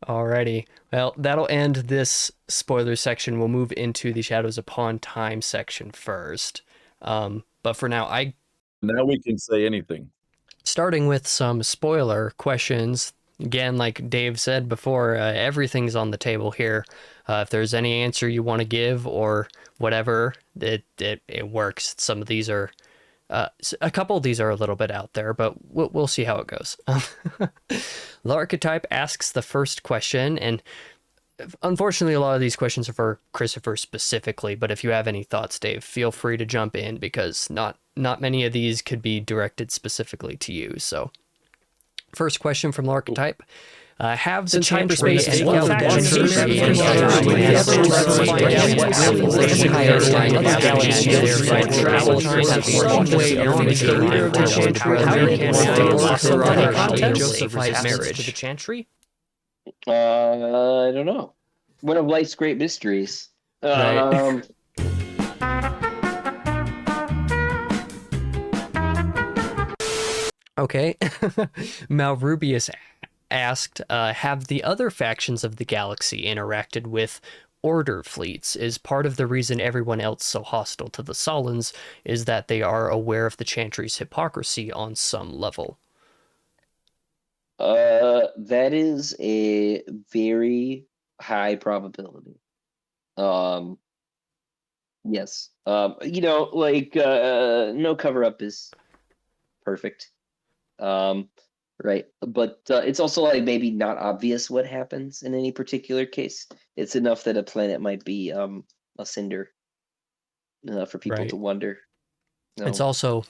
Alrighty. Well, that'll end this spoiler section. We'll move into the Shadows Upon Time section first. But for now, Now we can say anything. starting with some spoiler questions. Again, like Dave said before, everything's on the table here. If there's any answer you want to give or whatever, it works. Some of these are, a couple of these are a little bit out there, but we'll see how it goes. The Archetype asks the first question, and unfortunately, a lot of these questions are for Christopher specifically, but if you have any thoughts, Dave, feel free to jump in because not many of these could be directed specifically to you. So, first question from the Archetype. Have the hyperspace and marriage to the Chantry? I don't know. One of life's great mysteries. Right. Okay. Malrubius asked, have the other factions of the galaxy interacted with Order fleets? Is part of the reason everyone else so hostile to the Solans is that they are aware of the Chantry's hypocrisy on some level? That is a very high probability. Yes. No cover up is perfect. Right. But it's also like maybe not obvious what happens in any particular case. It's enough that a planet might be a cinder for people to wonder. No. It's also,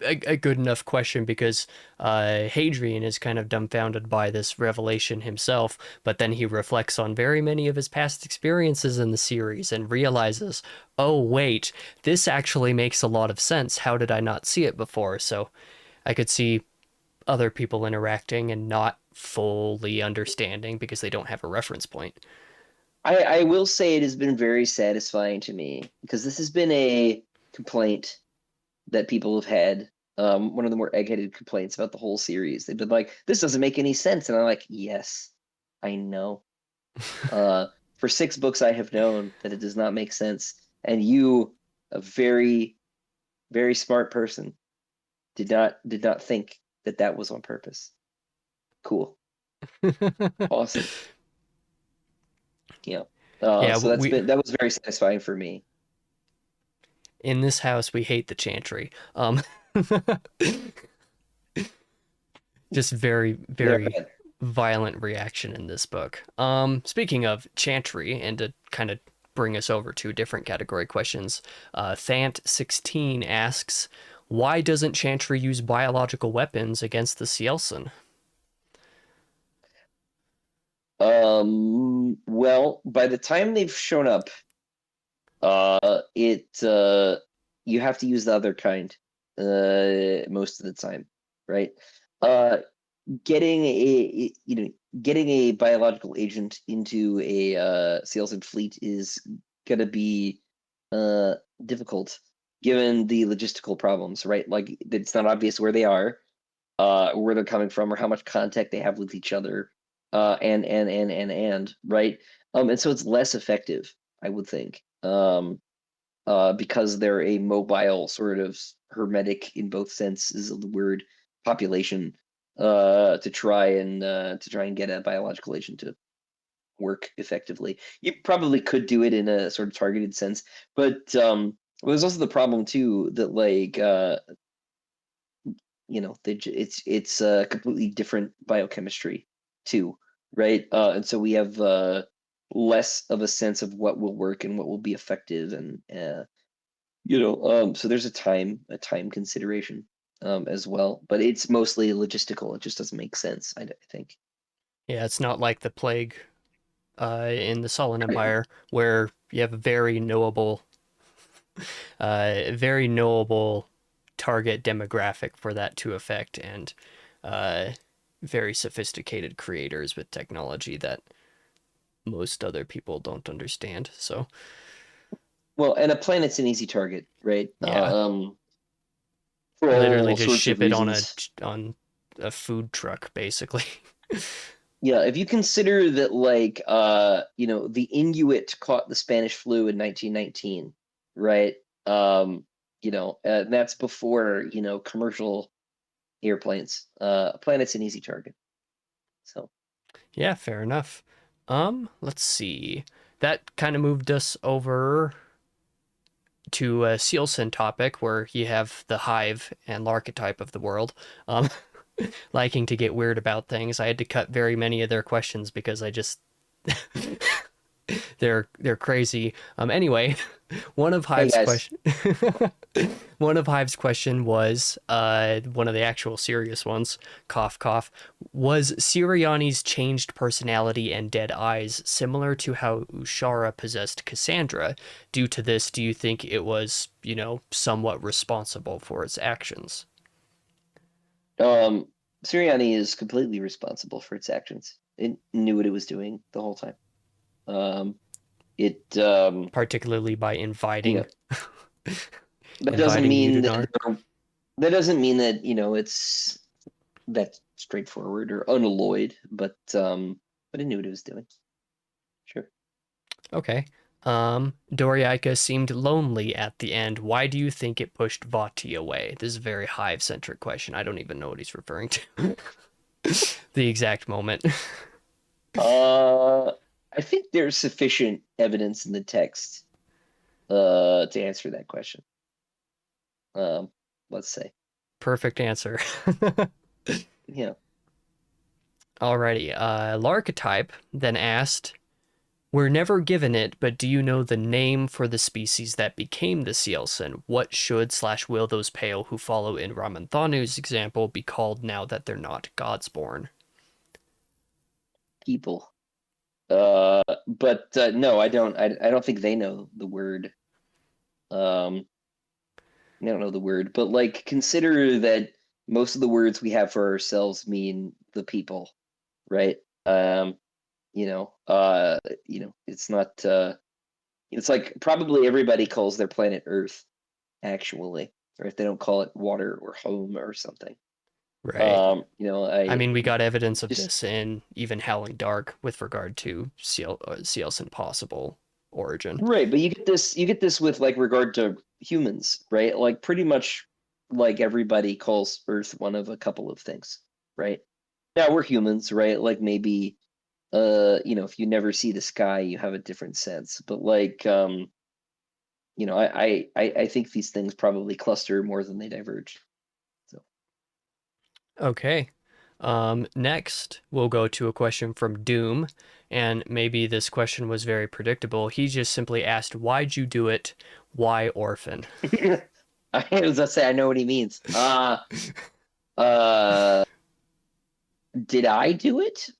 a good enough question because Hadrian is kind of dumbfounded by this revelation himself, but then he reflects on very many of his past experiences in the series and realizes, oh, wait, this actually makes a lot of sense. How did I not see it before? So I could see other people interacting and not fully understanding because they don't have a reference point. I will say it has been very satisfying to me because this has been a complaint that people have had. One of the more egg-headed complaints about the whole series. They've been like, this doesn't make any sense. And I'm like, yes, I know. For 6 books, I have known that it does not make sense. And you, a very, very smart person, did not think that was on purpose. Cool. Awesome. Yeah. So that was very satisfying for me. In this house, we hate the Chantry. Just very, very violent reaction in this book. Speaking of Chantry, and to kind of bring us over to different category questions, Thant16 asks, why doesn't Chantry use biological weapons against the Cielson? Well, by the time they've shown up, you have to use the other kind most of the time, right? Getting a biological agent into a Cielson fleet is gonna be difficult given the logistical problems, right? Like it's not obvious where they are, where they're coming from, or how much contact they have with each other, and right. And so it's less effective, I would think, because they're a mobile sort of hermetic in both senses of the word population, to try and get a biological agent to work effectively. You probably could do it in a sort of targeted sense, but there's also the problem too that it's a completely different biochemistry too, right? And so we have less of a sense of what will work and what will be effective, and so there's a time consideration as well, but it's mostly logistical. It just doesn't make sense, I think. Yeah, it's not like the plague in the Sullan Empire where you have a very knowable target demographic for that to affect, and very sophisticated creators with technology that most other people don't understand. So, well, and a planet's an easy target, right? Yeah. Literally just ship it on a food truck, basically. Yeah, if you consider that, like, the Inuit caught the Spanish flu in 1919, right? And that's before, commercial airplanes. Planet's an easy target. So, Yeah, fair enough. Let's see. That kind of moved us over to a Sealson topic where you have the hive and l'archetype of the world. Um, liking to get weird about things. I had to cut very many of their questions because I just they're crazy. Anyway, one of hey Hive's guys, question one of Hive's question was one of the actual serious ones, cough cough, was Sirianni's changed personality and dead eyes similar to how Ushara possessed Cassandra? Due to this, do you think it was, somewhat responsible for its actions? Sirianni is completely responsible for its actions. It knew what it was doing the whole time. Um, it, Particularly by you know, inviting that doesn't inviting mean Udinar. that doesn't mean that it's that straightforward or unalloyed, but it knew what it was doing. Sure. Okay. Doriaika seemed lonely at the end. Why do you think it pushed Vati away? This is a very hive-centric question. I don't even know what he's referring to. The exact moment. I think there's sufficient evidence in the text to answer that question. Let's say. Perfect answer. Yeah. Alrighty. L'archetype then asked, we're never given it, but do you know the name for the species that became the Sealson? What should/will those pale who follow in Ramanthanu's example be called now that they're not godsborn? People. But no, I don't. I don't think they know the word. Um, I don't know the word, but like consider that most of the words we have for ourselves mean the people, right? You know, uh, it's not. It's like probably everybody calls their planet Earth, actually, or if they don't call it water or home or something. Right. I I mean, we got evidence of just this in even Howling Dark with regard to Sealson possible origin. right, but you get this with like regard to humans, right? Like pretty much like everybody calls Earth one of a couple of things, right? Now we're humans, right? Like maybe if you never see the sky, you have a different sense. But like I think these things probably cluster more than they diverge. So Okay. Next, we'll go to a question from Doom, and maybe this question was very predictable. He just simply asked, "Why'd you do it? Why orphan?" I was gonna say I know what he means. Uh did I do it?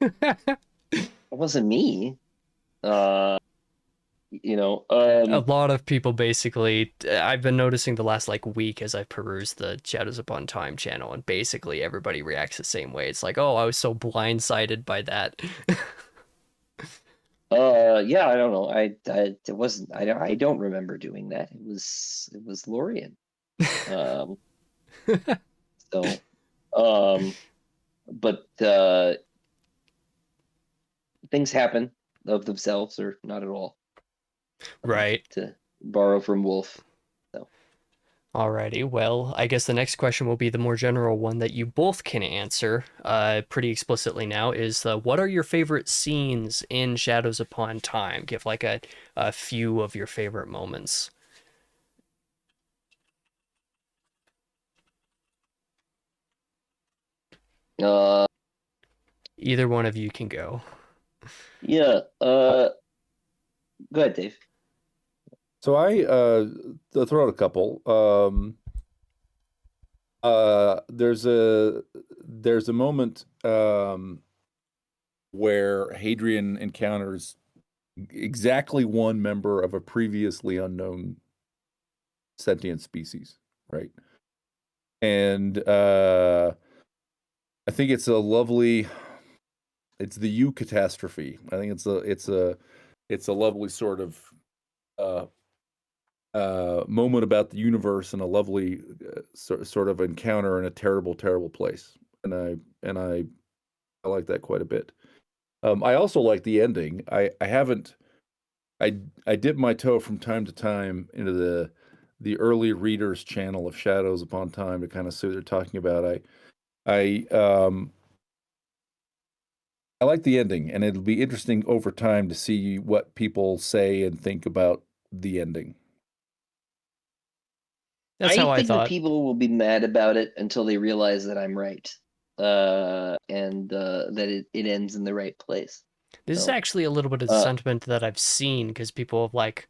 It wasn't me. Uh you know, A um lot of people basically, I've been noticing the last like week as I've perused the Shadows Upon Time channel, and basically everybody reacts the same way. It's like, oh, I was so blindsided by that. yeah, I don't know. It wasn't I don't remember doing that. It was Lorian. Um so um but things happen of themselves or not at all. Right. To borrow from Wolf. So Alrighty, well, I guess the next question will be the more general one that you both can answer pretty explicitly now is what are your favorite scenes in Shadows Upon Time? Give like a few of your favorite moments. uh Either one of you can go. yeah, go ahead, Dave. So to throw out a couple. There's a moment where Hadrian encounters exactly one member of a previously unknown sentient species, right? And I think it's a lovely. It's the U catastrophe. I think it's a lovely sort of uh, moment about the universe and a lovely sort of encounter in a terrible, terrible place. And I I like that quite a bit. I also like the ending. I haven't I dip my toe from time to time into the early readers channel of Shadows Upon Time to kind of see what they're talking about. I I like the ending, and it'll be interesting over time to see what people say and think about the ending. That's I how I think that thought. people will be mad about it until they realize that I'm right, and that it ends in the right place. This is So, actually a little bit of the uh, sentiment that I've seen because people have like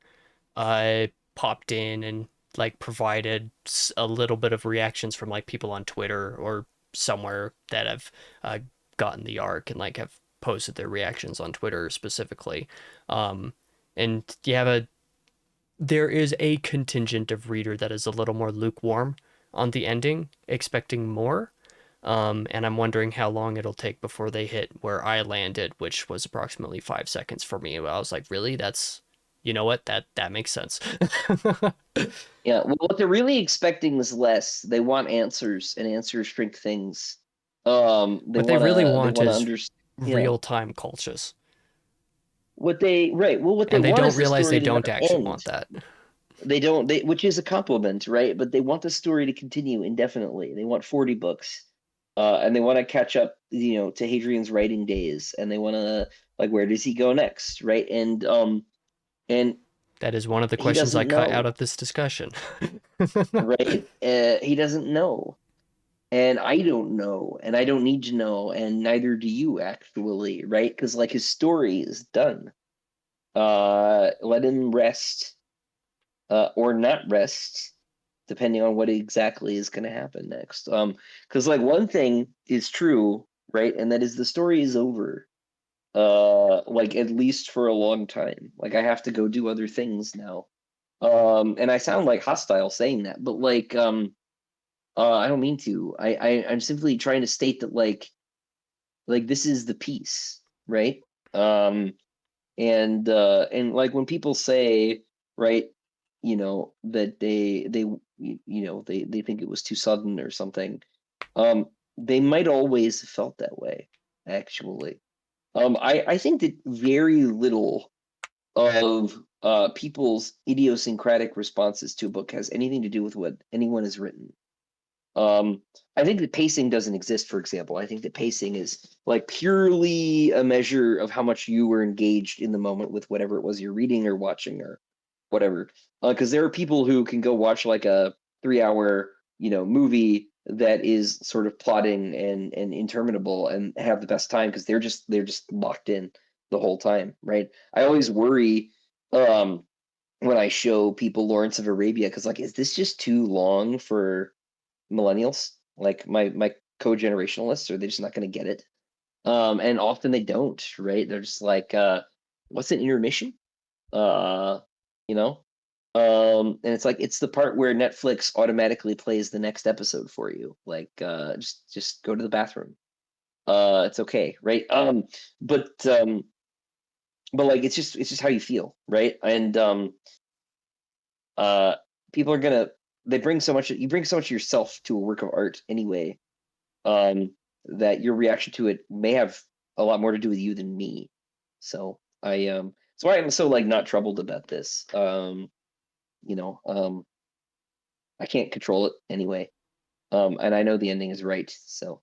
popped in and like provided a little bit of reactions from like people on Twitter or somewhere that have uh, gotten the arc and like have posted their reactions on Twitter specifically. Um, and you have there is a contingent of reader that is a little more lukewarm on the ending, expecting more. And I'm wondering how long it'll take before they hit where I landed, which was approximately 5 seconds for me. I was like, really? That's, you know what? That makes sense. yeah, well, what they're really expecting is less. They want answers, and answers shrink things. They What they really they want wanna is understand. Yeah, real-time cultures. what they right. Well, what they And they want don't is the realize they story to not don't actually end. want that. They don't. They which is a compliment, right? But they want the story to continue indefinitely. They want 40 books, and they want to catch up, to Hadrian's writing days, and they want to like where does he go next, right? And That is one of the he questions I doesn't cut out know, of this discussion. right? He doesn't know, and I don't know, and I don't need to know, and neither do you actually, right? Because like his story is done. Let him rest, or not rest, depending on what exactly is going to happen next. Because like one thing is true, right, and that is the story is over. Like at least for a long time. Like I have to go do other things now. And I sound like hostile saying that, but like I don't mean to. I'm simply trying to state that like this is the piece, right? Um, and like when people say, right, that they think it was too sudden or something, they might always have felt that way, actually. I think that very little of people's idiosyncratic responses to a book has anything to do with what anyone has written. um, I think that pacing doesn't exist, for example. I think that pacing is like purely a measure of how much you were engaged in the moment with whatever it was you're reading or watching or whatever. Because there are people who can go watch like a 3 hour, movie that is sort of plotting and interminable and have the best time because they're just locked in the whole time, right? I always worry um when I show people Lawrence of Arabia because like, is this just too long for millennials, like my co-generationalists, are they just not going to get it? And often they don't, right? They're just like, what's an intermission? Uh, you know? And it's like it's the part where Netflix automatically plays the next episode for you. Like, just go to the bathroom. It's okay, right? But but like it's just how you feel, right? And uh people are gonna they bring so much you bring so much of yourself to a work of art anyway, um, that your reaction to it may have a lot more to do with you than me. So that's why I'm so like not troubled about this. You know, I can't control it anyway. And I know the ending is right. So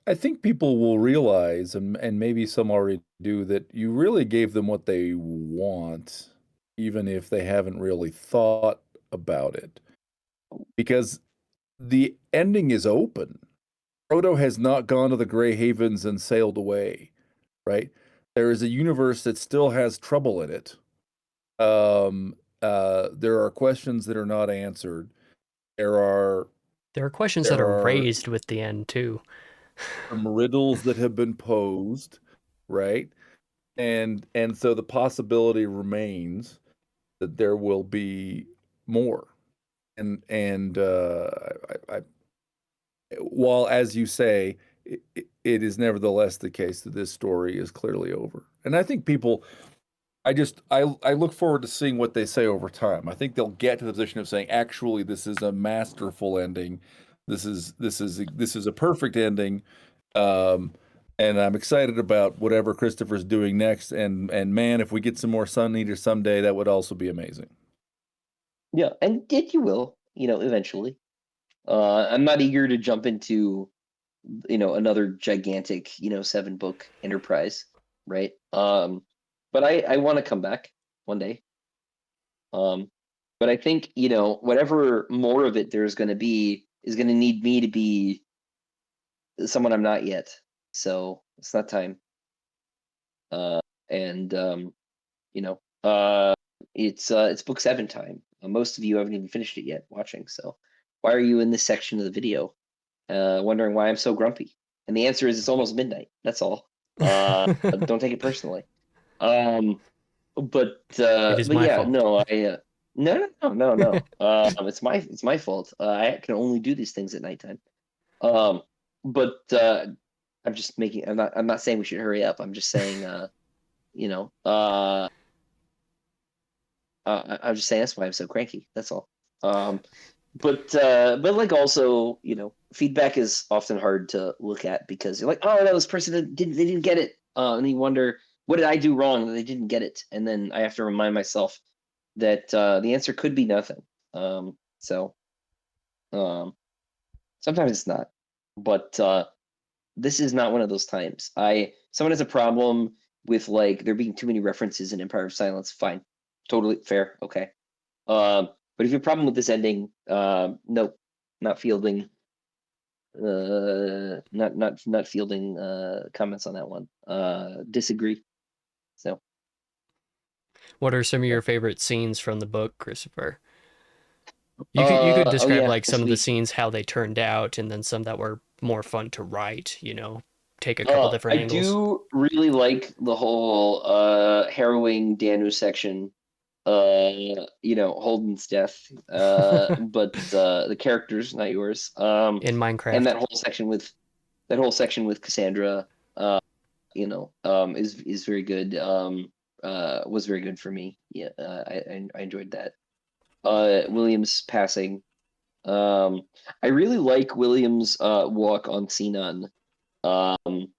I think people will realize, and maybe some already do, that you really gave them what they want, even if they haven't really thought about it. Because the ending is open. Frodo has not gone to the Grey Havens and sailed away, right? There is a universe that still has trouble in it. There are questions that are not answered. There are There are questions that there are are raised with the end too. some riddles that have been posed, right? And so the possibility remains that there will be more. And I, while, as you say, it is nevertheless the case that this story is clearly over. And I think people, I look forward to seeing what they say over time. I think they'll get to the position of saying, actually, this is a masterful ending. This is a perfect ending. Um, and I'm excited about whatever Christopher's doing next. And man, if we get some more Sun Eater someday, that would also be amazing. Yeah, and you will, eventually. I'm not eager to jump into, another gigantic, 7-book enterprise, right? But I want to come back one day. But I think, whatever more of it there's going to be is going to need me to be someone I'm not yet. So it's not time. And you know, it's book 7 time. Most of you haven't even finished it yet watching. So why are you in this section of the video, wondering why I'm so grumpy? And the answer is it's almost midnight. That's all. Don't take it personally. Um, It is but my yeah, fault. no, no. It's my fault. I can only do these things at nighttime. Um, but I'm not saying we should hurry up. I'm just saying, you know, uh, I'm just saying that's why I'm so cranky. That's all. Um, but like also, feedback is often hard to look at because you're like, oh no, this person they didn't get it. And you wonder, what did I do wrong that they didn't get it? And then I have to remind myself that the answer could be nothing. So sometimes it's not. But this is not one of those times. Someone has a problem with like there being too many references in Empire of Silence. Fine, totally fair. Okay. But if you have a problem with this ending, nope, not fielding. Not fielding comments on that one. Disagree. So What are some of your favorite scenes from the book, Christopher? You could oh describe yeah, like some of the sweet. scenes, how they turned out, and then some that were more fun to write, take a couple I different angles. do really like the whole harrowing Danu section. Holden's death. But the characters, not yours. In And Minecraft. that whole section with Cassandra, is very good. Was very good for me. Yeah, I enjoyed that. Williams passing. I really like Williams' walk on Sinon. Um,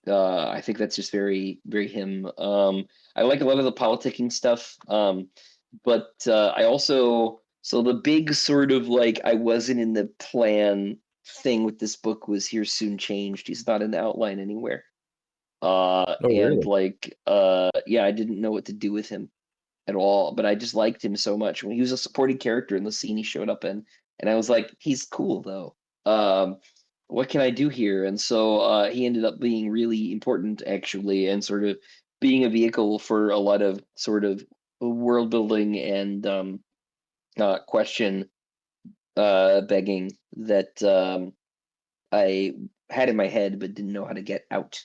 I think that's just very, very him. I like a lot of the politicking stuff. But I also, so the big sort of like I wasn't in the plan thing with this book was here soon changed. He's not in the outline anywhere. Oh, And really? like, yeah, I didn't know what to do with him at all, but I just liked him so much when he was a supporting character in the scene he showed up in, and I was like, he's cool though. What can I do here? And so he ended up being really important actually, and sort of being a vehicle for a lot of sort of world building and question begging that I had in my head but didn't know how to get out.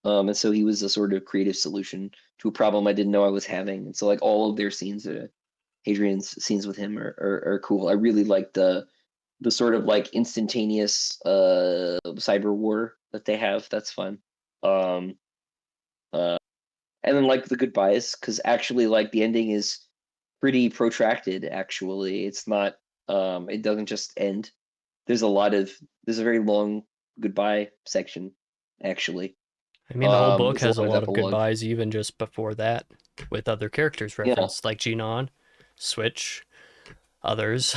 And so he was a sort of creative solution to a problem I didn't know I was having. And so like all of their scenes, Hadrian's scenes with him are cool. I really like the sort of like instantaneous cyber war that they have. That's fun. Um, uh, and then like the goodbyes, because actually like the ending is pretty protracted. Actually, it's not. It doesn't just end. There's a very long goodbye section. Actually, I mean, the whole book there's a has a lot of lot of epilogue. goodbyes, even just before that, with other characters Yeah, referenced, like Genon, Switch, others.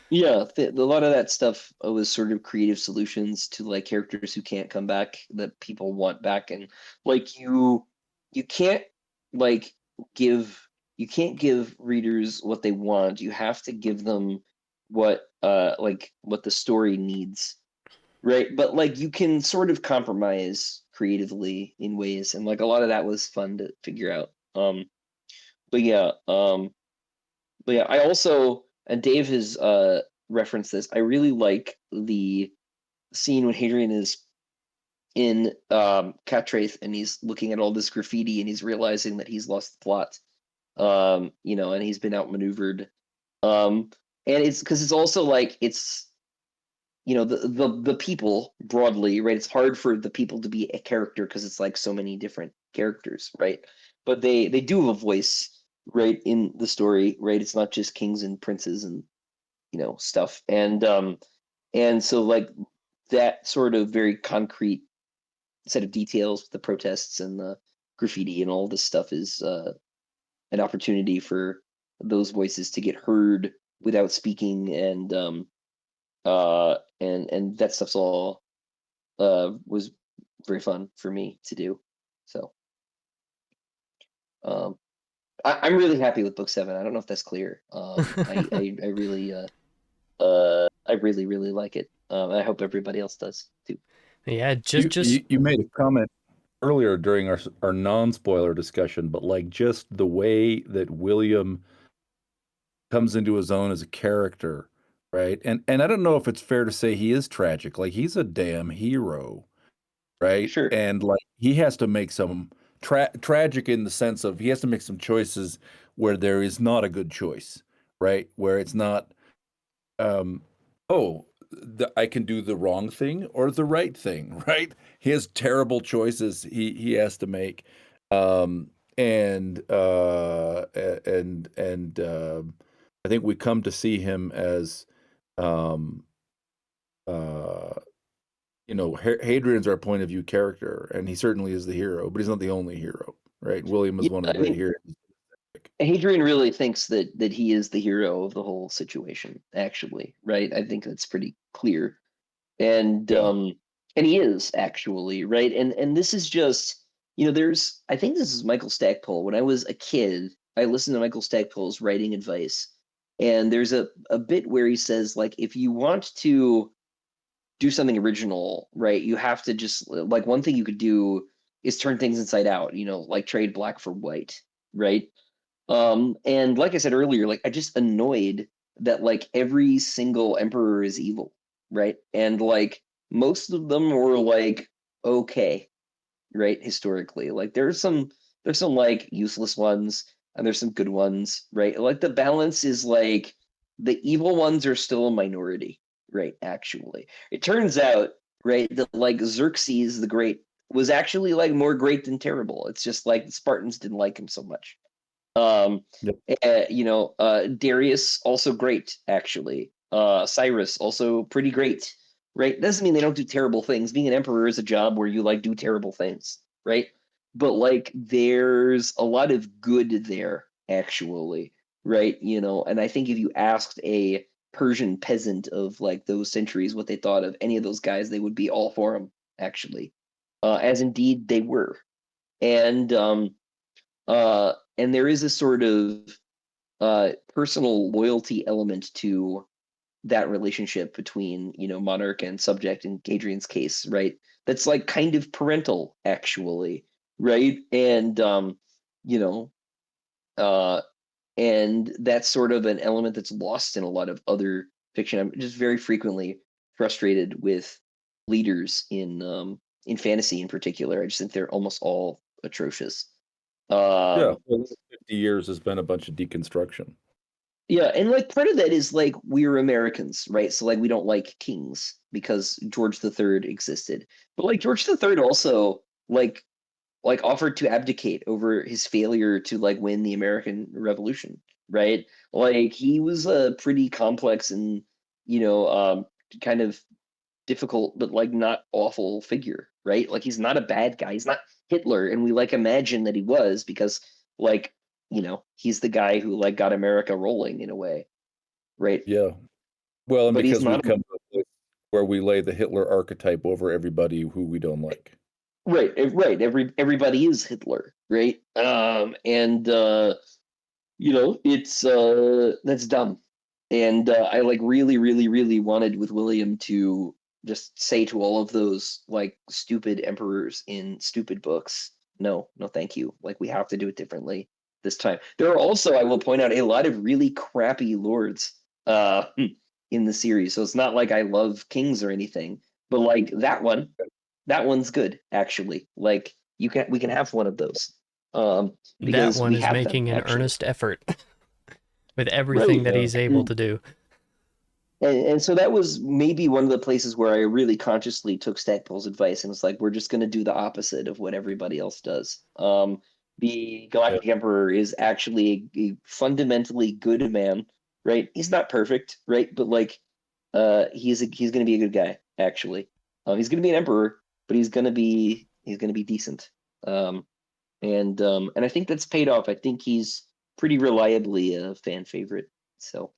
yeah. A lot of that stuff was sort of creative solutions to like characters who can't come back that people want back, and like you can't like give you can't give readers what they want. You have to give them what the story needs, right? But like you can sort of compromise creatively in ways, and like a lot of that was fun to figure out. But yeah, I also, and Dave has referenced this. I really like the scene when Hadrian is in Catraith and he's looking at all this graffiti and he's realizing that he's lost the plot. And he's been outmaneuvered. And it's because it's also like it's the people broadly, right? It's hard for the people to be a character because it's like so many different characters, right? But they do have a voice, right, in the story, right? It's not just kings and princes and stuff. And so like that sort of very concrete set of details, the protests and the graffiti and all this stuff, is an opportunity for those voices to get heard without speaking, and that stuff's all was very fun for me to do. So um, I'm really happy with book 7. I don't know if that's clear. I really I really really like it. I hope everybody else does too. Yeah, You, just you you made a comment earlier during our non-spoiler discussion, but like just the way that William comes into his own as a character, right? And I don't know if it's fair to say he is tragic. Like he's a damn hero, right? Sure. And like he has to make some tragic in the sense of he has to make some choices where there is not a good choice, right? Where it's not um oh, I can do the wrong thing or the right thing, right? He has terrible choices he has to make. Um and I think we come to see him as um uh Hadrian's our point of view character, and he certainly is the hero, but he's not the only hero, right? William is Yeah, one of I the great think heroes. Hadrian really thinks that he is the hero of the whole situation, actually, right? I think that's pretty clear. And Yeah. and he is actually, right? And this is just, there's, I think this is Michael Stackpole. When I was a kid, I listened to Michael Stackpole's writing advice. And there's a bit where he says, like, if you want to do something original, right, you have to just, like, one thing you could do is turn things inside out, like trade black for white, right? And like I said earlier, like I just annoyed that like every single emperor is evil, right? And like most of them were like okay, right? Historically, like there's some like useless ones and there's some good ones, right? Like the balance is like the evil ones are still a minority, right? Actually, it turns out, right, that like Xerxes the Great was actually like more great than terrible. It's just like the Spartans didn't like him so much. Um, Yep. Darius also great actually. Cyrus also pretty great, right? Doesn't mean they don't do terrible things. Being an emperor is a job where you like do terrible things, right? But like there's a lot of good there actually, right? And I think if you asked a Persian peasant of like those centuries what they thought of any of those guys, they would be all for them actually, as indeed they were. And there is a sort of personal loyalty element to that relationship between monarch and subject in Hadrian's case, right? That's like kind of parental, actually, right? You know, uh, and that's sort of an element that's lost in a lot of other fiction. I'm just very frequently frustrated with leaders in fantasy in particular. I just think they're almost all atrocious. Yeah. Um, Well, 50 years has been a bunch of deconstruction. Yeah, and like part of that is like we're Americans, right? So like we don't like kings because George the Third existed. But like George the Third also like offered to abdicate over his failure to like win the American Revolution, right? Like he was a pretty complex and you know um kind of difficult but like not awful figure, right? Like he's not a bad guy. He's not Hitler, and we like imagine that he was because like he's the guy who like got America rolling in a way, right? Yeah. Well, and But he's because not we've come to a place where we lay the Hitler archetype over everybody who we don't like. right. Everybody is Hitler, right? And it's that's dumb. And I like really, really, really wanted with William to just say to all of those like stupid emperors in stupid books, no, no, thank you. Like we have to do it differently this time. There are also, I will point out, a lot of really crappy lords in the series. So it's not like I love kings or anything, but like that one's good actually. Like we can have one of those. that Because one we is have them making an actually. earnest effort with everything Right. that Yeah. he's able to do. And so that was maybe one of the places where I really consciously took Stackpole's advice and was like, we're just going to do the opposite of what everybody else does. The Yeah. Galactic Emperor is actually a fundamentally good man, right? He's not perfect, right? But like, he's going to be a good guy, actually. He's going to be an emperor, but he's going to be decent. And I think that's paid off. I think he's pretty reliably a fan favorite. So,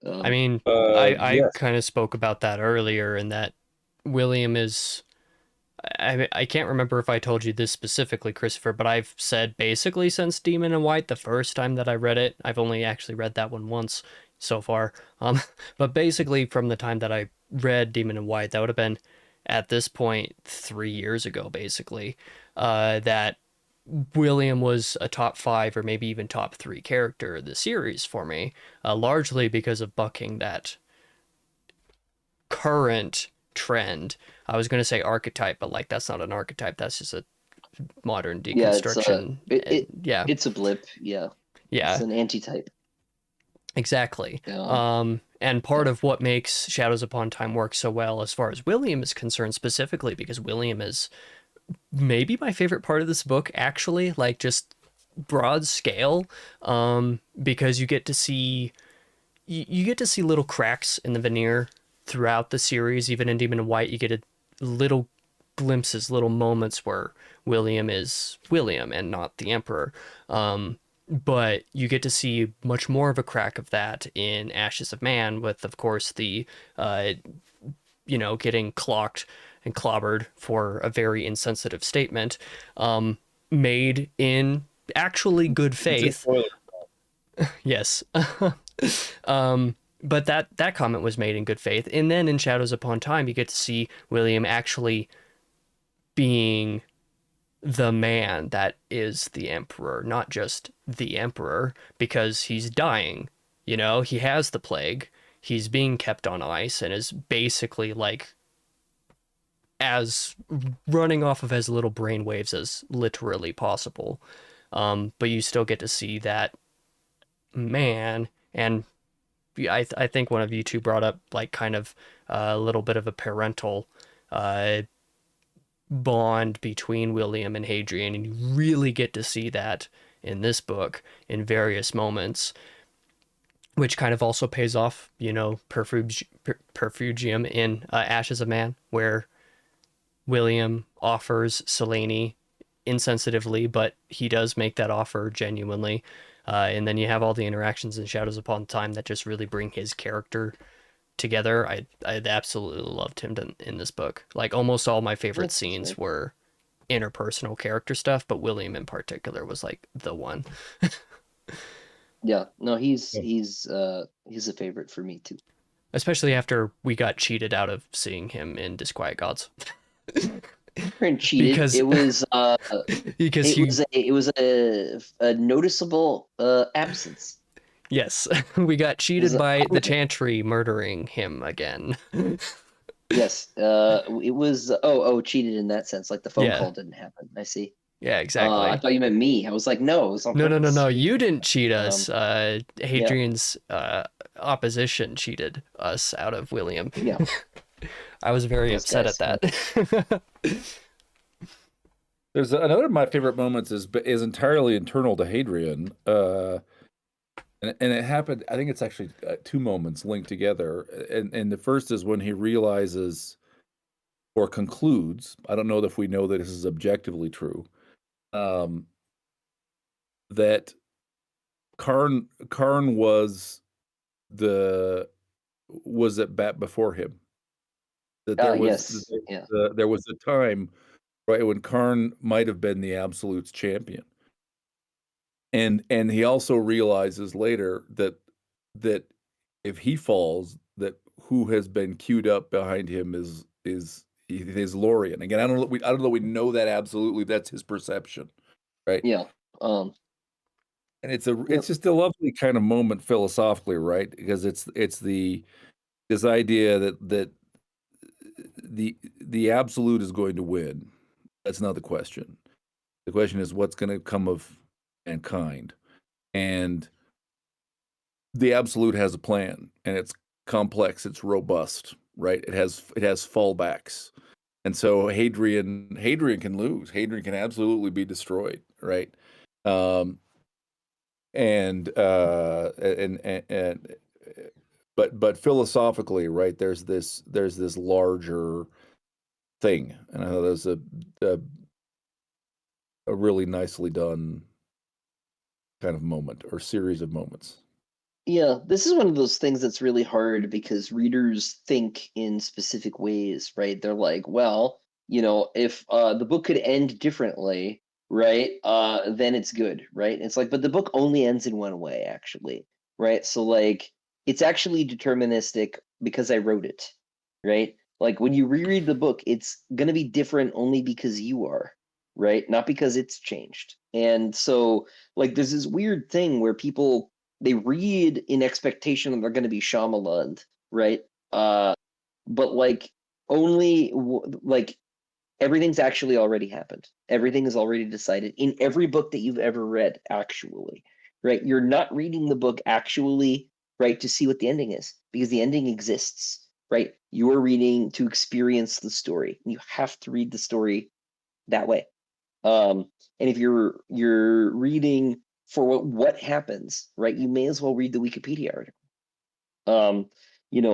I mean, I Yes. kind of spoke about that earlier, in that William is. I can't remember if I told you this specifically, Christopher, but I've said basically since Demon and White, the first time that I read it. I've only actually read that one once so far. But basically from the time that I read Demon and White, that would have been at this point 3 years ago, basically, that William was a top 5 or maybe even top 3 character of the series for me, largely because of bucking that current trend. I was going to say archetype, but like that's not an archetype. That's just a modern yeah, deconstruction. Yeah, it's a blip. Yeah, it's yeah, an anti-type. exactly. Um, And part yeah, of what makes Shadows Upon Time work so well, as far as William is concerned, specifically, because William is maybe my favorite part of this book, actually, like just broad scale, because you get to see you get to see little cracks in the veneer throughout the series. Even in Demon and White, you get little glimpses, little moments where William is William and not the Emperor. But you get to see much more of a crack of that in Ashes of Man, with, of course, the getting clocked and clobbered for a very insensitive statement, made in actually good It's a faith. spoiler. Yes. But that comment was made in good faith. And then in Shadows Upon Time, you get to see William actually being the man that is the Emperor, not just the Emperor, because he's dying. He has the plague. He's being kept on ice and is basically like as running off of as little brainwaves as literally possible. But you still get to see that man. And I think one of you two brought up like kind of a little bit of a parental uh, bond between William and Hadrian, and you really get to see that in this book in various moments, which kind of also pays off, Perfugium in Ashes of Man, where William offers Selene insensitively, but he does make that offer genuinely. And then you have all the interactions in Shadows Upon Time that just really bring his character together. I absolutely loved him in this book. Like almost all my favorite that's scenes fair. were interpersonal character stuff, but William in particular was like the one. Yeah, no, Yeah. he's a favorite for me too. Especially after we got cheated out of seeing him in Disquiet Gods. And cheated. because because he It was a noticeable absence. yes, we got It was cheated by the Chantry murdering him again. yes. It was cheated in that sense. Like the phone Yeah. call didn't happen. I see. Yeah, I exactly. thought you meant me. I was like, no, it was on No. purpose. You didn't cheat Um, us. yeah, Hadrian's opposition cheated us out of William. yeah, I was very those upset at guys. that. There's another of my favorite moments is entirely internal to Hadrian, and it happened. I think it's actually 2 moments linked together, and the first is when he realizes or concludes. I don't know if we know that this is objectively true. Um, that Karn was at bat before him. That Yes, yeah, there was a time, right, when Karn might have been the absolute's champion. And he also realizes later that if he falls, that who has been queued up behind him is Lorien. Again, I don't know we know that absolutely. That's his perception, right? yeah. Um, And it's yep, just a lovely kind of moment philosophically, right? Because it's this idea that the absolute is going to win. That's not the question. The question is what's going to come of mankind. And the absolute has a plan, and it's complex, it's robust, right? It has fallbacks. And so Hadrian can lose. Hadrian can absolutely be destroyed, right? Um and but philosophically, right, there's this larger thing, and I thought that was a really nicely done kind of moment or series of moments. Yeah, this is one of those things that's really hard because readers think in specific ways, right? They're like, well, if the book could end differently, right, then it's good, right? And it's like, but the book only ends in one way, actually, right? So like, it's actually deterministic because I wrote it, right? Like when you reread the book, it's gonna be different only because you are, right? Not because it's changed. And so, like, there's this weird thing where people they read in expectation that they're going to be Shyamalan, right? But like like everything's actually already happened. Everything is already decided in every book that you've ever read, actually, right? You're not reading the book actually, right, to see what the ending is because the ending exists, right? You're reading to experience the story. You have to read the story that way. And if you're reading for what happens, right, you may as well read the Wikipedia article.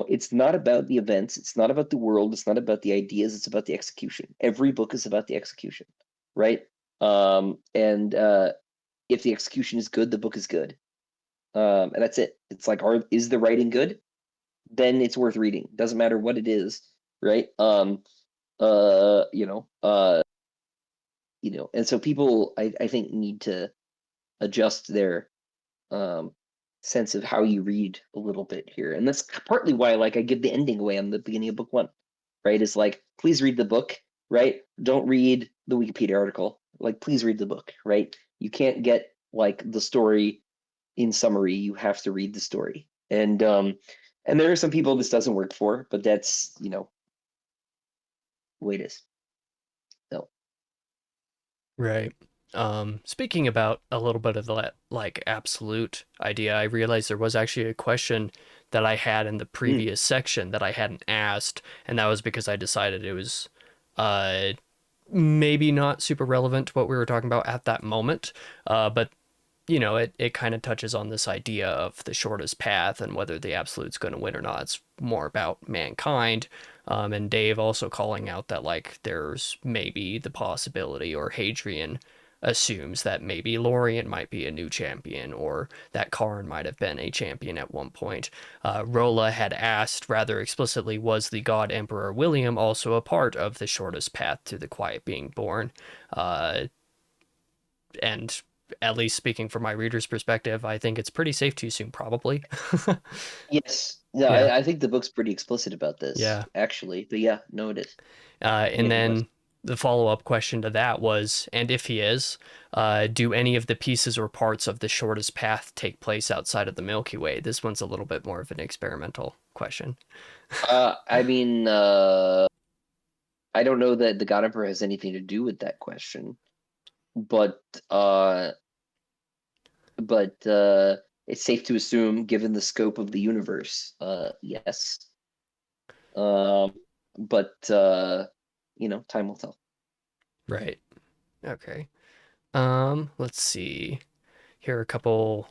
It's not about the events, it's not about the world, it's not about the ideas, it's about the execution. Every book is about the execution, right? And if the execution is good, the book is good. And that's it. It's like, is the writing good? Then it's worth reading. Doesn't matter what it is, right? Uh, you know, uh, and so people, I think, need to adjust their um, sense of how you read a little bit here. And that's partly why, like, I give the ending away on the beginning of book one, right? Is like, please read the book, right? Don't read the Wikipedia article. Like, please read the book, right? You can't get like the story in summary. You have to read the story. And there are some people this doesn't work for, but that's the way it is. So Right. Speaking about a little bit of that like absolute idea, I realized there was actually a question that I had in the mm, previous section that I hadn't asked, and that was because I decided it was uh maybe not super relevant to what we were talking about at that moment. But it kind of touches on this idea of the shortest path and whether the absolute's going to win or not. It's more about mankind. And Dave also calling out that, like, there's maybe the possibility, or Hadrian assumes that maybe Lorien might be a new champion, or that Karn might have been a champion at one point. Rolla had asked rather explicitly, was the God Emperor William also a part of the shortest path to the quiet being born? Uh, and at least speaking from my reader's perspective, I think it's pretty safe to assume probably. yes, no, Yeah, I think the book's pretty explicit about this, yeah. actually. But yeah, no, it is. And Yeah, good question. then the follow-up question to that was, and if he is, do any of the pieces or parts of the shortest path take place outside of the Milky Way? This one's a little bit more of an experimental question. I mean, I don't know that the God Emperor has anything to do with that question, but uh, but it's safe to assume, given the scope of the universe, yes. Um, but time will tell. Right. Okay. Let's see. Here are a couple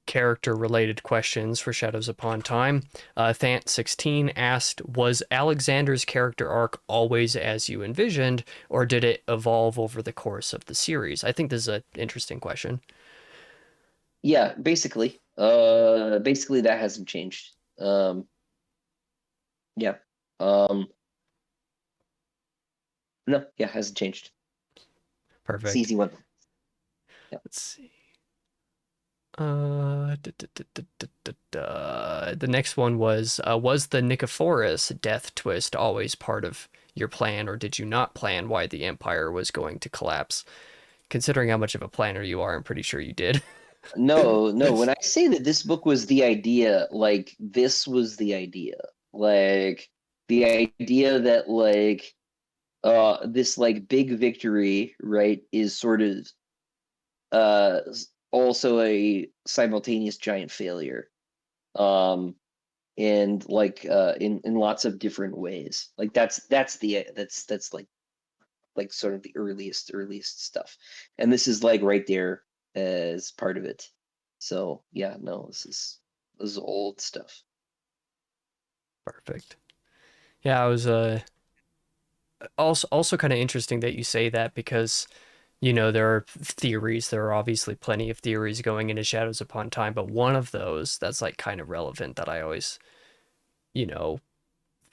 character related questions for Shadows Upon Time. Thant16 asked, was Alexander's character arc always as you envisioned, or did it evolve over the course of the series? I think this is an interesting question. Yeah, basically. Basically that hasn't changed. Yeah. Um, no, yeah, hasn't changed. It's an Perfect. easy one. Yeah. Let's see. The next one was the Nicephorus death twist always part of your plan, or did you not plan why the Empire was going to collapse? Considering how much of a planner you are, I'm pretty sure you did. No, no. When I say that this book was the idea, like this was the idea. Like the idea that this like big victory, right, is sort of also a simultaneous giant failure. Um and like in lots of different ways. Like that's like sort of the earliest stuff. And this is like right there as part of it. So yeah, no, this is old stuff. Perfect. Yeah, also kind of interesting that you say that because, you know, there are theories. There are obviously plenty of theories going into Shadows Upon Time, but one of those that's like kind of relevant that I always, you know,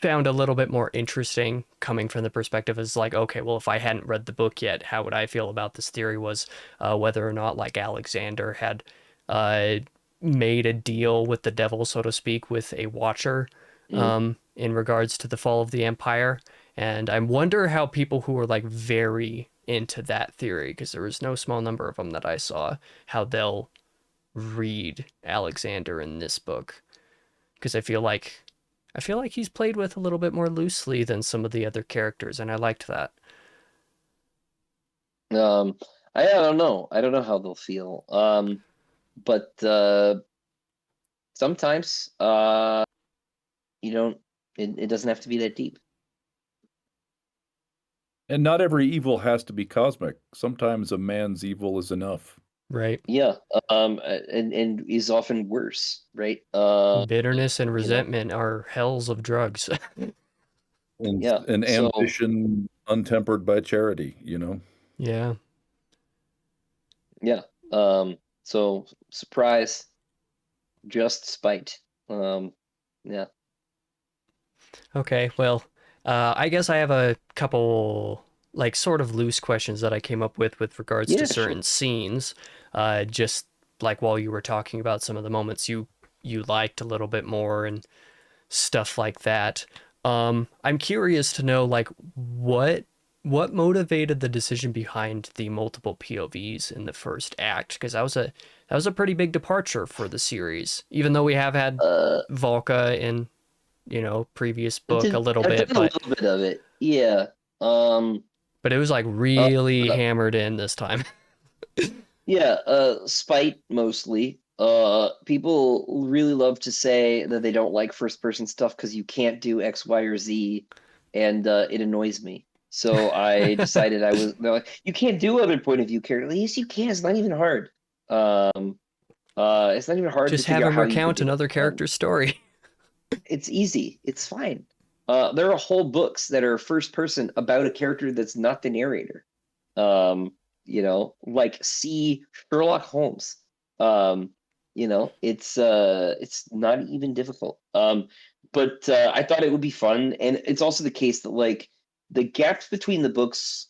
found a little bit more interesting coming from the perspective is like, okay, well, if I hadn't read the book yet, how would I feel about this theory was whether or not like Alexander had uh, made a deal with the devil, so to speak, with a watcher Mm. in regards to the fall of the empire. And I wonder how people who are like very into that theory, because there was no small number of them that I saw, how they'll read Alexander in this book. Because I feel like he's played with a little bit more loosely than some of the other characters, and I liked that. Um, I don't know. I don't know how they'll feel. But sometimes you don't. It doesn't have to be that deep. And not every evil has to be cosmic. Sometimes a man's evil is enough. Right. Yeah. And is often worse, right? Bitterness and You know. resentment are hells of drugs. Yeah. And So ambition untempered by charity, Yeah. yeah. So surprise, just spite. Yeah. Okay. Well, I guess I have a couple like sort of loose questions that I came up with regards to Yeah. Sure. certain scenes. Just like while you were talking about some of the moments you liked a little bit more and stuff like that. I'm curious to know like what motivated the decision behind the multiple POVs in the first act because that was a pretty big departure for the series. Even though we have had Uh, Volca in, you know, previous I've book a little done bit, a little bit of it. Yeah. but it was like Uh, really hammered in this time. yeah. Spite mostly. People really love to say that they don't like first person stuff because you can't do X, Y, or Z, and it annoys me. So I decided they're like, you can't do other point of view character. Yes, you can. It's not even hard. Um, it's not even hard to Just have figure out him how you could recount do it. another character's story. It's easy. It's fine. There are whole books that are first person about a character that's not the narrator. Um, like see Sherlock Holmes. Um, it's not even difficult. But I thought it would be fun, and it's also the case that like the gaps between the books,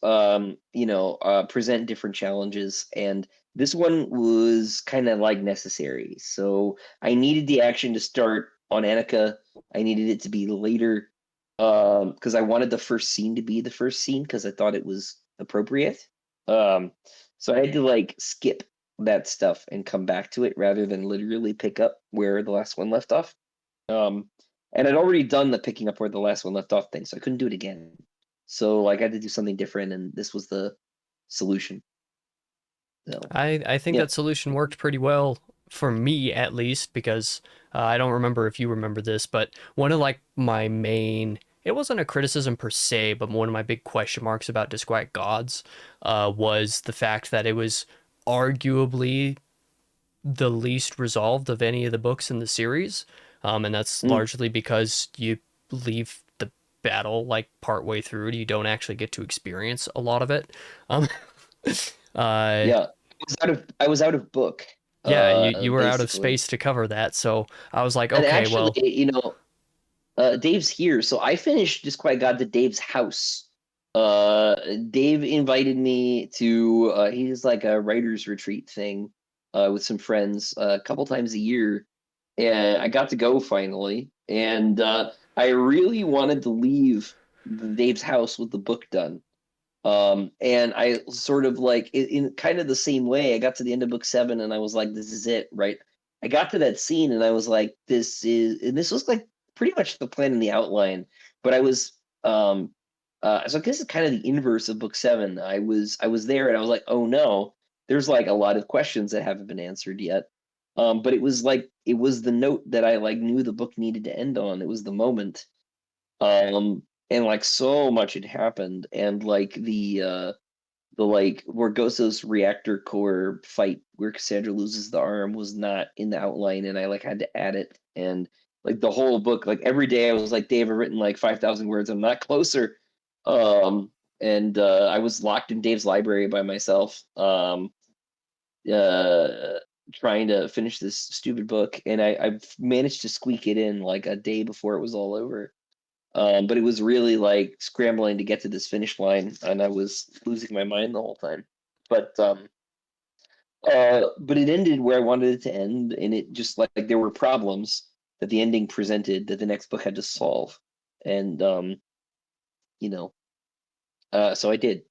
present different challenges, and this one was kind of like necessary. So I needed the action to start on Annika. I needed it to be later, because I wanted the first scene to be the first scene because I thought it was appropriate. Um, so I had to like skip that stuff and come back to it rather than literally pick up where the last one left off. Um, and I'd already done the picking up where the last one left off thing, so I couldn't do it again. So like I had to do something different, and this was the solution. So I think yeah. that solution worked pretty well for me at least because I don't remember if you remember this, but one of like my main it wasn't a criticism per se, but one of my big question marks about Disquiet Gods was the fact that it was arguably the least resolved of any of the books in the series, and that's Mm, largely because you leave the battle like part way through, you don't actually get to experience a lot of it. Um, uh, yeah. I was out of book, yeah, you were out of basically. space to cover that. So I was like, And okay, actually, well, Dave's here, so I finished Just Quite God to Dave's house. Dave invited me to he's like a writer's retreat thing with some friends a couple times a year, and I got to go finally. And I really wanted to leave Dave's house with the book done. And I sort of like in kind of the same way, I got to the end of book 7 and I was like, this is it, right? I got to that scene and I was like, and this was like pretty much the plan in the outline, but I was, so I guess it's kind of the inverse of book 7. I was there and I was like, oh no, there's like a lot of questions that haven't been answered yet. But it was the note that I like knew the book needed to end on. It was the moment. And like so much had happened, and like the like where Goso's reactor core fight where Cassandra loses the arm was not in the outline, and I like had to add it. And like the whole book, like every day I was like, Dave, I've written like 5,000 words. I'm not closer. And I was locked in Dave's library by myself, trying to finish this stupid book, and I managed to squeak it in like a day before it was all over. But it was really like scrambling to get to this finish line, and I was losing my mind the whole time. But it ended where I wanted it to end, and it just like there were problems that the ending presented that the next book had to solve, and you know, so I did.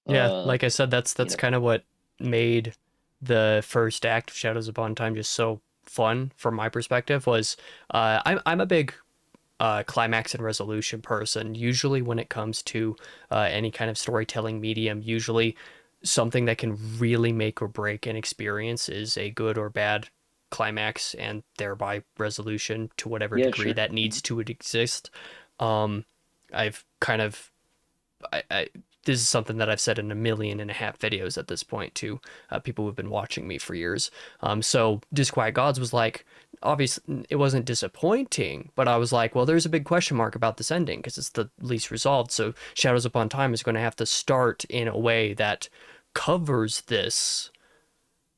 Yeah, Uh, like I said, that's you know, kind of what made the first act of Shadows Upon Time just so fun from my perspective. Was I'm a big climax and resolution person. Usually, when it comes to any kind of storytelling medium, usually something that can really make or break an experience is a good or bad climax and thereby resolution to whatever yeah, degree sure. that needs to exist. Um, I've kind of I this is something that I've said in 1.5 million videos at this point to people who've been watching me for years. So Disquiet Gods was like, obviously it wasn't disappointing, but I was like, well, there's a big question mark about this ending because it's the least resolved. So Shadows Upon Time is going to have to start in a way that covers this,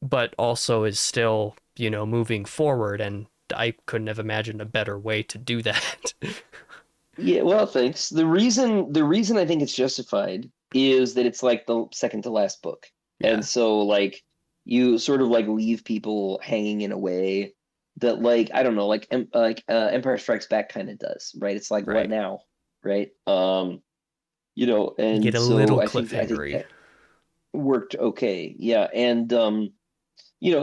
but also is still, moving forward. And I couldn't have imagined a better way to do that. Yeah, well, thanks. The reason I think it's justified is that it's like the second to last book. And Yeah, so like you sort of like leave people hanging in a way that like I don't know, Empire Strikes Back kind of does, right? It's like what right. now, right? You get And a so little I think cliffhangery. that worked okay. Yeah, and and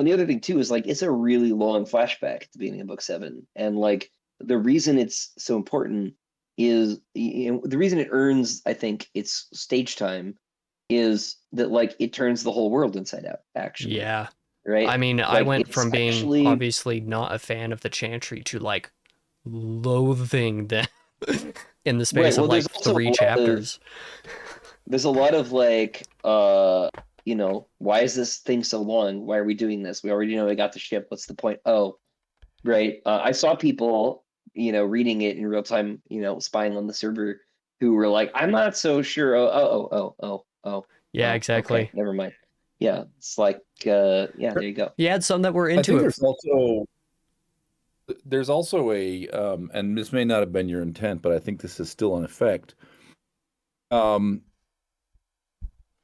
the other thing too is like it's a really long flashback at the beginning of book 7, and like the reason it's so important is the reason it earns, I think, its stage time is that like it turns the whole world inside out, actually, Yeah. right? I mean, I Like went it's from being actually obviously not a fan of the Chantry to like loathing them in the right. space of Well, like 3 chapters. there's a lot of like why is this thing so long? Why are we doing this? We already know we got the ship. What's the point? Oh, right. I saw people, reading it in real time, spying on the server, who were like, I'm not so sure. Yeah, Okay, exactly. never mind. Yeah, it's like, yeah, there you go. You had some that were I into think it. there's also a and this may not have been your intent, but I think this is still in effect. Um,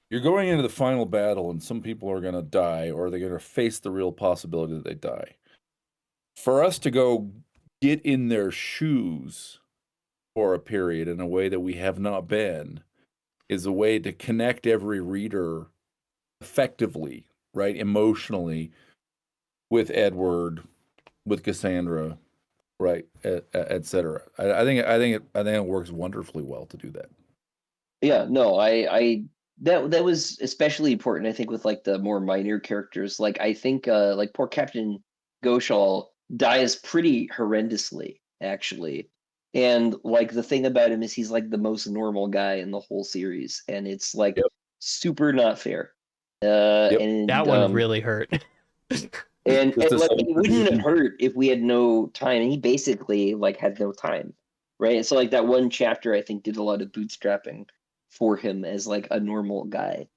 you're going into the final battle, and some people are going to die, or they're going to face the real possibility that they die. For us to go get in their shoes for a period in a way that we have not been is a way to connect every reader effectively, right, emotionally, with Edward, with Cassandra, right, et cetera. I think it works wonderfully well to do that. Yeah, no, that was especially important, I think, with like the more minor characters. Like I think like poor Captain Goshal dies pretty horrendously, actually. And like the thing about him is he's like the most normal guy in the whole series, and it's like Yep. super not fair. Yep. That And one really hurt. Just a like sudden it wouldn't have transition. hurt if we had no time. And he basically like had no time, right? And so like that one chapter, I think, did a lot of bootstrapping for him as like a normal guy.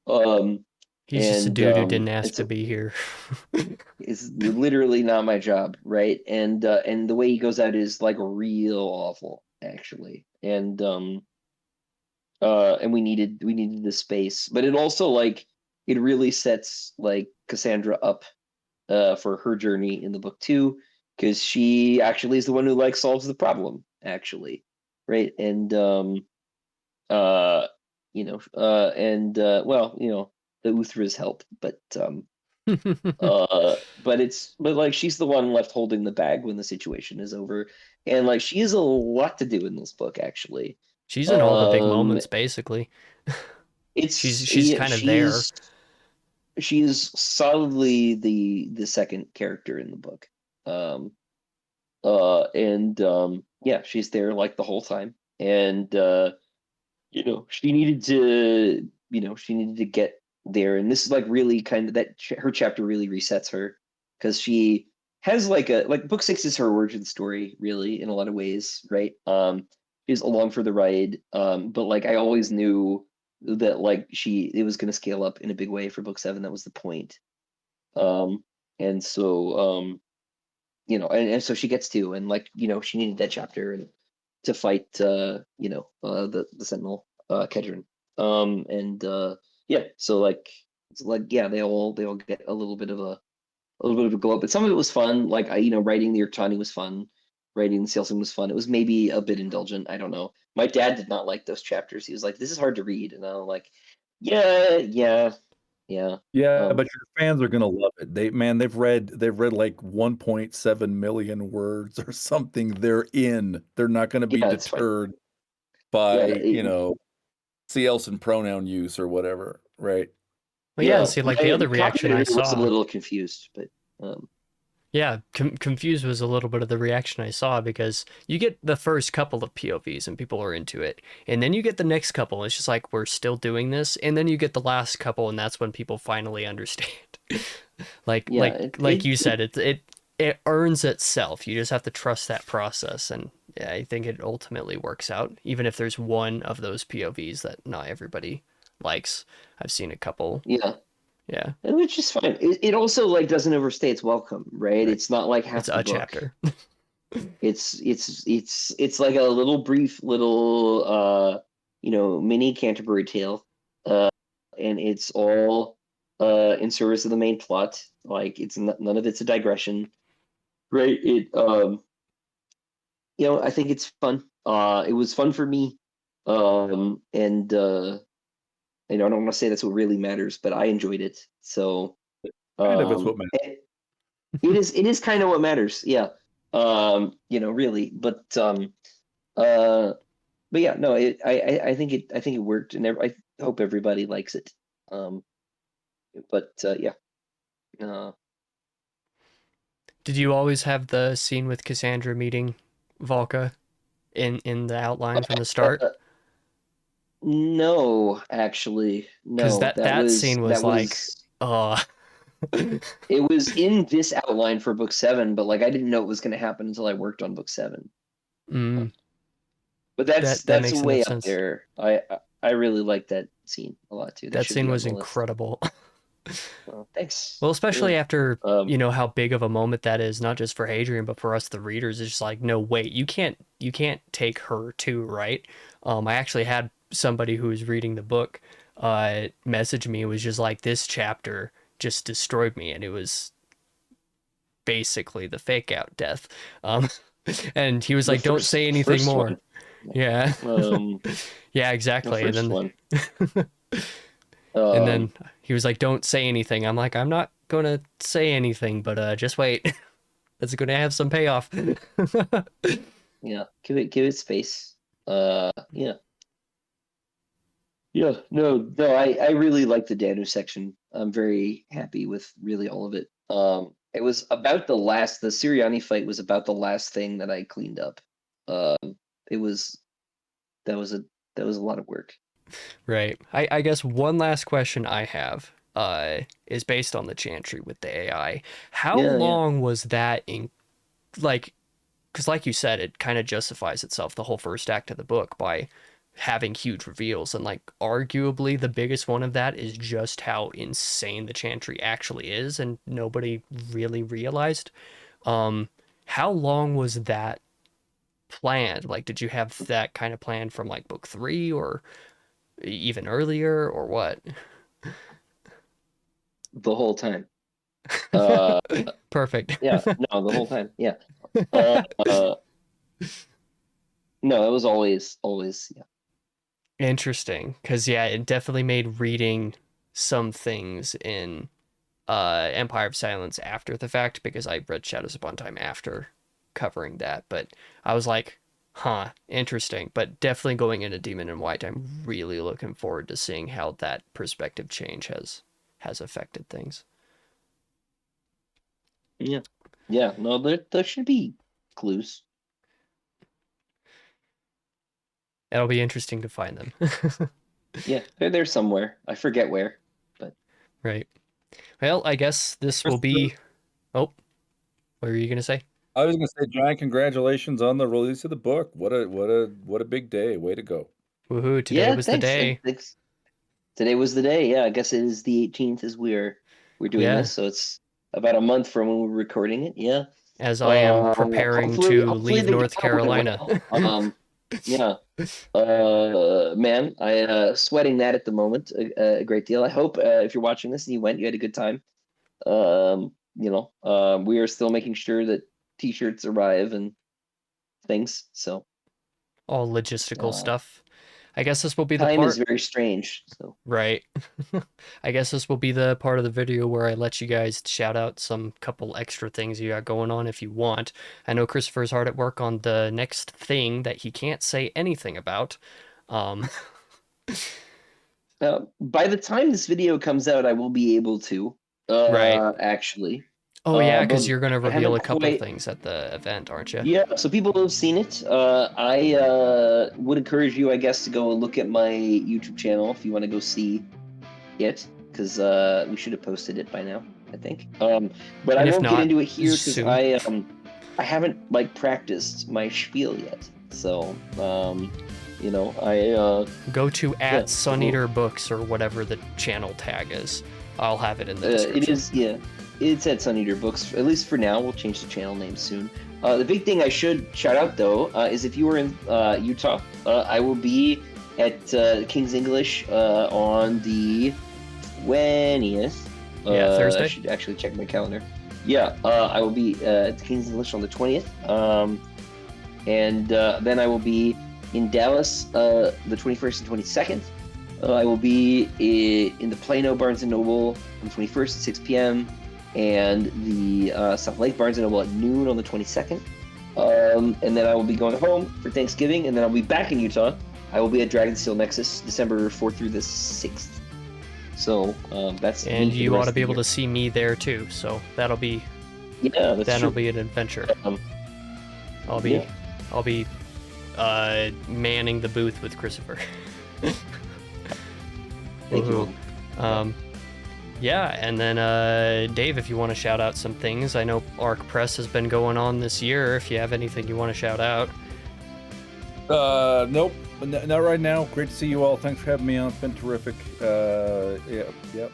Um, He's just a and dude who didn't ask it's to be here. is literally not my job, right? And the way he goes out is like real awful, actually. And we needed the space, but it also like it really sets like Cassandra up for her journey in the book too, because she actually is the one who like solves the problem, actually, right? And well, the Uthras help, but like she's the one left holding the bag when the situation is over, and like she has a lot to do in this book, actually. She's in all the big Um, moments, basically. She's it's she's yeah, kind of there. she's solidly the second character in the book. Um, and Yeah, she's there like the whole time, and she needed to get there, and this is like really kind of her chapter really resets her, because she has like book 6 is her origin story, really, in a lot of ways, right? is along for the ride. But like I always knew that like it was going to scale up in a big way for book 7. That was the point. And so and so she gets to, and like she needed that chapter and to fight the Sentinel Kedron. So like yeah, they all get a little bit of a glow up, but some of it was fun. Like writing the Urtani was fun. Writing the Salesman was fun. It was maybe a bit indulgent. I don't know. My dad did not like those chapters. He was like, "This is hard to read," and I'm like, "Yeah, yeah, yeah." Yeah, but your fans are gonna love it. They've read like 1.7 million words or something. They're not gonna be Yeah, it's fine. deterred by, Yeah, CLs and pronoun use or whatever, right? Well, yeah, see, like the other reaction I was a saw. little confused, but Yeah, confused was a little bit of the reaction I saw, because you get the first couple of POVs and people are into it, and then you get the next couple and it's just like, we're still doing this, and then you get the last couple and that's when people finally understand. like yeah, you said, it earns itself. You just have to trust that process, and yeah, I think it ultimately works out, even if there's one of those POVs that not everybody likes. I've seen a couple. yeah. Yeah, Which is fine. It also like doesn't overstay its welcome, right? right. It's not like half It's the a book. chapter. It's like a little brief little mini Canterbury Tale, and it's all in service of the main plot. Like it's none of it's a digression, right? I think it's fun. It was fun for me, and I don't want to say that's what really matters, but I enjoyed it. So Kind of is what matters. it is kind of what matters. Yeah. Really, uh, but yeah, no, I think it worked, and I hope everybody likes it. Um, yeah. Did you always have the scene with Cassandra meeting Volka in the outline from the start? Uh, no, actually, Because no. that scene was like, uh It was in this outline for book 7, but like I didn't know it was going to happen until I worked on book 7. mm, But that that's makes enough way up sense. there. I really like that scene a lot too. That That should scene be on was the list. incredible. Thanks. Well, especially Yeah. after how big of a moment that is, not just for Hadrian, but for us the readers. It's just like, no, wait, you can't take her too, right? I actually had somebody who was reading the book message me. It was just like, this chapter just destroyed me, and it was basically the fake out death. Um, and he was The like, "Don't say the anything first more." one. Yeah, Um, yeah, the exactly. first one. And Um, then he was like, "Don't say anything." I'm like, "I'm not gonna say anything, but just wait. It's gonna have some payoff." yeah. Give it space. Yeah. Yeah. No. I really like the Danu section. I'm very happy with really all of it. It was about the Siriani fight was about the last thing that I cleaned up. It was that was a that was a lot of work. Right. I guess one last question I have is based on the chantry with the AI. How Yeah. long was that in, like, because like you said, it kind of justifies itself, the whole first act of the book, by having huge reveals, and like arguably the biggest one of that is just how insane the chantry actually is, and nobody really realized. um how long was that planned? Like, did you have that kind of plan from like book 3 or even earlier, or what? The whole time. Uh, Perfect. yeah. No, the whole time. Yeah. Uh, uh, no, it was always. Yeah. Interesting, because yeah, it definitely made reading some things in Empire of Silence after the fact, because I read Shadows Upon Time after covering that. But I was like, huh, interesting. But definitely going into Demon in White, I'm really looking forward to seeing how that perspective change has affected things. Yeah. Yeah. No, there should be clues. It'll be interesting to find them. Yeah, they're there somewhere. I forget where, but Right. Well, I guess this will be. Oh, what were you gonna say? I was gonna say, John, congratulations on the release of the book. What a big day. Way to go. Woohoo! Today Yeah, was the thanks. day. Thanks. Today was the day. Yeah, I guess it is the 18th as we're doing Yeah, this, so it's about a month from when we're recording it. Yeah. as I am preparing to Hopefully leave the North gala went Carolina. well. Yeah. Man, I sweating that at the moment a great deal. I hope if you're watching this and you went, you had a good time. We are still making sure that t-shirts arrive and things. So All logistical uh, stuff. I guess this will be the time is part, very strange. So right? I guess this will be the part of the video where I let you guys shout out some couple extra things you got going on if you want. I know Christopher's hard at work on the next thing that he can't say anything about. Um, by the time this video comes out, I will be able to right. actually. Oh yeah, because But you're gonna I reveal haven't a couple quite. things at the event, aren't you? Yeah, so people who have seen it, I would encourage you, I guess, to go and look at my YouTube channel if you want to go see it, because we should have posted it by now, I think. But I And if won't get not, into it here because soon. I haven't like practiced my spiel yet. So I Go to yeah, @Suneater Books or whatever the channel tag is. I'll have it in the description. it is, yeah. It's at Sun Eater Books, at least for now. We'll change the channel name soon. The big thing I should shout out, though, is if you were in Utah, I will be at King's English on the 20th. Yeah, Thursday? I should actually check my calendar. Yeah, I will be at King's English on the 20th. And then I will be in Dallas the 21st and 22nd. I will be in the Plano Barnes & Noble on the 21st at 6 p.m. and the South Lake Barnes & Noble at noon on the 22nd. And then I will be going home for Thanksgiving, and then I'll be back in Utah. I will be at Dragonsteel Nexus December 4th through the 6th. So that's. And you ought to be able to see me there too. So that'll be be an adventure. I'll be manning the booth with Christopher. Thank you. Yeah, and then Dave, if you want to shout out some things, I know ARC Press has been going on this year. If you have anything you want to shout out. Nope, not right now. Great to see you all. Thanks for having me on. It's been terrific. Yep.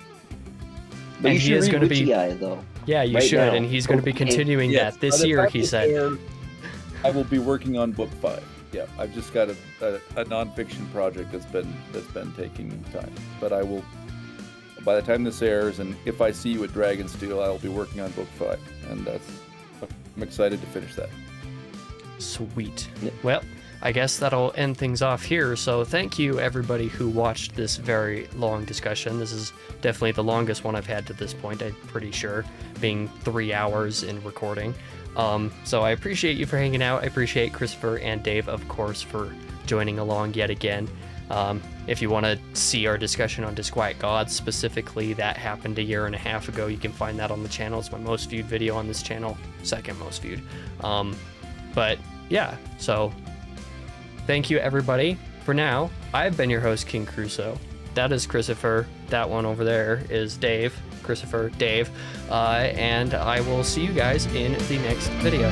But and you he is should going to read be. Wiki though. Yeah, you right should, now. and he's going to be continuing Yes, that this year. He said. I will be working on book 5. Yeah, I've just got a nonfiction project that's been taking time, but I will. By the time this airs, and if I see you at Dragonsteel, I will be working on book 5, and I'm excited to finish that. Sweet. Well, I guess that'll end things off here. So thank you everybody who watched this very long discussion. This is definitely the longest one I've had to this point, I'm pretty sure, being 3 hours in recording. So I appreciate you for hanging out. I appreciate Christopher and Dave, of course, for joining along yet again. If you want to see our discussion on Disquiet Gods specifically, that happened a year and a half ago. You can find that on the channel. It's my most viewed video on this channel, second most viewed. But yeah, so thank you everybody. For now, I've been your host, King Crusoe. That is Christopher. That one over there is Dave. Christopher, Dave. And I will see you guys in the next video.